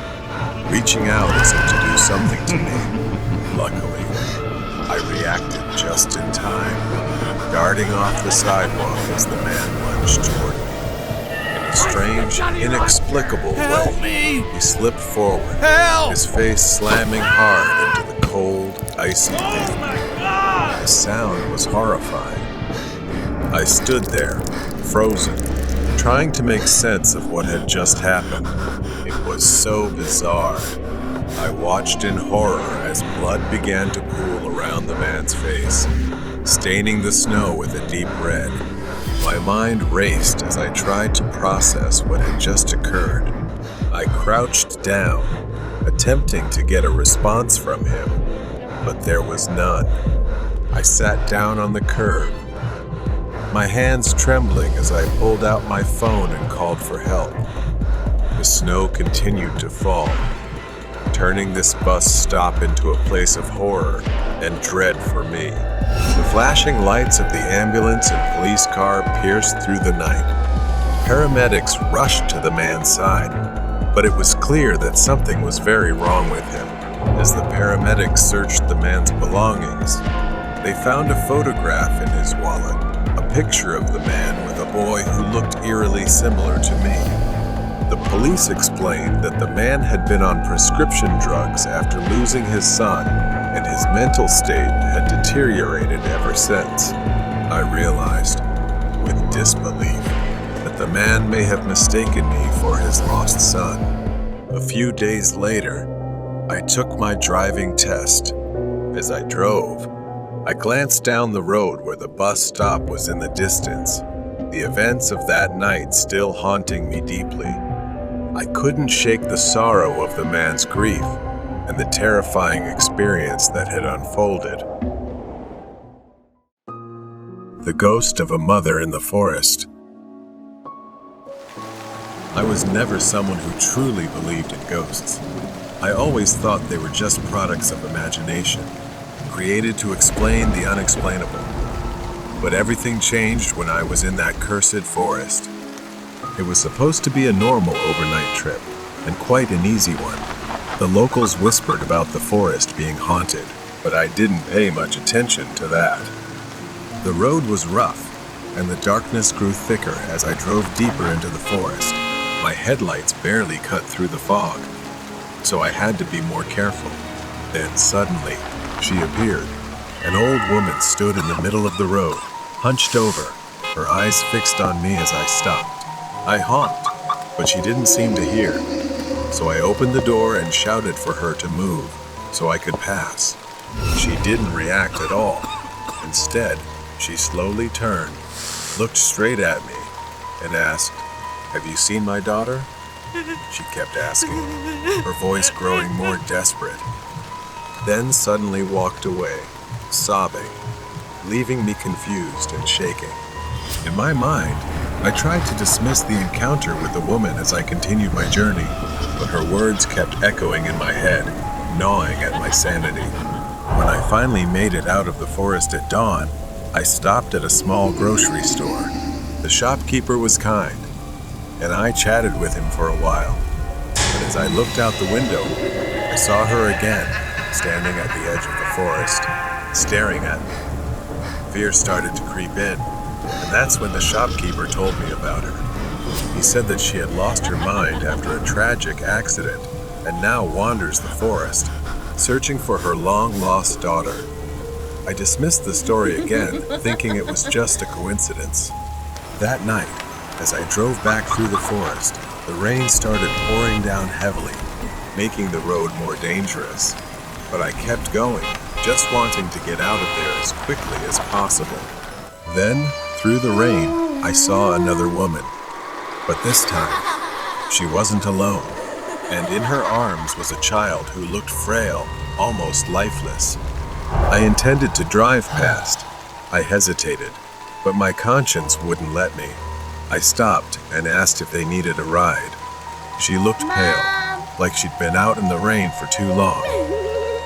reaching out as if to do something to me. Luckily, I reacted just in time, darting off the sidewalk as the man lunged toward me. In a strange, inexplicable way, he slipped forward, his face slamming hard into the cold, icy pavement. The sound was horrifying. I stood there, frozen, trying to make sense of what had just happened. It was so bizarre. I watched in horror as blood began to pool around the man's face, staining the snow with a deep red. My mind raced as I tried to process what had just occurred. I crouched down, attempting to get a response from him, but there was none. I sat down on the curb, my hands trembling as I pulled out my phone and called for help. The snow continued to fall, turning this bus stop into a place of horror and dread for me. The flashing lights of the ambulance and police car pierced through the night. Paramedics rushed to the man's side, but it was clear that something was very wrong with him. As the paramedics searched the man's belongings, they found a photograph in his wallet, a picture of the man with a boy who looked eerily similar to me. The police explained that the man had been on prescription drugs after losing his son, and his mental state had deteriorated ever since. I realized, with disbelief, that the man may have mistaken me for his lost son. A few days later, I took my driving test. As I drove, I glanced down the road where the bus stop was in the distance, the events of that night still haunting me deeply. I couldn't shake the sorrow of the man's grief and the terrifying experience that had unfolded. The ghost of a mother in the forest. I was never someone who truly believed in ghosts. I always thought they were just products of imagination, created to explain the unexplainable. But everything changed when I was in that cursed forest. It was supposed to be a normal overnight trip, and quite an easy one. The locals whispered about the forest being haunted, but I didn't pay much attention to that. The road was rough, and the darkness grew thicker as I drove deeper into the forest. My headlights barely cut through the fog, so I had to be more careful. Then suddenly, she appeared. An old woman stood in the middle of the road, hunched over, her eyes fixed on me as I stopped. I honked, but she didn't seem to hear, so I opened the door and shouted for her to move so I could pass. She didn't react at all. Instead, she slowly turned, looked straight at me, and asked, "Have you seen my daughter?" She kept asking, her voice growing more desperate. Then suddenly walked away, sobbing, leaving me confused and shaking. In my mind, I tried to dismiss the encounter with the woman as I continued my journey, but her words kept echoing in my head, gnawing at my sanity. When I finally made it out of the forest at dawn, I stopped at a small grocery store. The shopkeeper was kind, and I chatted with him for a while. But as I looked out the window, I saw her again, standing at the edge of the forest, staring at me. Fear started to creep in, and that's when the shopkeeper told me about her. He said that she had lost her mind after a tragic accident and now wanders the forest, searching for her long-lost daughter. I dismissed the story again, thinking it was just a coincidence. That night, as I drove back through the forest, the rain started pouring down heavily, making the road more dangerous. But I kept going, just wanting to get out of there as quickly as possible. Then, through the rain, I saw another woman. But this time, she wasn't alone, and in her arms was a child who looked frail, almost lifeless. I intended to drive past. I hesitated, but my conscience wouldn't let me. I stopped and asked if they needed a ride. She looked pale, like she'd been out in the rain for too long.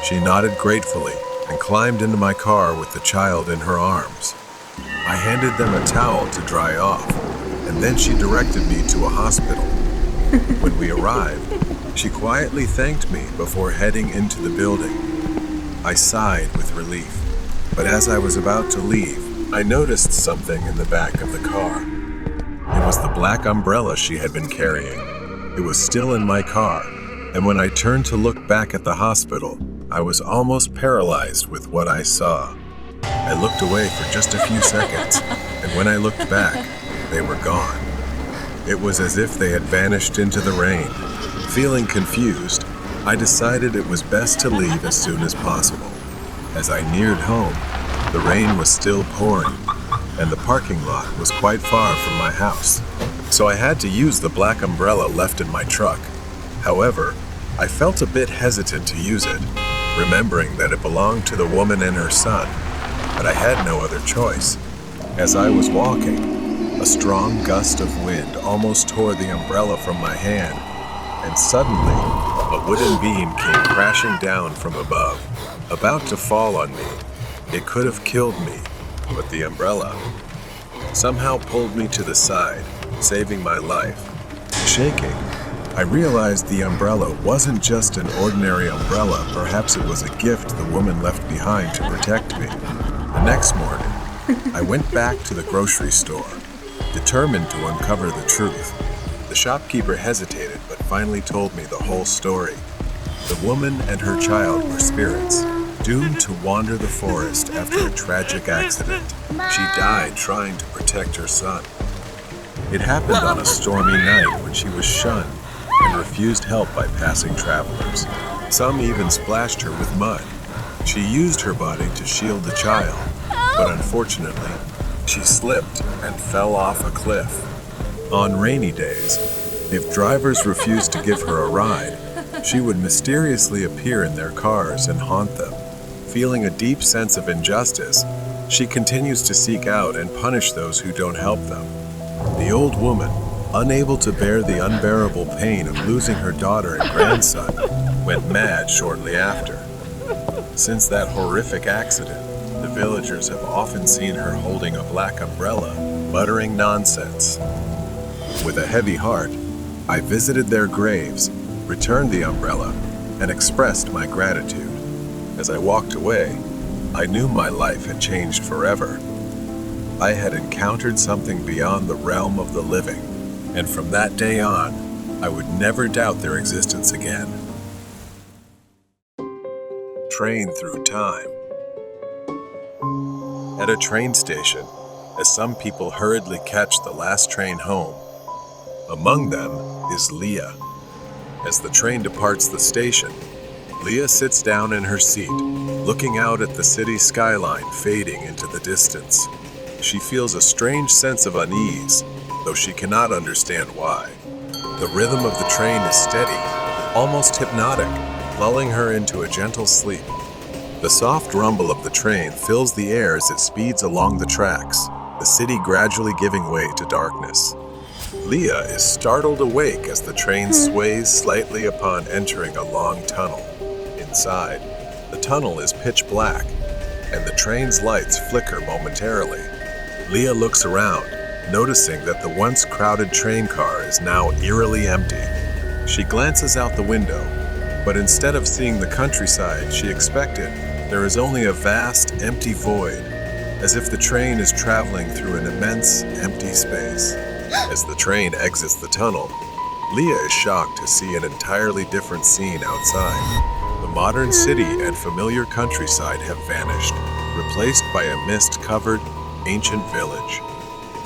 She nodded gratefully and climbed into my car with the child in her arms. I handed them a towel to dry off, and then she directed me to a hospital. When we arrived, she quietly thanked me before heading into the building. I sighed with relief, but as I was about to leave, I noticed something in the back of the car. It was the black umbrella she had been carrying. It was still in my car, and when I turned to look back at the hospital, I was almost paralyzed with what I saw. I looked away for just a few seconds, and when I looked back, they were gone. It was as if they had vanished into the rain. Feeling confused, I decided it was best to leave as soon as possible. As I neared home, the rain was still pouring, and the parking lot was quite far from my house, so I had to use the black umbrella left in my truck. However, I felt a bit hesitant to use it, remembering that it belonged to the woman and her son, but I had no other choice. As I was walking, a strong gust of wind almost tore the umbrella from my hand, and suddenly, a wooden beam came crashing down from above, about to fall on me. It could have killed me, but the umbrella somehow pulled me to the side, saving my life. Shaking, I realized the umbrella wasn't just an ordinary umbrella. Perhaps it was a gift the woman left behind to protect me. The next morning, I went back to the grocery store, determined to uncover the truth. The shopkeeper hesitated, but finally told me the whole story. The woman and her child were spirits, doomed to wander the forest after a tragic accident. She died trying to protect her son. It happened on a stormy night when she was shunned and refused help by passing travelers. Some even splashed her with mud. She used her body to shield the child, but unfortunately, she slipped and fell off a cliff. On rainy days, if drivers refused to give her a ride, she would mysteriously appear in their cars and haunt them. Feeling a deep sense of injustice, she continues to seek out and punish those who don't help them. The old woman, unable to bear the unbearable pain of losing her daughter and grandson, went mad shortly after. Since that horrific accident, the villagers have often seen her holding a black umbrella, muttering nonsense. With a heavy heart, I visited their graves, returned the umbrella, and expressed my gratitude. As I walked away, I knew my life had changed forever. I had encountered something beyond the realm of the living, and from that day on, I would never doubt their existence again. Train through time. At a train station, as some people hurriedly catch the last train home. Among them is Leah. As the train departs the station, Leah sits down in her seat, looking out at the city skyline fading into the distance. She feels a strange sense of unease, though she cannot understand why. The rhythm of the train is steady, almost hypnotic, lulling her into a gentle sleep. The soft rumble of the train fills the air as it speeds along the tracks, the city gradually giving way to darkness. Leah is startled awake as the train sways slightly upon entering a long tunnel. Inside, the tunnel is pitch black, and the train's lights flicker momentarily. Leah looks around, noticing that the once crowded train car is now eerily empty. She glances out the window, but instead of seeing the countryside she expected, there is only a vast, empty void, as if the train is traveling through an immense, empty space. As the train exits the tunnel, Leah is shocked to see an entirely different scene outside. The modern city and familiar countryside have vanished, replaced by a mist-covered, ancient village.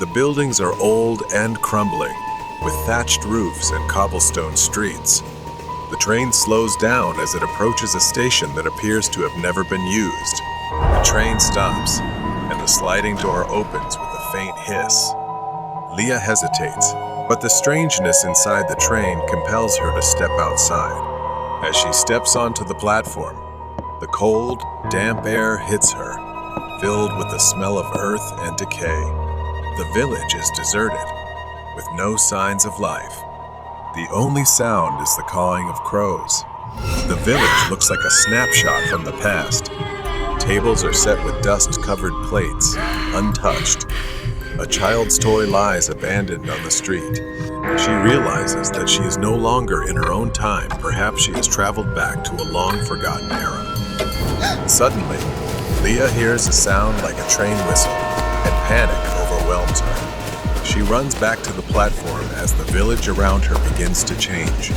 The buildings are old and crumbling, with thatched roofs and cobblestone streets. The train slows down as it approaches a station that appears to have never been used. The train stops, and the sliding door opens with a faint hiss. Leah hesitates, but the strangeness inside the train compels her to step outside. As she steps onto the platform, the cold, damp air hits her, filled with the smell of earth and decay. The village is deserted, with no signs of life. The only sound is the cawing of crows. The village looks like a snapshot from the past. Tables are set with dust-covered plates, untouched. A child's toy lies abandoned on the street. She realizes that she is no longer in her own time. Perhaps she has traveled back to a long-forgotten era. Suddenly, Leah hears a sound like a train whistle, and panic overwhelms her. She runs back to the platform as the village around her begins to change.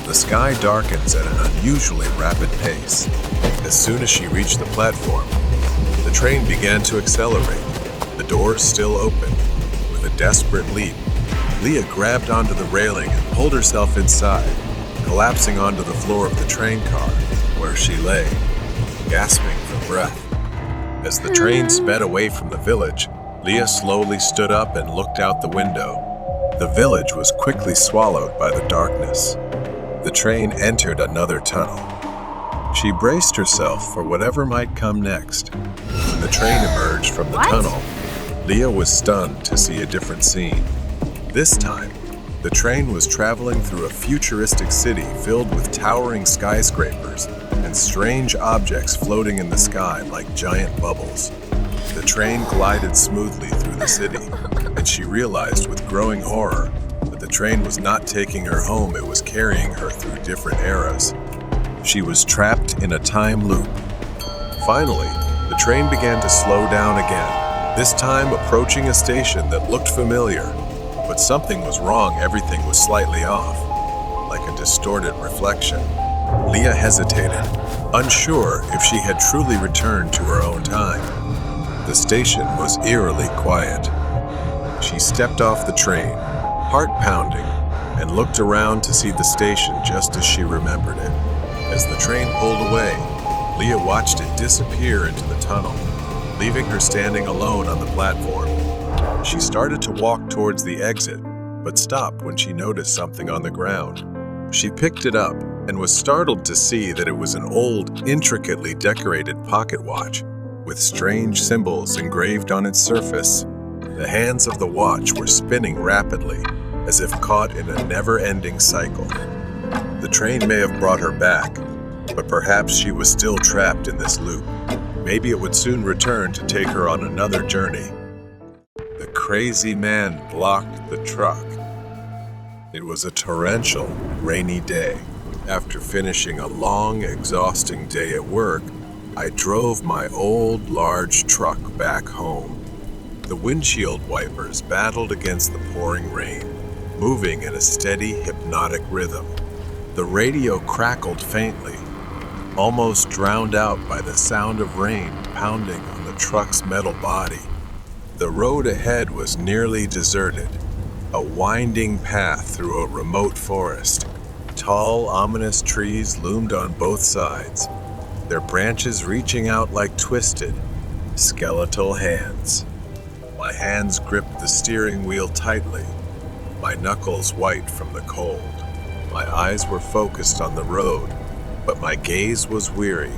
The sky darkens at an unusually rapid pace. As soon as she reached the platform, the train began to accelerate, the doors still open. With a desperate leap, Leah grabbed onto the railing and pulled herself inside, collapsing onto the floor of the train car, where she lay, gasping for breath. As the train sped away from the village, Leah slowly stood up and looked out the window. The village was quickly swallowed by the darkness. The train entered another tunnel. She braced herself for whatever might come next. When the train emerged from the tunnel, Leah was stunned to see a different scene. This time, the train was traveling through a futuristic city filled with towering skyscrapers and strange objects floating in the sky like giant bubbles. The train glided smoothly through the city, and she realized with growing horror that the train was not taking her home, it was carrying her through different eras. She was trapped in a time loop. Finally, the train began to slow down again, this time approaching a station that looked familiar. But something was wrong, everything was slightly off, like a distorted reflection. Leah hesitated, unsure if she had truly returned to her own time. The station was eerily quiet. She stepped off the train, heart pounding, and looked around to see the station just as she remembered it. As the train pulled away, Leah watched it disappear into the tunnel, leaving her standing alone on the platform. She started to walk towards the exit, but stopped when she noticed something on the ground. She picked it up and was startled to see that it was an old, intricately decorated pocket watch with strange symbols engraved on its surface. The hands of the watch were spinning rapidly, as if caught in a never-ending cycle. The train may have brought her back, but perhaps she was still trapped in this loop. Maybe it would soon return to take her on another journey. The crazy man blocked the truck. It was a torrential, rainy day. After finishing a long, exhausting day at work, I drove my old, large truck back home. The windshield wipers battled against the pouring rain, moving in a steady, hypnotic rhythm. The radio crackled faintly, almost drowned out by the sound of rain pounding on the truck's metal body. The road ahead was nearly deserted, a winding path through a remote forest. Tall, ominous trees loomed on both sides, their branches reaching out like twisted, skeletal hands. My hands gripped the steering wheel tightly, my knuckles white from the cold. My eyes were focused on the road, but my gaze was weary,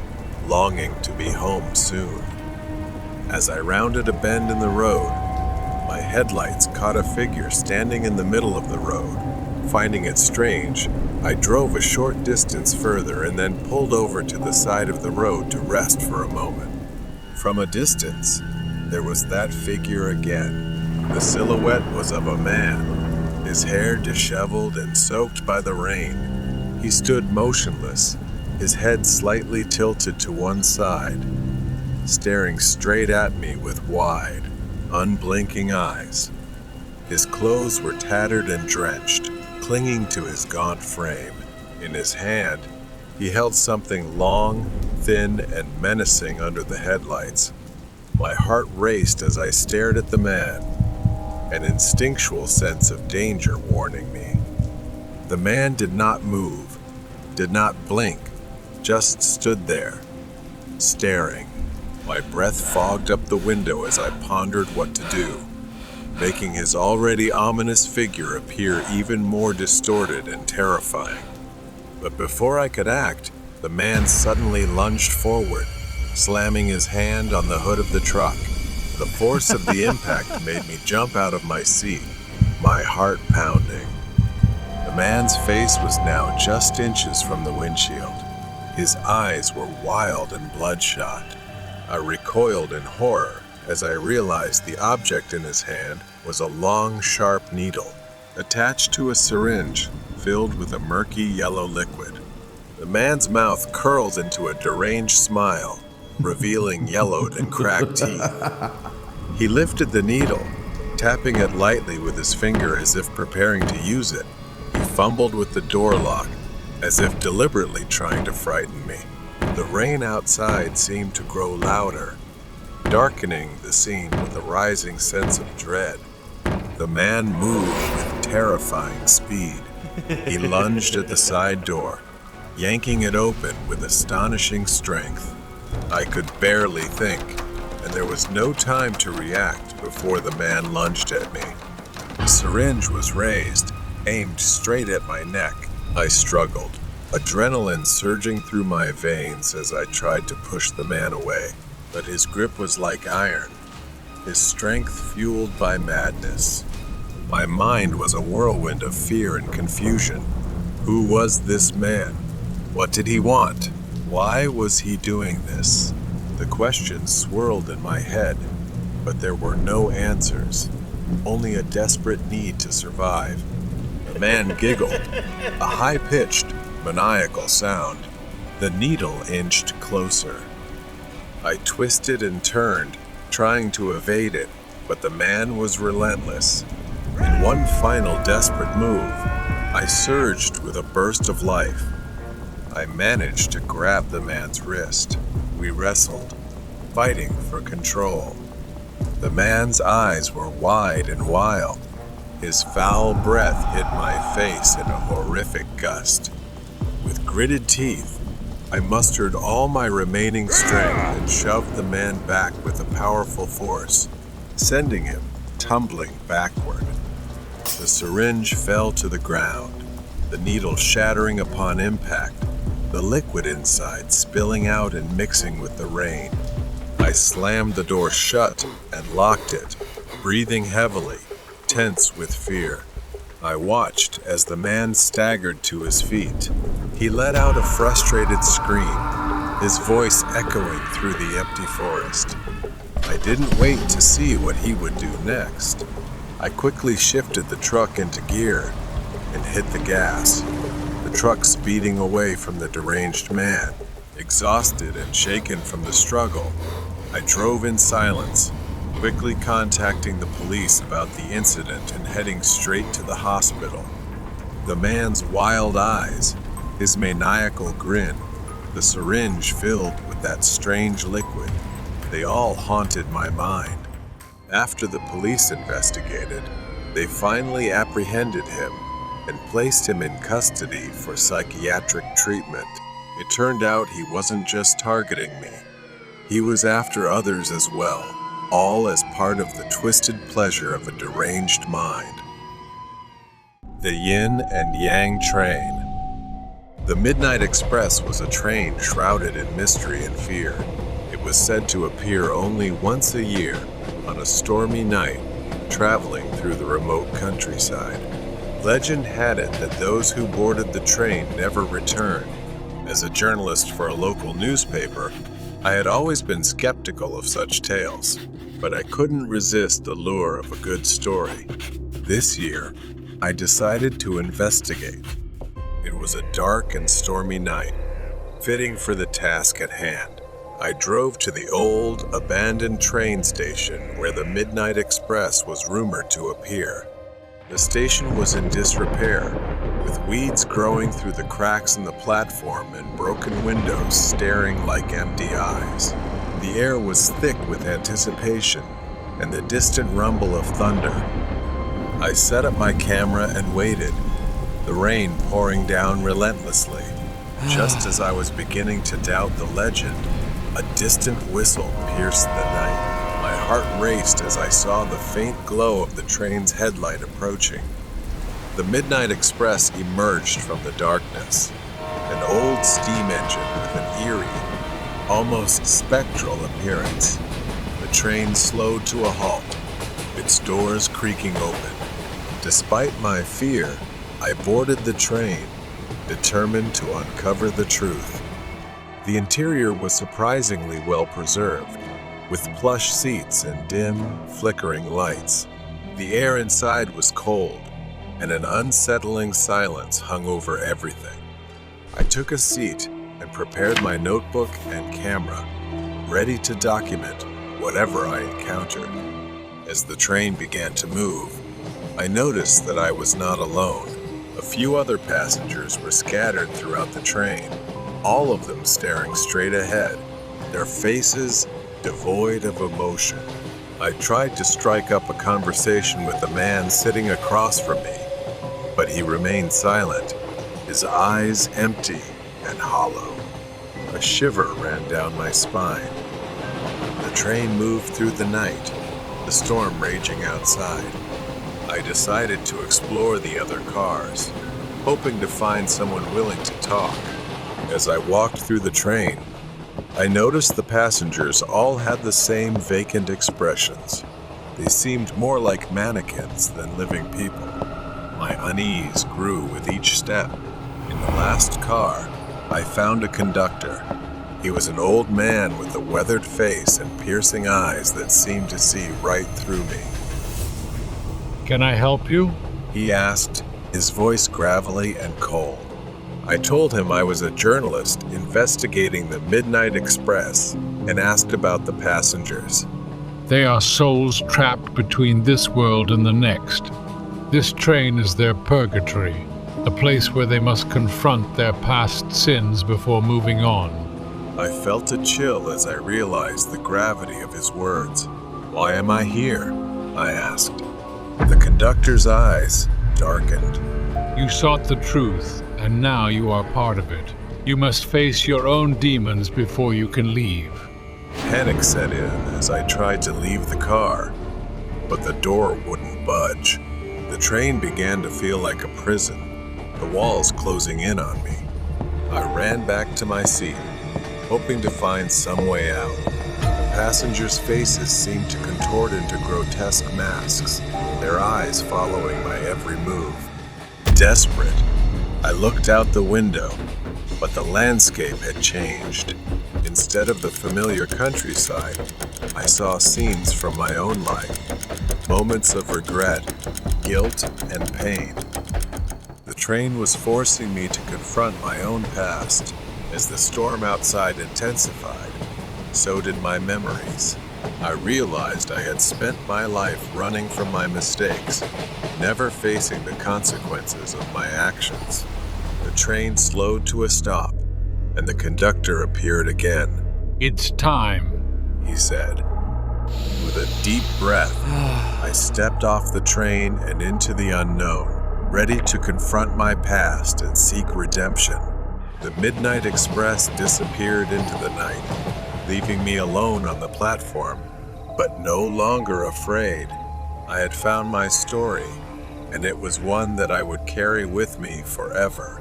longing to be home soon. As I rounded a bend in the road, my headlights caught a figure standing in the middle of the road. Finding it strange, I drove a short distance further and then pulled over to the side of the road to rest for a moment. From a distance, there was that figure again. The silhouette was of a man, his hair disheveled and soaked by the rain. He stood motionless, his head slightly tilted to one side, staring straight at me with wide, unblinking eyes. His clothes were tattered and drenched, clinging to his gaunt frame. In his hand, he held something long, thin, and menacing under the headlights. My heart raced as I stared at the man, an instinctual sense of danger warning me. The man did not move, did not blink, just stood there, staring. My breath fogged up the window as I pondered what to do, making his already ominous figure appear even more distorted and terrifying. But before I could act, the man suddenly lunged forward, slamming his hand on the hood of the truck. The force of the impact made me jump out of my seat, my heart pounding. The man's face was now just inches from the windshield. His eyes were wild and bloodshot. I recoiled in horror as I realized the object in his hand was a long, sharp needle, attached to a syringe filled with a murky yellow liquid. The man's mouth curled into a deranged smile, revealing yellowed and cracked teeth. He lifted the needle, tapping it lightly with his finger as if preparing to use it. He fumbled with the door lock, as if deliberately trying to frighten me. The rain outside seemed to grow louder, darkening the scene with a rising sense of dread. The man moved with terrifying speed. He lunged at the side door, yanking it open with astonishing strength. I could barely think, and there was no time to react before the man lunged at me. The syringe was raised, aimed straight at my neck. I struggled, adrenaline surging through my veins as I tried to push the man away. But his grip was like iron, his strength fueled by madness. My mind was a whirlwind of fear and confusion. Who was this man? What did he want? Why was he doing this? The questions swirled in my head, but there were no answers, only a desperate need to survive. The man giggled, a high-pitched, maniacal sound. The needle inched closer. I twisted and turned, trying to evade it, but the man was relentless. In one final desperate move, I surged with a burst of life. I managed to grab the man's wrist. We wrestled, fighting for control. The man's eyes were wide and wild. His foul breath hit my face in a horrific gust. With gritted teeth, I mustered all my remaining strength and shoved the man back with a powerful force, sending him tumbling backward. The syringe fell to the ground, the needle shattering upon impact, the liquid inside spilling out and mixing with the rain. I slammed the door shut and locked it, breathing heavily, tense with fear. I watched as the man staggered to his feet. He let out a frustrated scream, his voice echoing through the empty forest. I didn't wait to see what he would do next. I quickly shifted the truck into gear and hit the gas, the truck speeding away from the deranged man. Exhausted and shaken from the struggle, I drove in silence, quickly contacting the police about the incident and heading straight to the hospital. The man's wild eyes, his maniacal grin, the syringe filled with that strange liquid, they all haunted my mind. After the police investigated, they finally apprehended him and placed him in custody for psychiatric treatment. It turned out he wasn't just targeting me. He was after others as well, all as part of the twisted pleasure of a deranged mind. The Yin and Yang Train. The Midnight Express was a train shrouded in mystery and fear. It was said to appear only once a year on a stormy night, traveling through the remote countryside. Legend had it that those who boarded the train never returned. As a journalist for a local newspaper, I had always been skeptical of such tales, but I couldn't resist the lure of a good story. This year, I decided to investigate. It was a dark and stormy night, fitting for the task at hand. I drove to the old, abandoned train station where the Midnight Express was rumored to appear. The station was in disrepair, with weeds growing through the cracks in the platform and broken windows staring like empty eyes. The air was thick with anticipation and the distant rumble of thunder. I set up my camera and waited, the rain pouring down relentlessly. Just as I was beginning to doubt the legend, a distant whistle pierced the night. My heart raced as I saw the faint glow of the train's headlight approaching. The Midnight Express emerged from the darkness, an old steam engine with an eerie, almost spectral appearance. The train slowed to a halt, its doors creaking open. Despite my fear, I boarded the train, determined to uncover the truth. The interior was surprisingly well preserved, with plush seats and dim, flickering lights. The air inside was cold, and an unsettling silence hung over everything. I took a seat and prepared my notebook and camera, ready to document whatever I encountered. As the train began to move, I noticed that I was not alone. A few other passengers were scattered throughout the train, all of them staring straight ahead, their faces devoid of emotion. I tried to strike up a conversation with the man sitting across from me, but he remained silent, his eyes empty and hollow. A shiver ran down my spine. The train moved through the night, the storm raging outside. I decided to explore the other cars, hoping to find someone willing to talk. As I walked through the train, I noticed the passengers all had the same vacant expressions. They seemed more like mannequins than living people. My unease grew with each step. In the last car, I found a conductor. He was an old man with a weathered face and piercing eyes that seemed to see right through me. Can I help you? He asked, his voice gravelly and cold. I told him I was a journalist investigating the Midnight Express and asked about the passengers. They are souls trapped between this world and the next. This train is their purgatory, a place where they must confront their past sins before moving on. I felt a chill as I realized the gravity of his words. "Why am I here?" I asked. The conductor's eyes darkened. You sought the truth, and now you are part of it. You must face your own demons before you can leave. Panic set in as I tried to leave the car, but the door wouldn't budge. The train began to feel like a prison, the walls closing in on me. I ran back to my seat, hoping to find some way out. The passengers' faces seemed to contort into grotesque masks, their eyes following my every move. Desperate, I looked out the window, but the landscape had changed. Instead of the familiar countryside, I saw scenes from my own life, moments of regret, guilt, and pain. The train was forcing me to confront my own past. As the storm outside intensified, so did my memories. I realized I had spent my life running from my mistakes, never facing the consequences of my actions. The train slowed to a stop, and the conductor appeared again. It's time, he said. With a deep breath, I stepped off the train and into the unknown, ready to confront my past and seek redemption. The Midnight Express disappeared into the night, leaving me alone on the platform, but no longer afraid. I had found my story, and it was one that I would carry with me forever.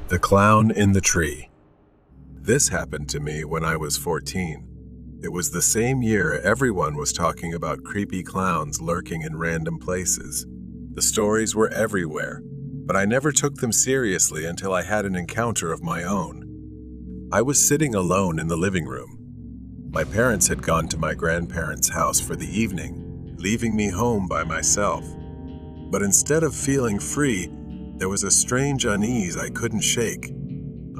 The Clown in the Tree. This happened to me when I was 14. It was the same year everyone was talking about creepy clowns lurking in random places. The stories were everywhere, but I never took them seriously until I had an encounter of my own. I was sitting alone in the living room. My parents had gone to my grandparents' house for the evening, leaving me home by myself. But instead of feeling free, there was a strange unease I couldn't shake.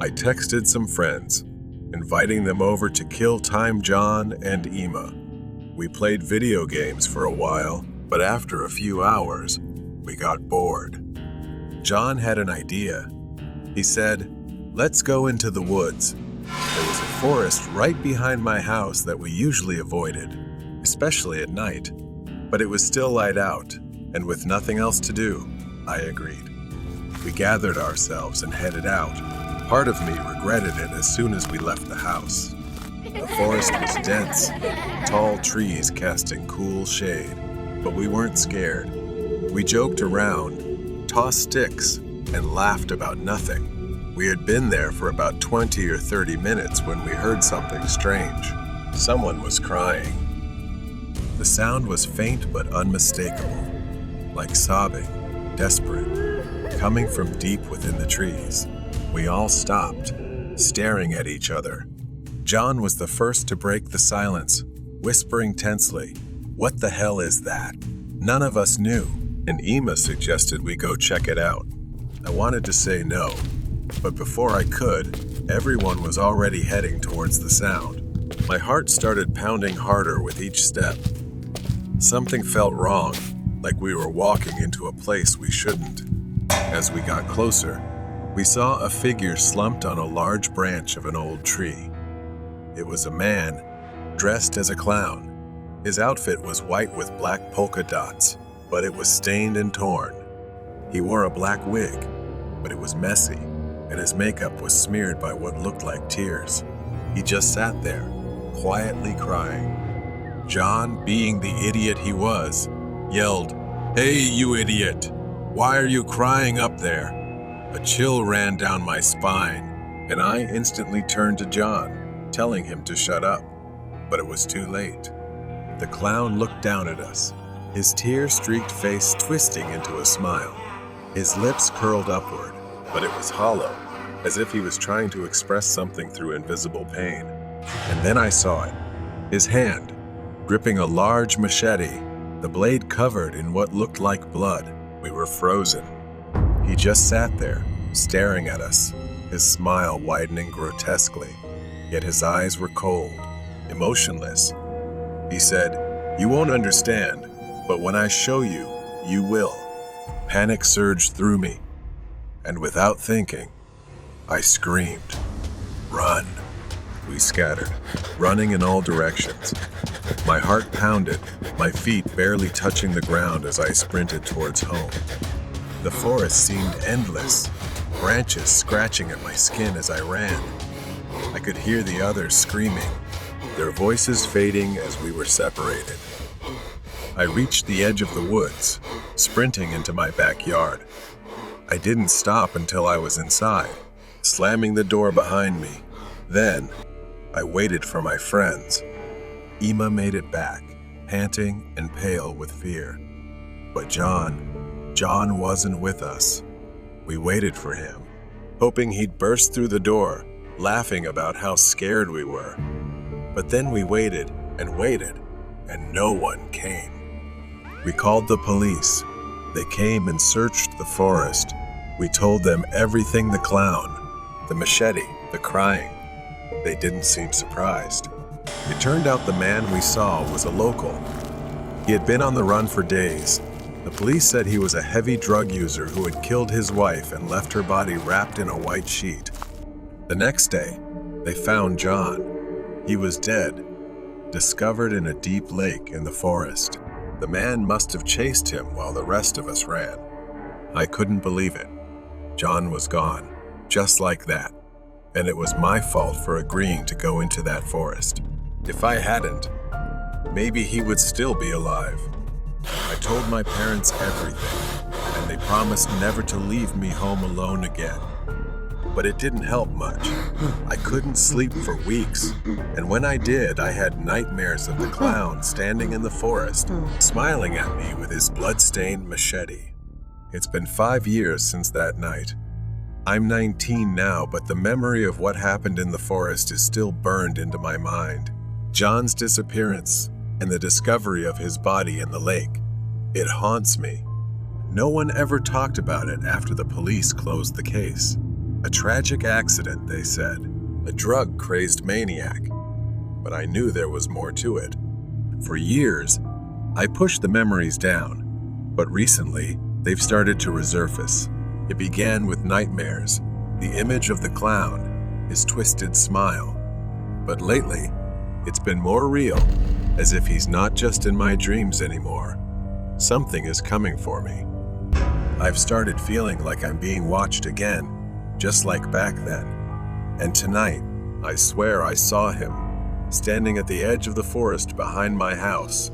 I texted some friends, inviting them over to kill time John and Emma. We played video games for a while, but after a few hours, we got bored. John had an idea. He said, "Let's go into the woods." There was a forest right behind my house that we usually avoided, especially at night. But it was still light out, and with nothing else to do, I agreed. We gathered ourselves and headed out. Part of me regretted it as soon as we left the house. The forest was dense, tall trees casting cool shade, but we weren't scared. We joked around, tossed sticks, and laughed about nothing. We had been there for about 20 or 30 minutes when we heard something strange. Someone was crying. The sound was faint but unmistakable, like sobbing, desperate, coming from deep within the trees. We all stopped, staring at each other. John was the first to break the silence, whispering tensely, "What the hell is that?" None of us knew, and Emma suggested we go check it out. I wanted to say no, but before I could, everyone was already heading towards the sound. My heart started pounding harder with each step. Something felt wrong, like we were walking into a place we shouldn't. As we got closer, we saw a figure slumped on a large branch of an old tree. It was a man, dressed as a clown. His outfit was white with black polka dots, but it was stained and torn. He wore a black wig, but it was messy, and his makeup was smeared by what looked like tears. He just sat there, quietly crying. John, being the idiot he was, yelled, "Hey, you idiot! Why are you crying up there?" A chill ran down my spine, and I instantly turned to John, telling him to shut up. But it was too late. The clown looked down at us, his tear-streaked face twisting into a smile. His lips curled upward, but it was hollow, as if he was trying to express something through invisible pain. And then I saw it. His hand, gripping a large machete, the blade covered in what looked like blood. We were frozen. He just sat there, staring at us, his smile widening grotesquely, yet his eyes were cold, emotionless. He said, "You won't understand, but when I show you, you will." Panic surged through me, and without thinking, I screamed, "Run!" We scattered, running in all directions. My heart pounded, my feet barely touching the ground as I sprinted towards home. The forest seemed endless, branches scratching at my skin as I ran. I could hear the others screaming, their voices fading as we were separated. I reached the edge of the woods, sprinting into my backyard. I didn't stop until I was inside, slamming the door behind me. Then, I waited for my friends. Emma made it back, panting and pale with fear. But John wasn't with us. We waited for him, hoping he'd burst through the door, laughing about how scared we were. But then we waited, and no one came. We called the police. They came and searched the forest. We told them everything: the clown, the machete, the crying. They didn't seem surprised. It turned out the man we saw was a local. He had been on the run for days. The police said he was a heavy drug user who had killed his wife and left her body wrapped in a white sheet. The next day, they found John. He was dead, discovered in a deep lake in the forest. The man must have chased him while the rest of us ran. I couldn't believe it. John was gone, just like that. And it was my fault for agreeing to go into that forest. If I hadn't, maybe he would still be alive. I told my parents everything, and they promised never to leave me home alone again. But it didn't help much. I couldn't sleep for weeks, and when I did, I had nightmares of the clown standing in the forest, smiling at me with his blood-stained machete. It's been 5 years since that night. I'm 19 now, but the memory of what happened in the forest is still burned into my mind. John's disappearance and the discovery of his body in the lake. It haunts me. No one ever talked about it after the police closed the case. A tragic accident, they said. A drug-crazed maniac. But I knew there was more to it. For years, I pushed the memories down, but recently, they've started to resurface. It began with nightmares, the image of the clown, his twisted smile. But lately, it's been more real, as if he's not just in my dreams anymore. Something is coming for me. I've started feeling like I'm being watched again, just like back then. And tonight, I swear I saw him, standing at the edge of the forest behind my house,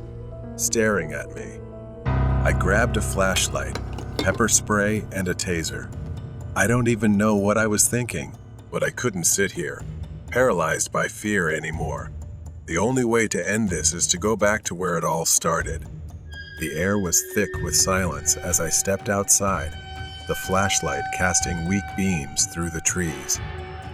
staring at me. I grabbed a flashlight, pepper spray, and a taser. I don't even know what I was thinking, but I couldn't sit here, paralyzed by fear anymore. The only way to end this is to go back to where it all started. The air was thick with silence as I stepped outside, the flashlight casting weak beams through the trees.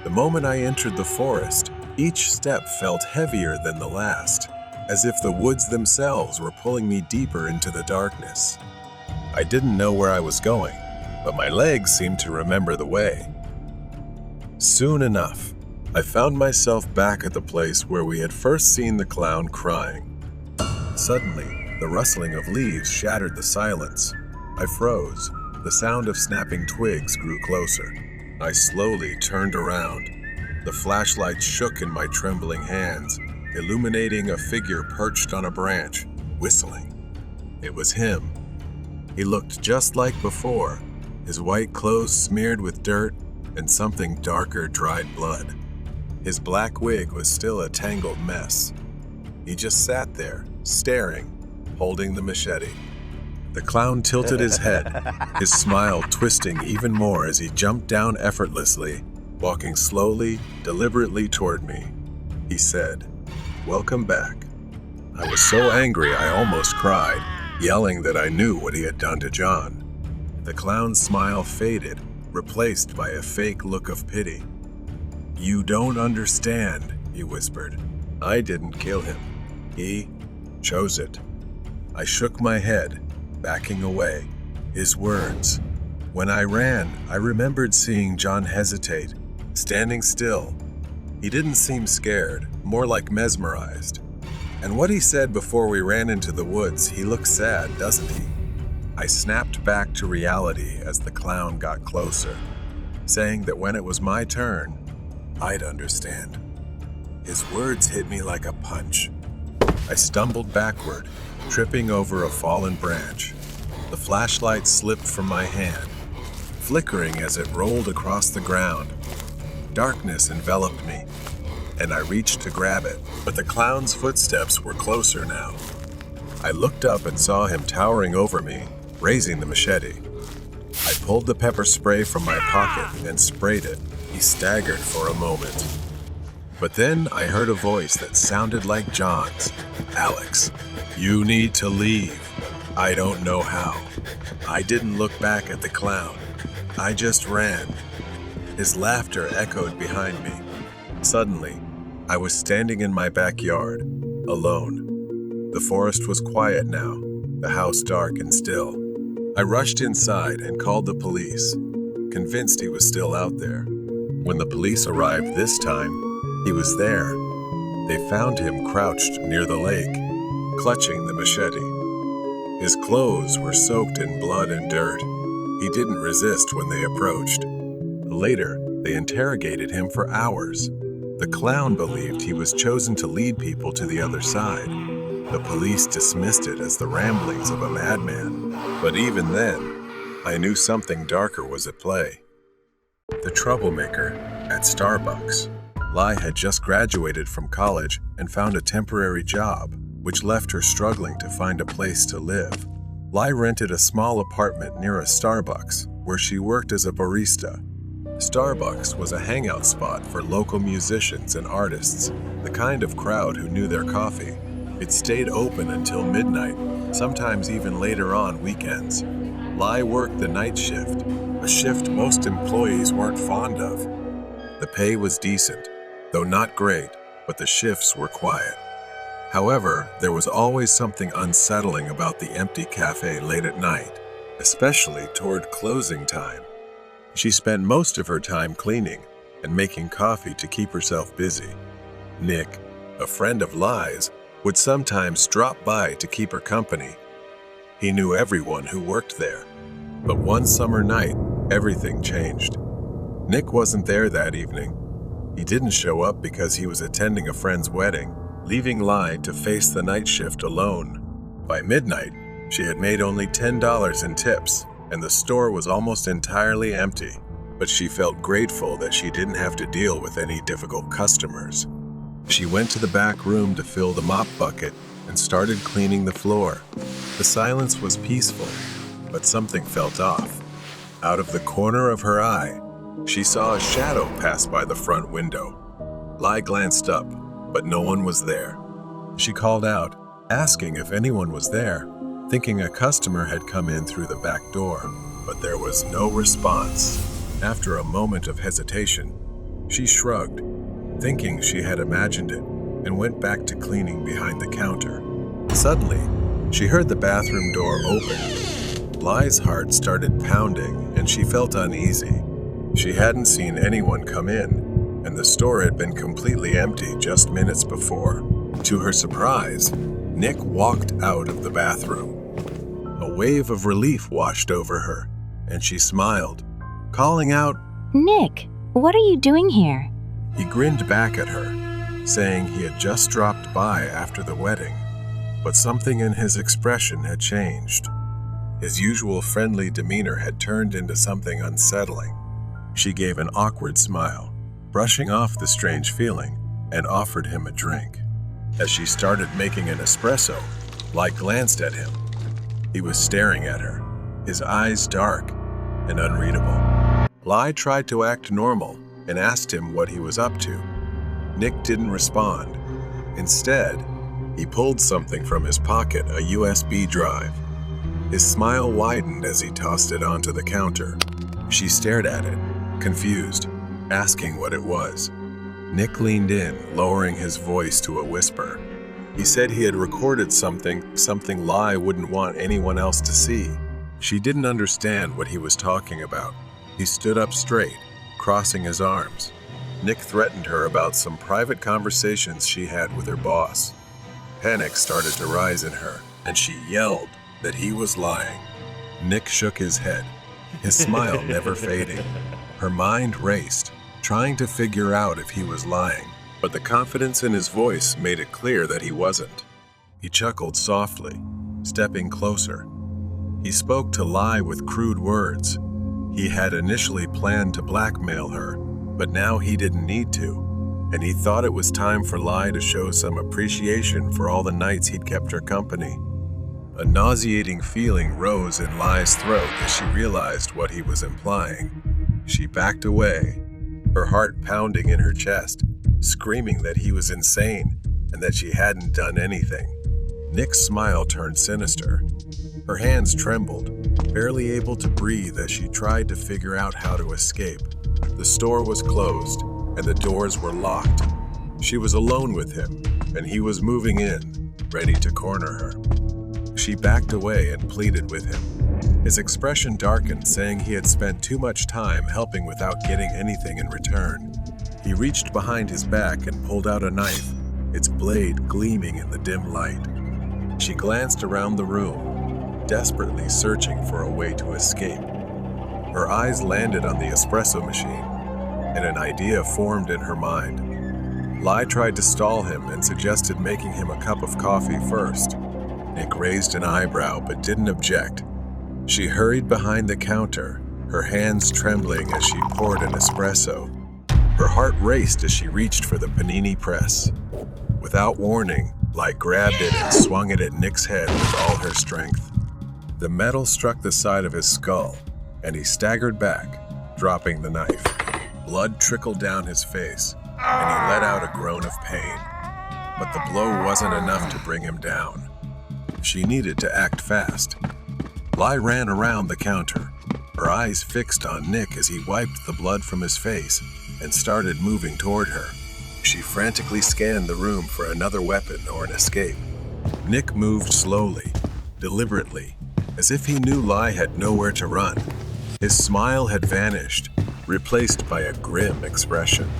The moment I entered the forest, each step felt heavier than the last, as if the woods themselves were pulling me deeper into the darkness. I didn't know where I was going, but my legs seemed to remember the way. Soon enough, I found myself back at the place where we had first seen the clown crying. Suddenly, the rustling of leaves shattered the silence. I froze. The sound of snapping twigs grew closer. I slowly turned around. The flashlight shook in my trembling hands, illuminating a figure perched on a branch, whistling. It was him. He looked just like before, his white clothes smeared with dirt and something darker dried blood. His black wig was still a tangled mess. He just sat there, staring, holding the machete. The clown tilted his head, his smile twisting even more as he jumped down effortlessly, walking slowly, deliberately toward me. He said, "Welcome back." I was so angry I almost cried, yelling that I knew what he had done to John. The clown's smile faded, replaced by a fake look of pity. "You don't understand," he whispered. "I didn't kill him. He chose it." I shook my head, backing away. His words. When I ran, I remembered seeing John hesitate, standing still. He didn't seem scared, more like mesmerized. And what he said before we ran into the woods, he looks sad, doesn't he? I snapped back to reality as the clown got closer, saying that when it was my turn, I'd understand. His words hit me like a punch. I stumbled backward, tripping over a fallen branch. The flashlight slipped from my hand, flickering as it rolled across the ground. Darkness enveloped me, and I reached to grab it, but the clown's footsteps were closer now. I looked up and saw him towering over me, raising the machete. I pulled the pepper spray from my pocket and sprayed it. He staggered for a moment. But then I heard a voice that sounded like John's. "Alex, you need to leave." I don't know how. I didn't look back at the clown. I just ran. His laughter echoed behind me. Suddenly, I was standing in my backyard, alone. The forest was quiet now, the house dark and still. I rushed inside and called the police, convinced he was still out there. When the police arrived this time, he was there. They found him crouched near the lake, clutching the machete. His clothes were soaked in blood and dirt. He didn't resist when they approached. Later, they interrogated him for hours. The clown believed he was chosen to lead people to the other side. The police dismissed it as the ramblings of a madman. But even then, I knew something darker was at play. The troublemaker at Starbucks. Lai had just graduated from college and found a temporary job, which left her struggling to find a place to live. Lai rented a small apartment near a Starbucks, where she worked as a barista. Starbucks was a hangout spot for local musicians and artists, the kind of crowd who knew their coffee. It stayed open until midnight, sometimes even later on weekends. Lai worked the night shift, a shift most employees weren't fond of. The pay was decent, though not great, but the shifts were quiet. However, there was always something unsettling about the empty cafe late at night, especially toward closing time. She spent most of her time cleaning and making coffee to keep herself busy. Nick, a friend of Lai's, would sometimes drop by to keep her company. He knew everyone who worked there. But one summer night, everything changed. Nick wasn't there that evening. He didn't show up because he was attending a friend's wedding, leaving Lai to face the night shift alone. By midnight, she had made only $10 in tips, and the store was almost entirely empty. But she felt grateful that she didn't have to deal with any difficult customers. She went to the back room to fill the mop bucket and started cleaning the floor. The silence was peaceful, but something felt off. Out of the corner of her eye, she saw a shadow pass by the front window. Lai glanced up, but no one was there. She called out, asking if anyone was there, thinking a customer had come in through the back door, but there was no response. After a moment of hesitation, she shrugged, thinking she had imagined it, and went back to cleaning behind the counter. Suddenly, she heard the bathroom door open. Lai's heart started pounding, and she felt uneasy. She hadn't seen anyone come in, and the store had been completely empty just minutes before. To her surprise, Nick walked out of the bathroom. A wave of relief washed over her, and she smiled, calling out, Nick, what are you doing here? He grinned back at her, saying he had just dropped by after the wedding, but something in his expression had changed. His usual friendly demeanor had turned into something unsettling. She gave an awkward smile, brushing off the strange feeling, and offered him a drink. As she started making an espresso, Lai glanced at him. He was staring at her, his eyes dark and unreadable. Lai tried to act normal and asked him what he was up to. Nick didn't respond. Instead, he pulled something from his pocket, a USB drive. His smile widened as he tossed it onto the counter. She stared at it, confused, asking what it was. Nick leaned in, lowering his voice to a whisper. He said he had recorded something Lai wouldn't want anyone else to see. She didn't understand what he was talking about. He stood up straight, crossing his arms. Nick threatened her about some private conversations she had with her boss. Panic started to rise in her, and she yelled that he was lying. Nick shook his head, his smile never fading. Her mind raced, trying to figure out if he was lying, but the confidence in his voice made it clear that he wasn't. He chuckled softly, stepping closer. He spoke to Lai with crude words. He had initially planned to blackmail her, but now he didn't need to, and he thought it was time for Lai to show some appreciation for all the nights he'd kept her company. A nauseating feeling rose in Lai's throat as she realized what he was implying. She backed away, her heart pounding in her chest, screaming that he was insane and that she hadn't done anything. Nick's smile turned sinister. Her hands trembled, barely able to breathe as she tried to figure out how to escape. The store was closed, and the doors were locked. She was alone with him, and he was moving in, ready to corner her. She backed away and pleaded with him. His expression darkened, saying he had spent too much time helping without getting anything in return. He reached behind his back and pulled out a knife, its blade gleaming in the dim light. She glanced around the room, desperately searching for a way to escape. Her eyes landed on the espresso machine, and an idea formed in her mind. Lai tried to stall him and suggested making him a cup of coffee first. Nick raised an eyebrow but didn't object. She hurried behind the counter, her hands trembling as she poured an espresso. Her heart raced as she reached for the panini press. Without warning, Lai grabbed it and swung it at Nick's head with all her strength. The metal struck the side of his skull, and he staggered back, dropping the knife. Blood trickled down his face, and he let out a groan of pain. But the blow wasn't enough to bring him down. She needed to act fast. Lai ran around the counter, her eyes fixed on Nick as he wiped the blood from his face and started moving toward her. She frantically scanned the room for another weapon or an escape. Nick moved slowly, deliberately, as if he knew Lai had nowhere to run. His smile had vanished, replaced by a grim expression.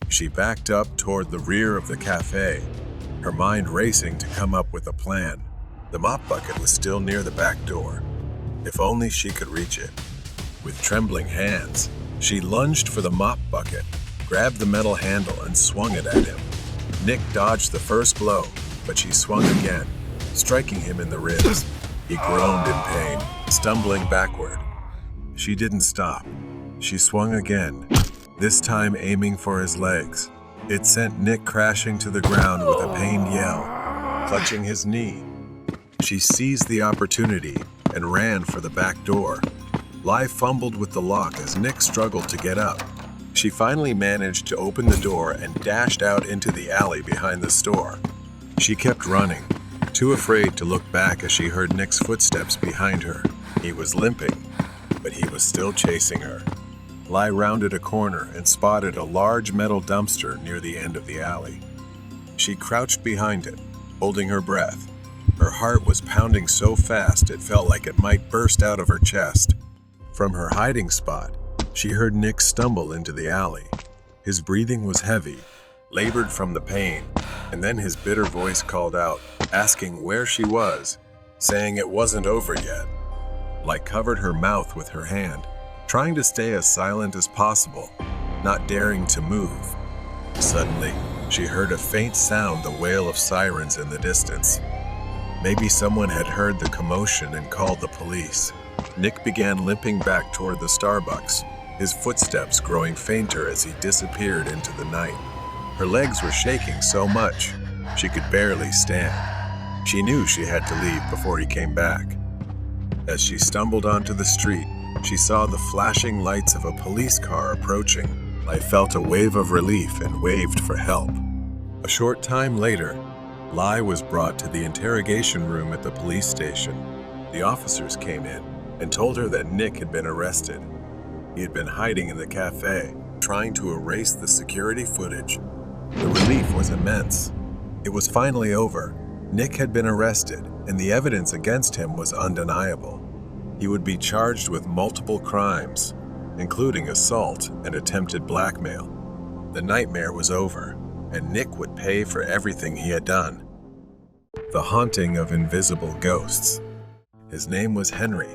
She backed up toward the rear of the cafe, her mind racing to come up with a plan. The mop bucket was still near the back door. If only she could reach it. With trembling hands, she lunged for the mop bucket, grabbed the metal handle, and swung it at him. Nick dodged the first blow, but she swung again, striking him in the ribs. He groaned in pain, stumbling backward. She didn't stop. She swung again, this time aiming for his legs. It sent Nick crashing to the ground with a pained yell, clutching his knee. She seized the opportunity and ran for the back door. Lai fumbled with the lock as Nick struggled to get up. She finally managed to open the door and dashed out into the alley behind the store. She kept running, too afraid to look back as she heard Nick's footsteps behind her. He was limping, but he was still chasing her. Lai rounded a corner and spotted a large metal dumpster near the end of the alley. She crouched behind it, holding her breath. Her heart was pounding so fast it felt like it might burst out of her chest. From her hiding spot, she heard Nick stumble into the alley. His breathing was heavy, labored from the pain, and then his bitter voice called out, asking where she was, saying it wasn't over yet. Lai covered her mouth with her hand, trying to stay as silent as possible, not daring to move. Suddenly, she heard a faint sound, the wail of sirens in the distance. Maybe someone had heard the commotion and called the police. Nick began limping back toward the Starbucks, his footsteps growing fainter as he disappeared into the night. Her legs were shaking so much, she could barely stand. She knew she had to leave before he came back. As she stumbled onto the street, she saw the flashing lights of a police car approaching. Lai felt a wave of relief and waved for help. A short time later, Lai was brought to the interrogation room at the police station. The officers came in and told her that Nick had been arrested. He had been hiding in the cafe, trying to erase the security footage. The relief was immense. It was finally over. Nick had been arrested, and the evidence against him was undeniable. He would be charged with multiple crimes, including assault and attempted blackmail. The nightmare was over, and Nick would pay for everything he had done. The haunting of invisible ghosts. His name was Henry,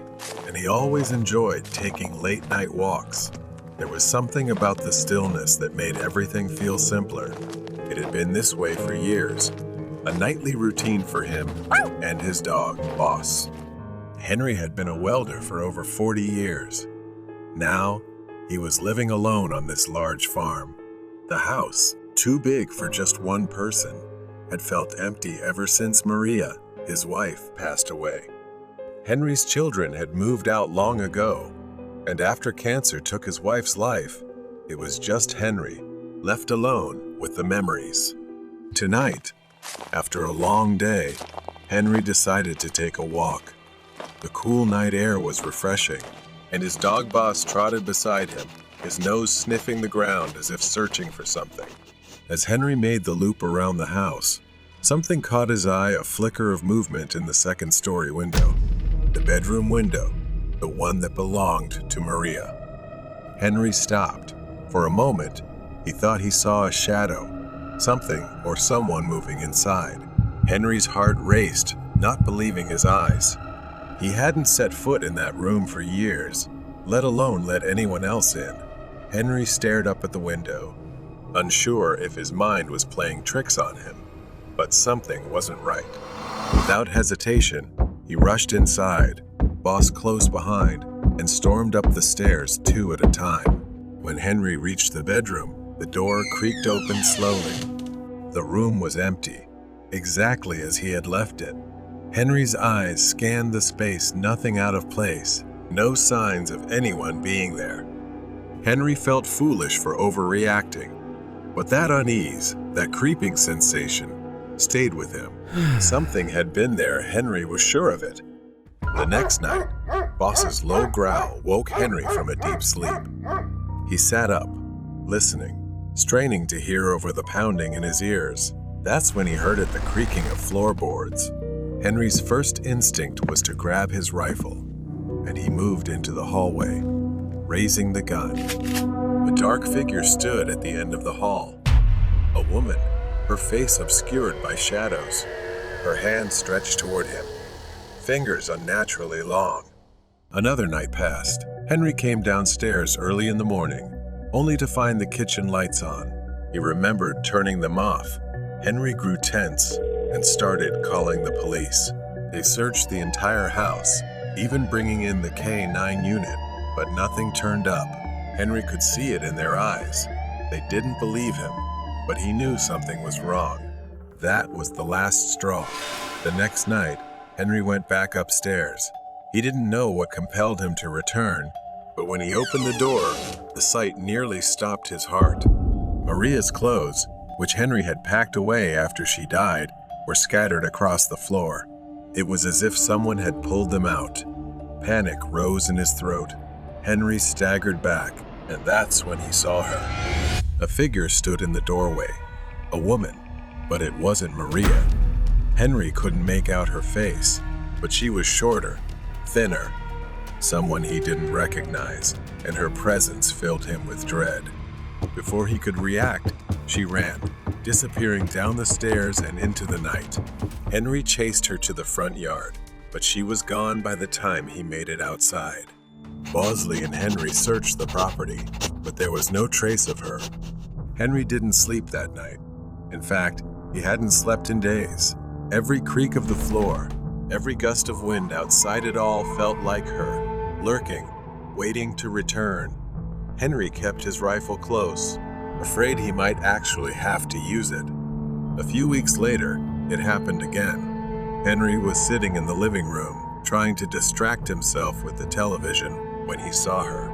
and he always enjoyed taking late-night walks. There was something about the stillness that made everything feel simpler. It had been this way for years, a nightly routine for him and his dog, Boss. Henry had been a welder for over 40 years. Now, he was living alone on this large farm. The house, too big for just one person, had felt empty ever since Maria, his wife, passed away. Henry's children had moved out long ago, and after cancer took his wife's life, it was just Henry, left alone with the memories. Tonight, after a long day, Henry decided to take a walk. The cool night air was refreshing, and his dog Boss trotted beside him, his nose sniffing the ground as if searching for something. As Henry made the loop around the house, something caught his eye, a flicker of movement in the second-story window. The bedroom window, the one that belonged to Maria. Henry stopped. For a moment, he thought he saw a shadow, something or someone moving inside. Henry's heart raced, not believing his eyes. He hadn't set foot in that room for years, let alone let anyone else in. Henry stared up at the window, unsure if his mind was playing tricks on him, but something wasn't right. Without hesitation, he rushed inside, Boss close behind, and stormed up the stairs 2 at a time. When Henry reached the bedroom, the door creaked open slowly. The room was empty, exactly as he had left it. Henry's eyes scanned the space, nothing out of place, no signs of anyone being there. Henry felt foolish for overreacting, but that unease, that creeping sensation, stayed with him. Something had been there, Henry was sure of it. The next night, Boss's low growl woke Henry from a deep sleep. He sat up, listening, straining to hear over the pounding in his ears. That's when he heard the creaking of floorboards. Henry's first instinct was to grab his rifle, and he moved into the hallway, raising the gun. A dark figure stood at the end of the hall. A woman, her face obscured by shadows, her hand stretched toward him, fingers unnaturally long. Another night passed. Henry came downstairs early in the morning, only to find the kitchen lights on. He remembered turning them off. Henry grew tense and started calling the police. They searched the entire house, even bringing in the K-9 unit, but nothing turned up. Henry could see it in their eyes. They didn't believe him, but he knew something was wrong. That was the last straw. The next night, Henry went back upstairs. He didn't know what compelled him to return, but when he opened the door, the sight nearly stopped his heart. Maria's clothes, which Henry had packed away after she died, were scattered across the floor. It was as if someone had pulled them out. Panic rose in his throat. Henry staggered back, and that's when he saw her. A figure stood in the doorway. A woman, but it wasn't Maria. Henry couldn't make out her face, but she was shorter, thinner, someone he didn't recognize, and her presence filled him with dread. Before he could react, she ran, disappearing down the stairs and into the night. Henry chased her to the front yard, but she was gone by the time he made it outside. Bosley and Henry searched the property, but there was no trace of her. Henry didn't sleep that night. In fact, he hadn't slept in days. Every creak of the floor, every gust of wind outside it all felt like her, lurking, waiting to return. Henry kept his rifle close, afraid he might actually have to use it. A few weeks later, it happened again. Henry was sitting in the living room, trying to distract himself with the television, when he saw her.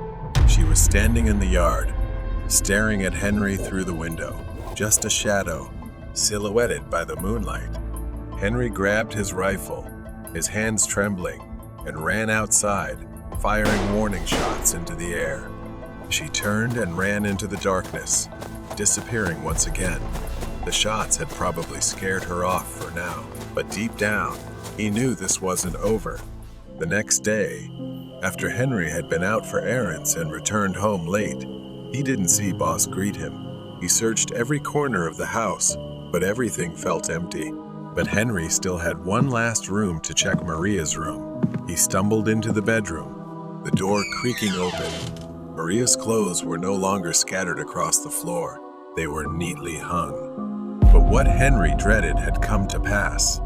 She was standing in the yard, staring at Henry through the window, just a shadow, silhouetted by the moonlight. Henry grabbed his rifle, his hands trembling, and ran outside, firing warning shots into the air. She turned and ran into the darkness, disappearing once again. The shots had probably scared her off for now, but deep down, he knew this wasn't over. The next day, after Henry had been out for errands and returned home late, he didn't see Boss greet him. He searched every corner of the house, but everything felt empty. But Henry still had one last room to check, Maria's room. He stumbled into the bedroom, the door creaking open. Maria's clothes were no longer scattered across the floor. They were neatly hung. But what Henry dreaded had come to pass.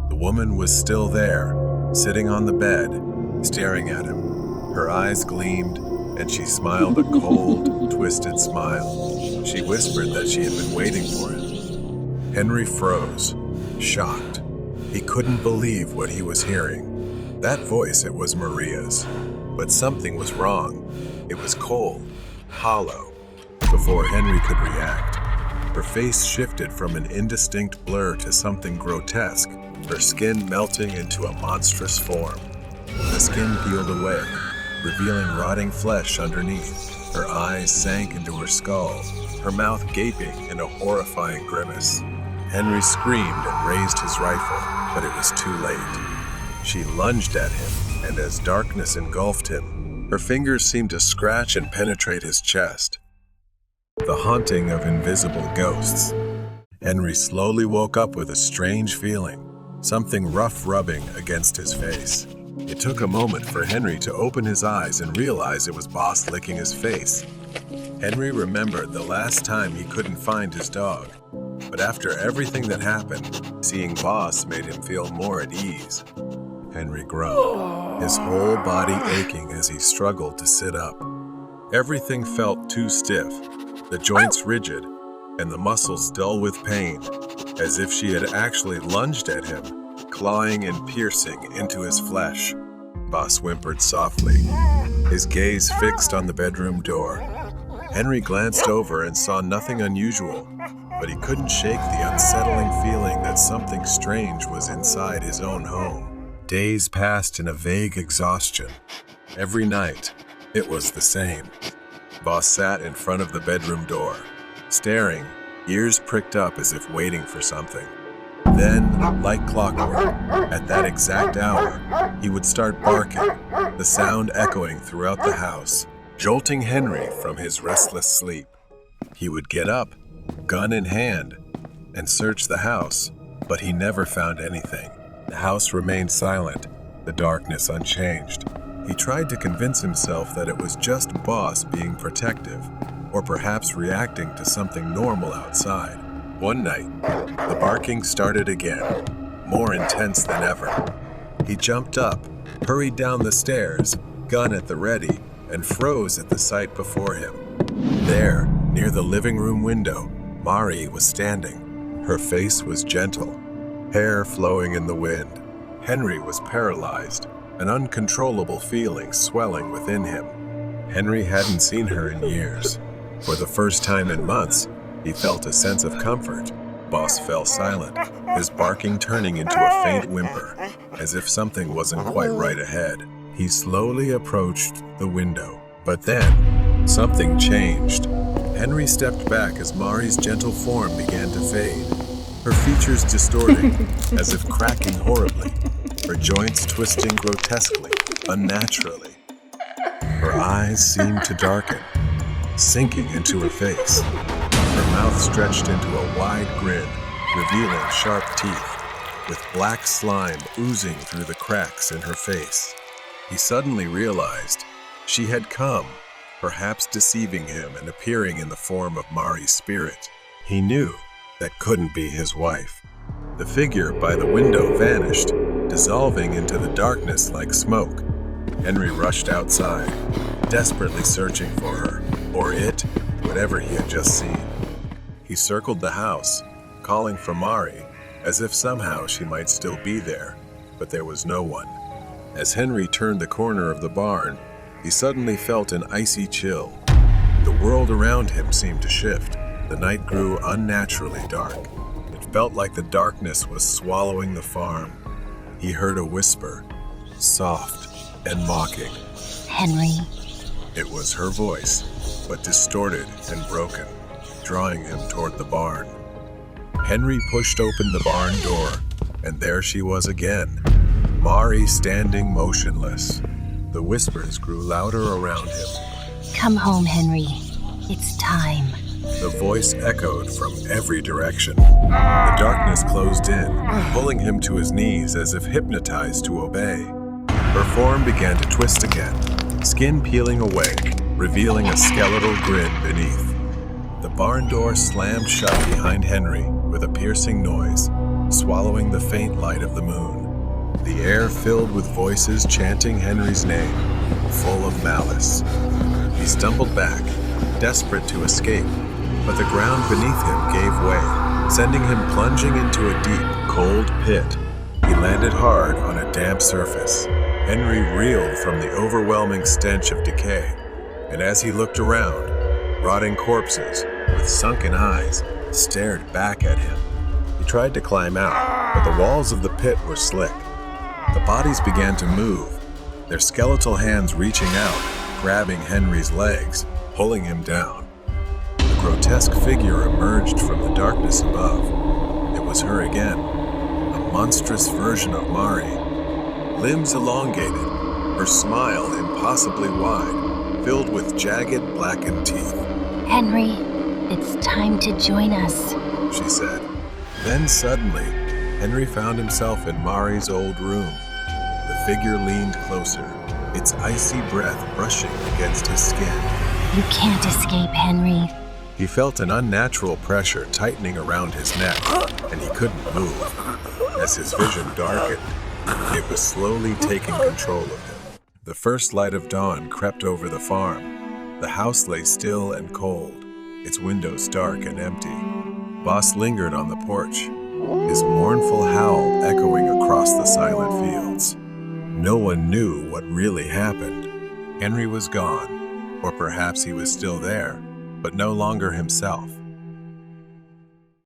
The woman was still there, sitting on the bed, staring at him. Her eyes gleamed, and she smiled a cold, twisted smile. She whispered that she had been waiting for him. Henry froze, shocked. He couldn't believe what he was hearing. That voice, it was Maria's. But something was wrong. It was cold, hollow. Before Henry could react, her face shifted from an indistinct blur to something grotesque, her skin melting into a monstrous form. The skin peeled away, revealing rotting flesh underneath. Her eyes sank into her skull, her mouth gaping in a horrifying grimace. Henry screamed and raised his rifle, but it was too late. She lunged at him, and as darkness engulfed him, her fingers seemed to scratch and penetrate his chest. The haunting of invisible ghosts. Henry slowly woke up with a strange feeling, something rough rubbing against his face. It took a moment for Henry to open his eyes and realize it was Boss licking his face. Henry remembered the last time he couldn't find his dog, but after everything that happened, seeing Boss made him feel more at ease. Henry groaned, his whole body aching as he struggled to sit up. Everything felt too stiff, the joints rigid, and the muscles dull with pain, as if she had actually lunged at him, clawing and piercing into his flesh. Boss whimpered softly, his gaze fixed on the bedroom door. Henry glanced over and saw nothing unusual, but he couldn't shake the unsettling feeling that something strange was inside his own home. Days passed in a vague exhaustion. Every night, it was the same. Boss sat in front of the bedroom door, staring, ears pricked up as if waiting for something. Then, like clockwork, at that exact hour, he would start barking, the sound echoing throughout the house, jolting Henry from his restless sleep. He would get up, gun in hand, and search the house, but he never found anything. The house remained silent, the darkness unchanged. He tried to convince himself that it was just Boss being protective, or perhaps reacting to something normal outside. One night, the barking started again, more intense than ever. He jumped up, hurried down the stairs, gun at the ready, and froze at the sight before him. There, near the living room window, Mari was standing. Her face was gentle, hair flowing in the wind. Henry was paralyzed, an uncontrollable feeling swelling within him. Henry hadn't seen her in years. For the first time in months, he felt a sense of comfort. Boss fell silent, his barking turning into a faint whimper, as if something wasn't quite right ahead. He slowly approached the window, but then something changed. Henry stepped back as Mari's gentle form began to fade, her features distorting, as if cracking horribly, her joints twisting grotesquely, unnaturally. Her eyes seemed to darken, sinking into her face. Her mouth stretched into a wide grin, revealing sharp teeth, with black slime oozing through the cracks in her face. He suddenly realized she had come, perhaps deceiving him and appearing in the form of Mari's spirit. He knew that couldn't be his wife. The figure by the window vanished, dissolving into the darkness like smoke. Henry rushed outside, desperately searching for her, or it, whatever he had just seen. He circled the house, calling for Mari, as if somehow she might still be there, but there was no one. As Henry turned the corner of the barn, he suddenly felt an icy chill. The world around him seemed to shift. The night grew unnaturally dark. It felt like the darkness was swallowing the farm. He heard a whisper, soft and mocking. Henry. It was her voice, but distorted and broken, drawing him toward the barn. Henry pushed open the barn door, and there she was again, Mari standing motionless. The whispers grew louder around him. Come home, Henry. It's time. The voice echoed from every direction. The darkness closed in, pulling him to his knees as if hypnotized to obey. Her form began to twist again, skin peeling away, revealing a skeletal grin beneath. The barn door slammed shut behind Henry with a piercing noise, swallowing the faint light of the moon. The air filled with voices chanting Henry's name, full of malice. He stumbled back, desperate to escape, but the ground beneath him gave way, sending him plunging into a deep, cold pit. He landed hard on a damp surface. Henry reeled from the overwhelming stench of decay, and as he looked around, rotting corpses, with sunken eyes, stared back at him. He tried to climb out, but the walls of the pit were slick. The bodies began to move, their skeletal hands reaching out, grabbing Henry's legs, pulling him down. A grotesque figure emerged from the darkness above. It was her again, a monstrous version of Mari. Limbs elongated, her smile impossibly wide, filled with jagged, blackened teeth. Henry, it's time to join us, she said. Then suddenly, Henry found himself in Mari's old room. The figure leaned closer, its icy breath brushing against his skin. You can't escape, Henry. He felt an unnatural pressure tightening around his neck, and he couldn't move. As his vision darkened, it was slowly taking control of him. The first light of dawn crept over the farm. The house lay still and cold, its windows dark and empty. Boss lingered on the porch, his mournful howl echoing across the silent fields. No one knew what really happened. Henry was gone, or perhaps he was still there, but no longer himself.